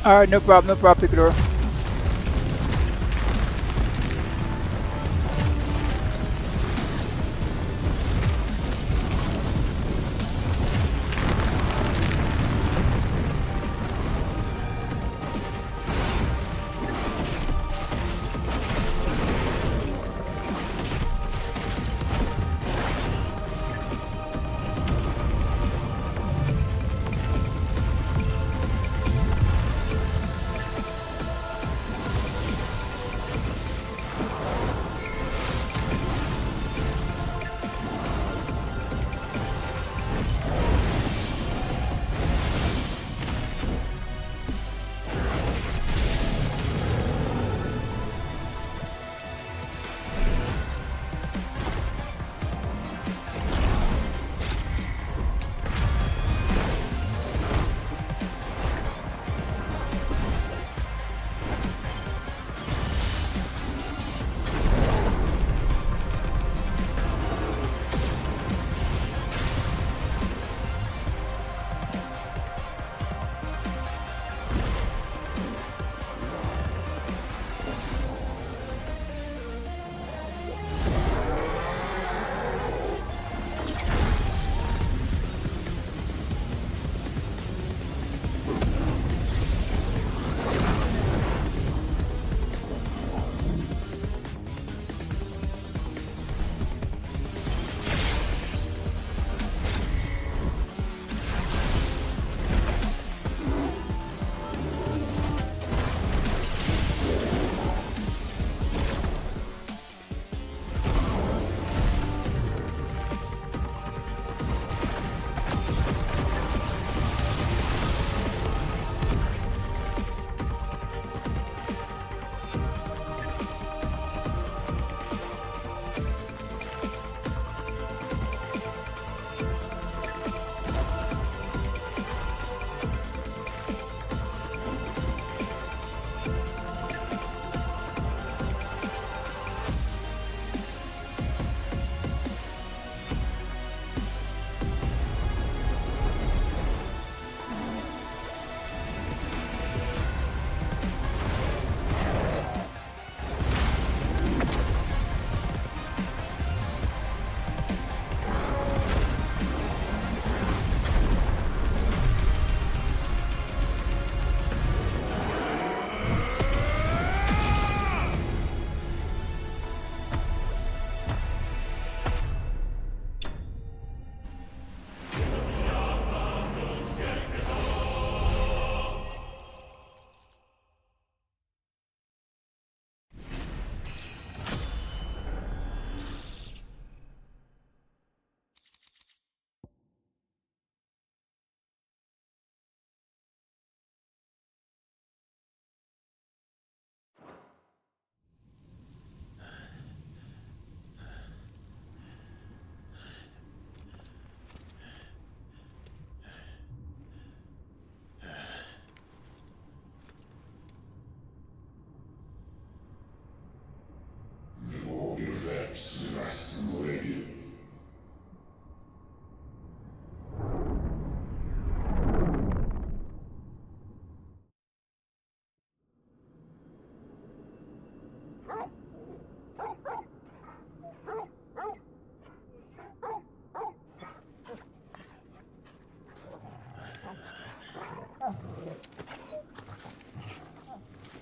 Alright, no problem, Picador.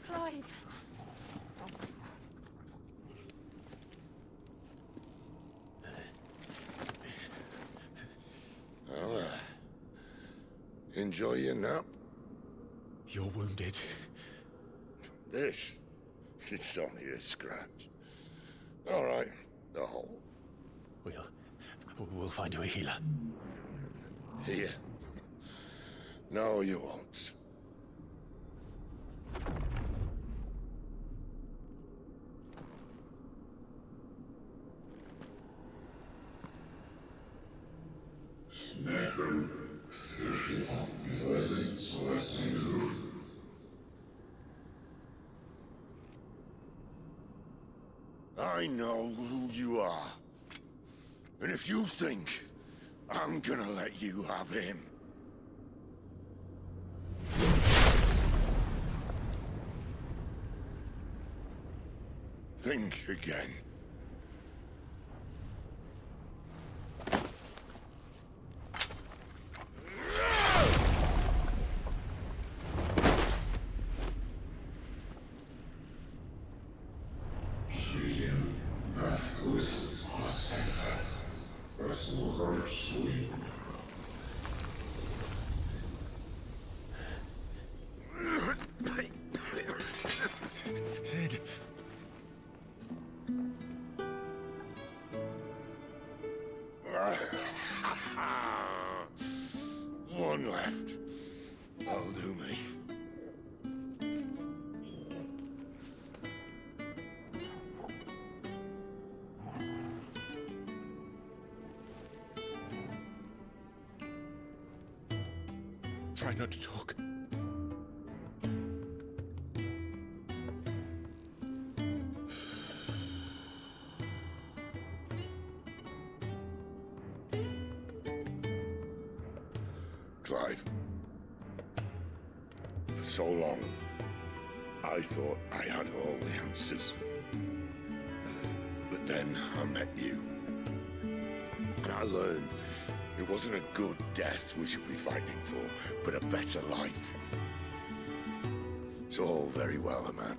Clive. Well, enjoy your nap. You're wounded. This? It's only a scratch. All right, the hole. We'll find you a healer. Here. No, you won't. I know who you are. And if you think I'm gonna let you have him... Think again. Sid. One left. That'll do me. Try not to talk. Clive. For so long, I thought I had all the answers. But then I met you. And I learned it wasn't a good death we should be fighting for, but a better life. It's all very well, a man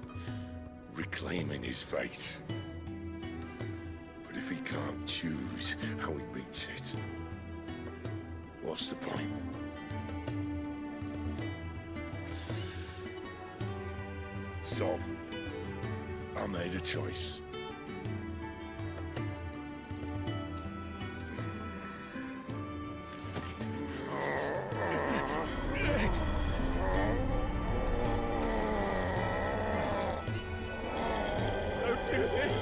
reclaiming his fate. But if he can't choose how he meets it, what's the point? So, I made a choice. Don't do this!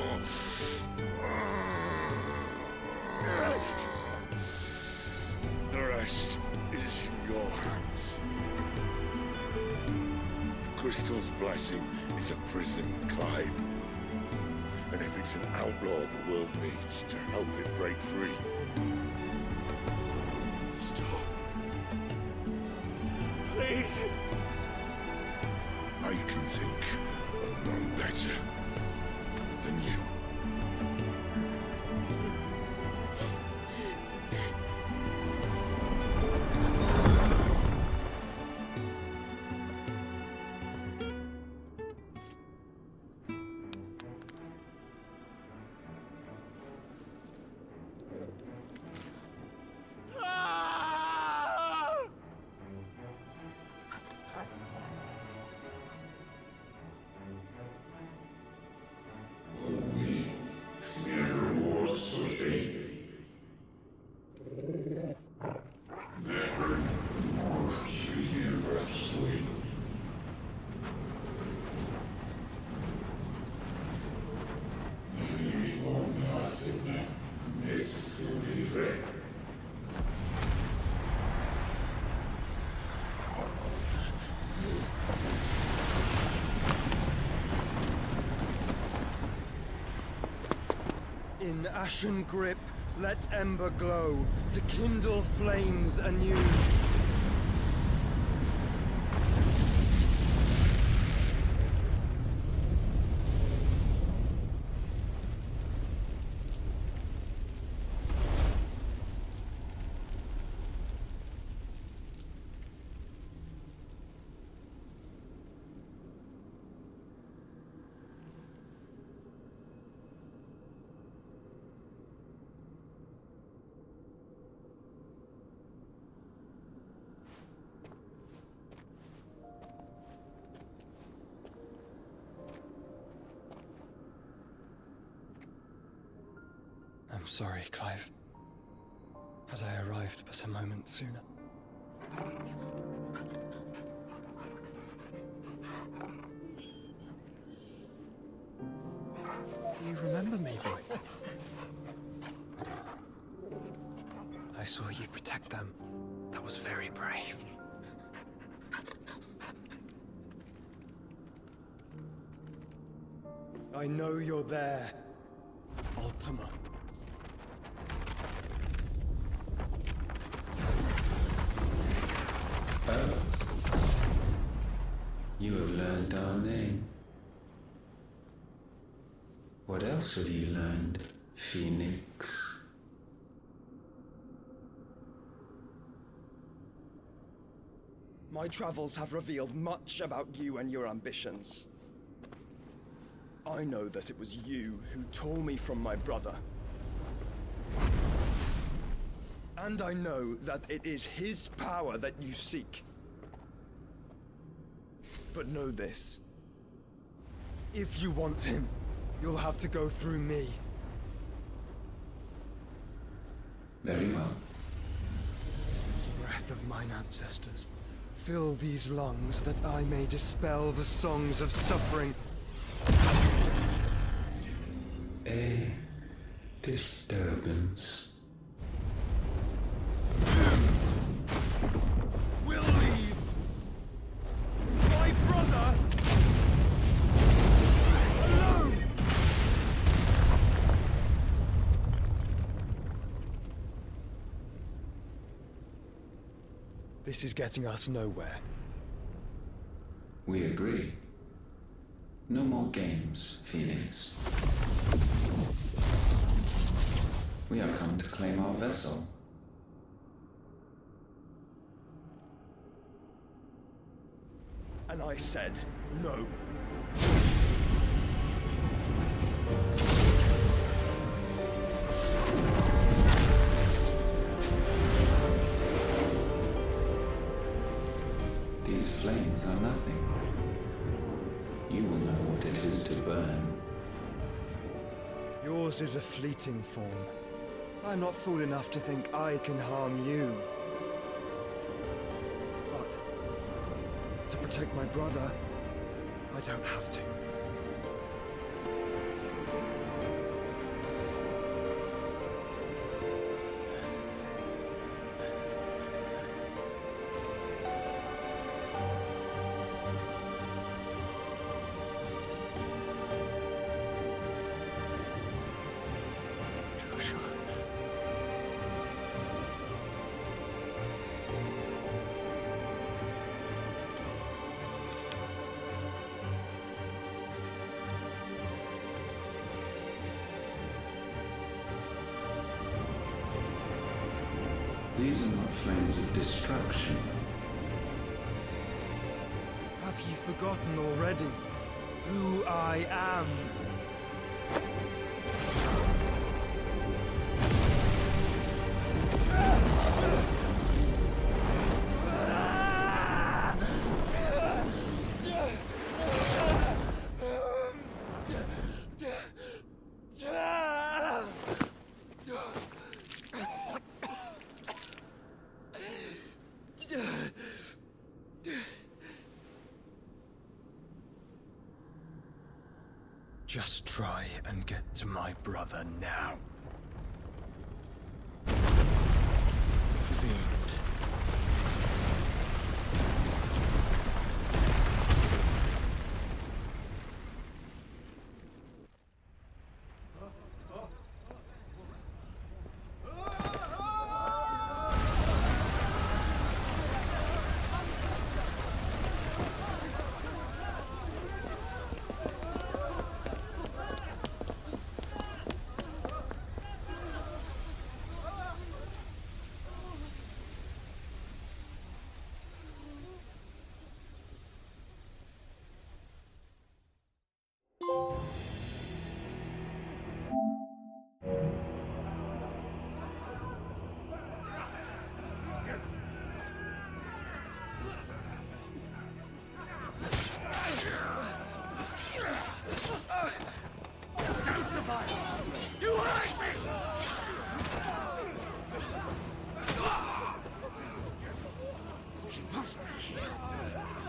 The rest is in your hands. The Crystal's blessing is a prison, Clive. And if it's an outlaw the world needs to help it break free. Stop. Please. I can think of none better than you. In ashen grip, let ember glow, to kindle flames anew. I'm sorry, Clive. Had I arrived but a moment sooner. Do you remember me, boy? I saw you protect them. That was very brave. I know you're there, Ultima. Oh. You have learned our name. What else have you learned, Phoenix? My travels have revealed much about you and your ambitions. I know that it was you who tore me from my brother. And I know that it is his power that you seek. But know this. If you want him, you'll have to go through me. Very well. Breath of mine ancestors, fill these lungs that I may dispel the songs of suffering. A disturbance. We'll leave. My brother alone. This is getting us nowhere. We agree. No more games, Phoenix. We have come to claim our vessel. And I said no. These flames are nothing. You will know what it is to burn. Yours is a fleeting form. I'm not fool enough to think I can harm you. But to protect my brother, I don't have to. These are not flames of destruction. Have you forgotten already who I am? Just try and get to my brother now. Fiend. You hurt me! He must be here.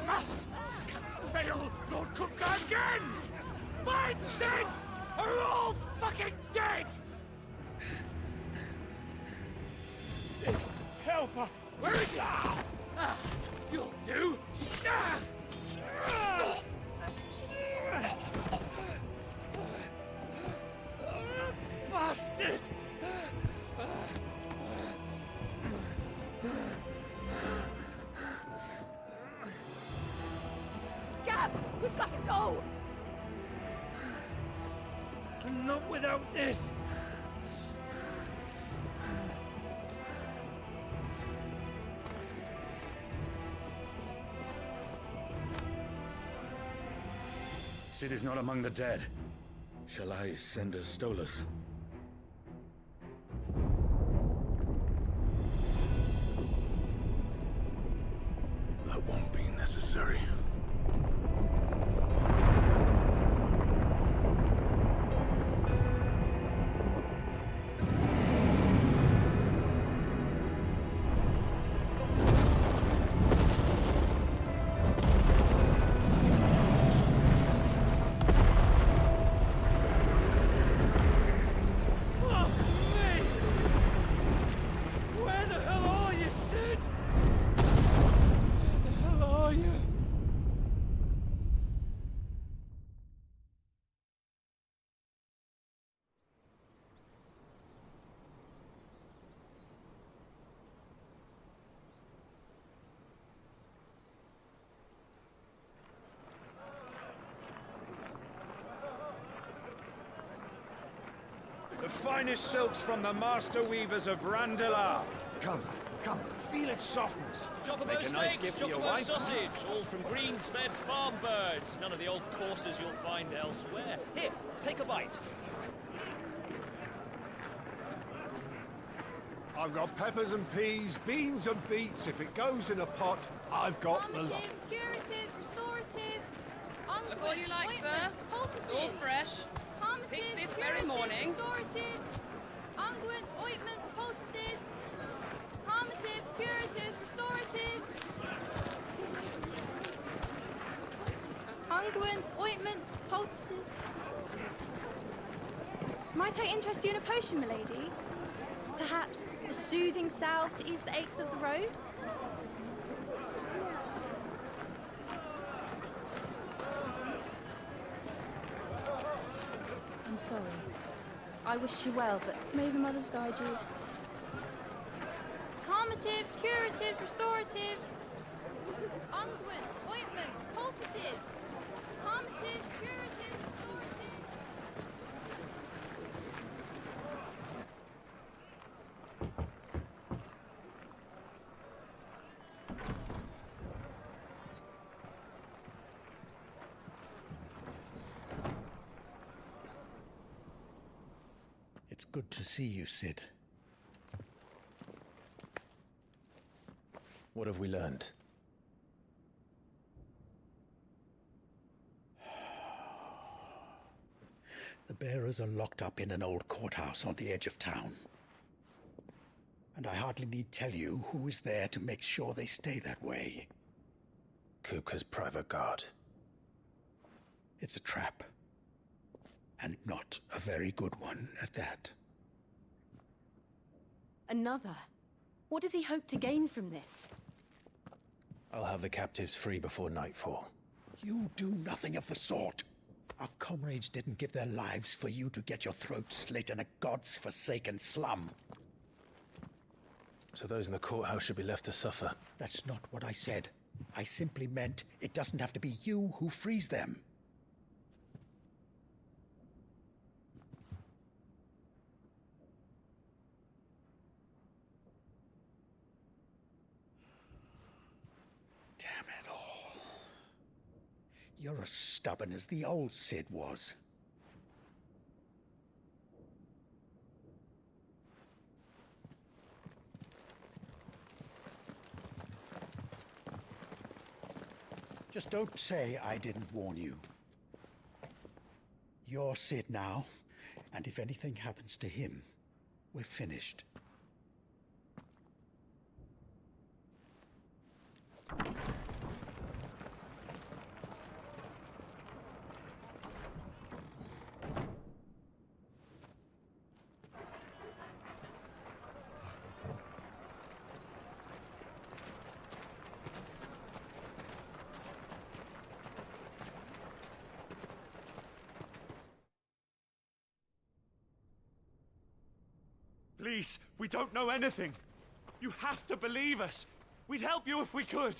Must! Can't fail Lord Cook again! Find Sid! Are all fucking dead! Sid, help us! Where is he? You'll do! Bastard! Gab, we've got to go! Not without this! Sid is not among the dead. Shall I send a Stolas? That won't be necessary. The finest silks from the master weavers of Randalar. Come, come, feel its softness. Chocobo Make a nice steaks, gift for your chocobo wife. sausage, all from greens-fed farm birds. None of the old courses you'll find elsewhere. Here, take a bite. I've got peppers and peas, beans and beets. If it goes in a pot, I've got the lot. Curatives, restoratives, Look all you like, sir. It's all fresh. Picked this very morning. Restoratives, unguents, ointments, poultices, harmatives, curatives, restoratives, unguents, ointments, poultices. Might I interest you in a potion, milady? Perhaps a soothing salve to ease the aches of the road? I'm sorry. I wish you well, but may the mothers guide you. Calmatives, curatives, restoratives, unguents, ointments, poultices, calmatives, curatives, restoratives. It's good to see you, Sid. What have we learned? The bearers are locked up in an old courthouse on the edge of town. And I hardly need tell you who is there to make sure they stay that way. Kupka's private guard. It's a trap. And not a very good one at that. Another? What does he hope to gain from this? I'll have the captives free before nightfall. You do nothing of the sort. Our comrades didn't give their lives for you to get your throat slit in a god's forsaken slum. So those in the courthouse should be left to suffer. That's not what I said. I simply meant it doesn't have to be you who frees them. Damn it all. You're as stubborn as the old Sid was. Just don't say I didn't warn you. You're Sid now, and if anything happens to him, we're finished. Please, we don't know anything. You have to believe us. We'd help you if we could.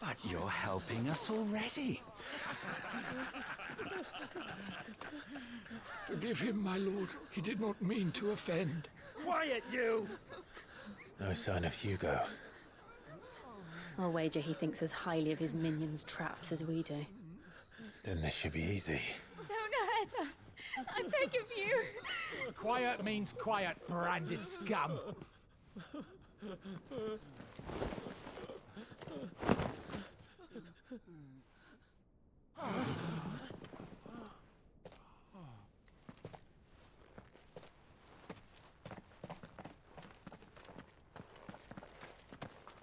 But you're helping us already. Forgive him, my lord. He did not mean to offend. Quiet, you! No sign of Hugo. I'll wager he thinks as highly of his minions' traps as we do. Then this should be easy. Don't hurt us. I beg of you. Quiet means quiet, branded scum.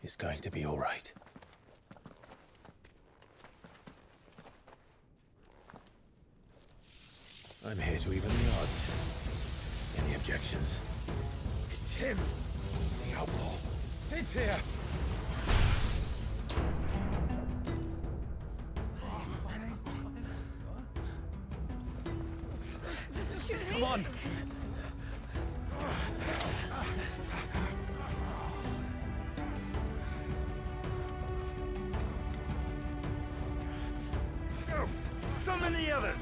It's going to be all right. I'm here to even the odds. Any objections? It's him, the outlaw. Sit here. Come on. Go! Summon the others!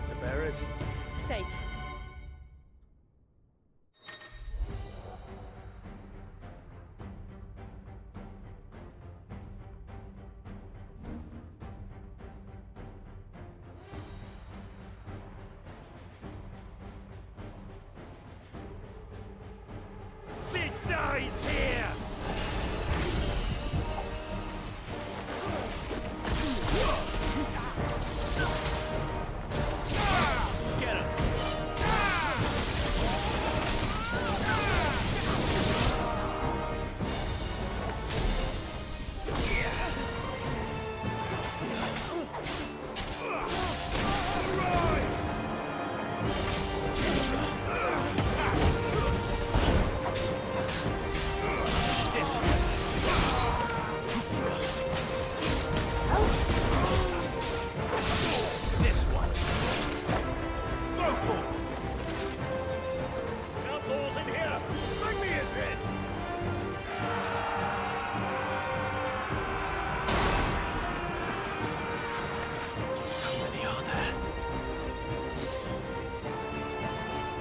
The bearers? Safe. Sid dies here! Get him! This one. Both of them. Outlaws in here. Bring me his head. How many are there?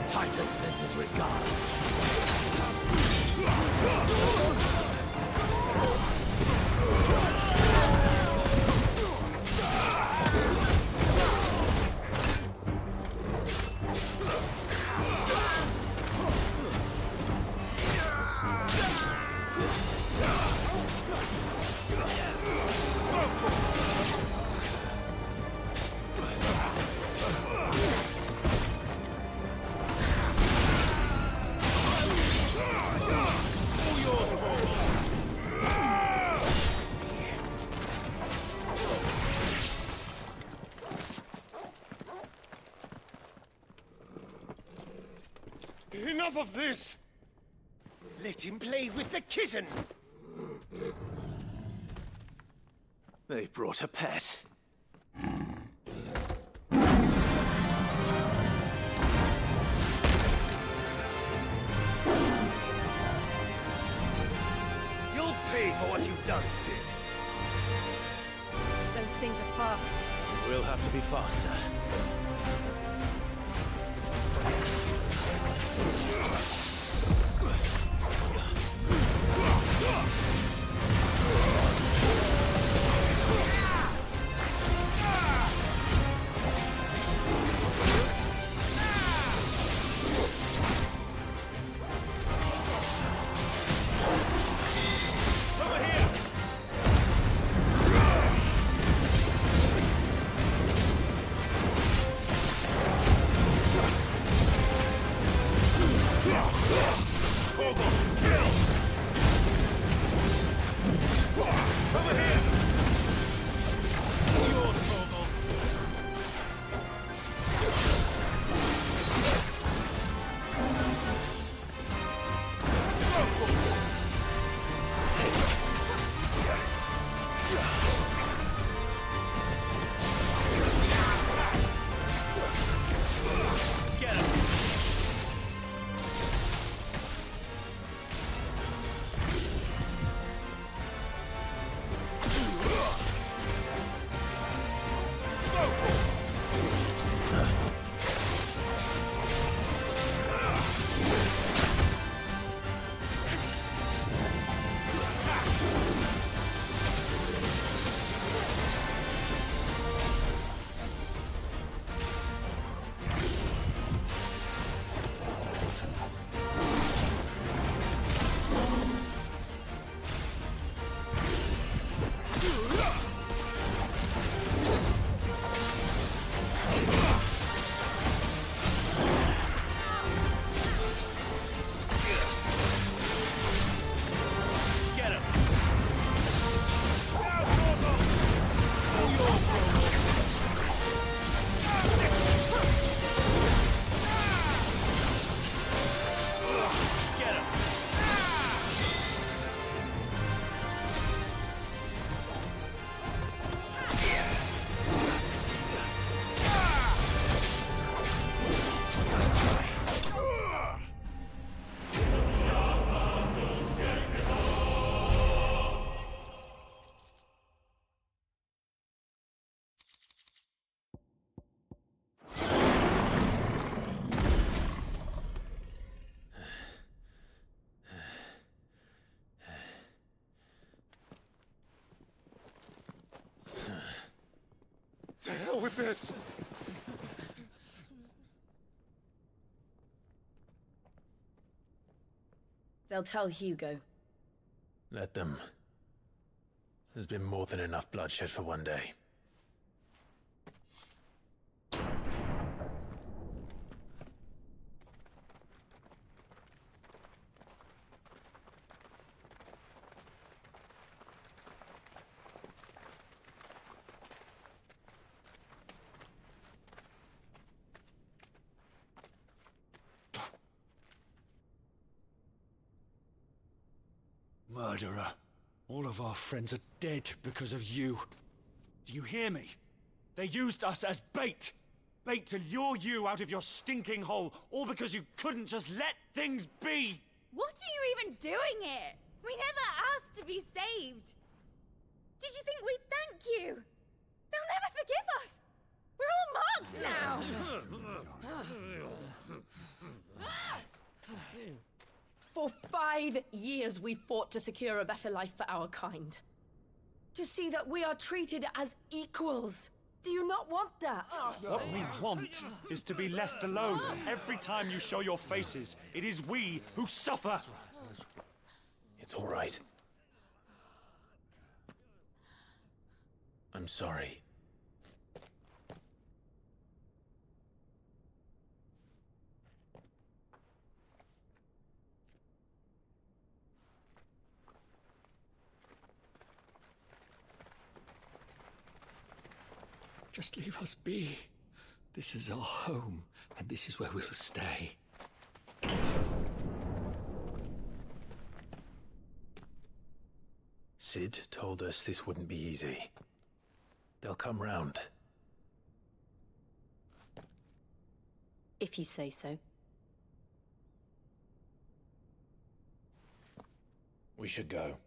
Titan sends his regards. Enough of this! Let him play with the kitten! They brought a pet. You'll pay for what you've done, Sid. Those things are fast. We'll have to be faster. Over here! with this! They'll tell Hugo. Let them. There's been more than enough bloodshed for one day. Murderer. All of our friends are dead because of you. Do you hear me? They used us as bait. Bait to lure you out of your stinking hole, all because you couldn't just let things be. What are you even doing here? We never asked to be saved. Did you think we'd thank you? They'll never forgive us. We're all marked now. For 5 years we fought to secure a better life for our kind. To see that we are treated as equals. Do you not want that? What we want is to be left alone. Every time you show your faces, it is we who suffer. It's all right. I'm sorry. Just leave us be. This is our home, and this is where we'll stay. Sid told us this wouldn't be easy. They'll come round. If you say so. We should go.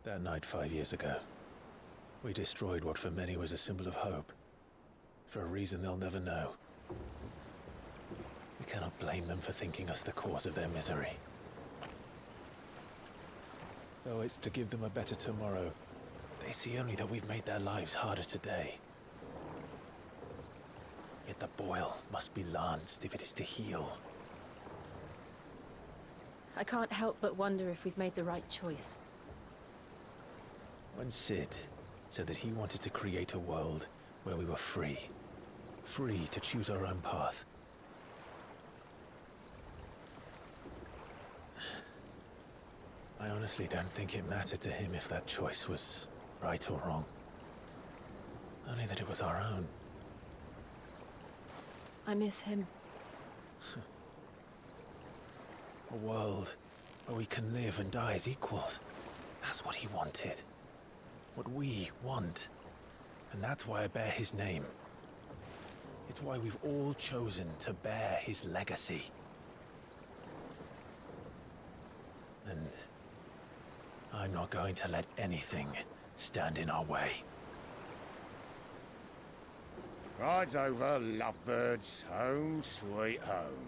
That night 5 years ago, we destroyed what for many was a symbol of hope. For a reason they'll never know. We cannot blame them for thinking us the cause of their misery. Though it's to give them a better tomorrow, they see only that we've made their lives harder today. Yet the boil must be lanced if it is to heal. I can't help but wonder if we've made the right choice. When Sid said that he wanted to create a world where we were free. Free to choose our own path. I honestly don't think it mattered to him if that choice was right or wrong. Only that it was our own. I miss him. A world where we can live and die as equals. That's what he wanted. What we want. And that's why I bear his name. It's why we've all chosen to bear his legacy. And I'm not going to let anything stand in our way. Rides over, lovebirds. Home, sweet home.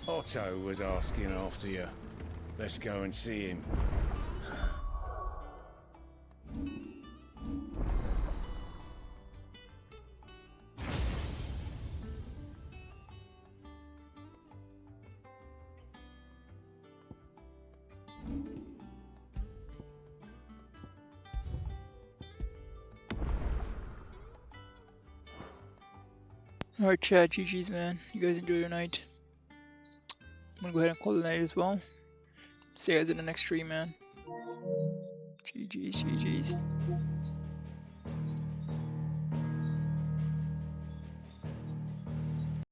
Otto was asking after you. Let's go and see him. Alright, chat, GG's, man. You guys enjoy your night. I'm gonna go ahead and call it a night as well. See you guys in the next stream, man. GG's, GG's.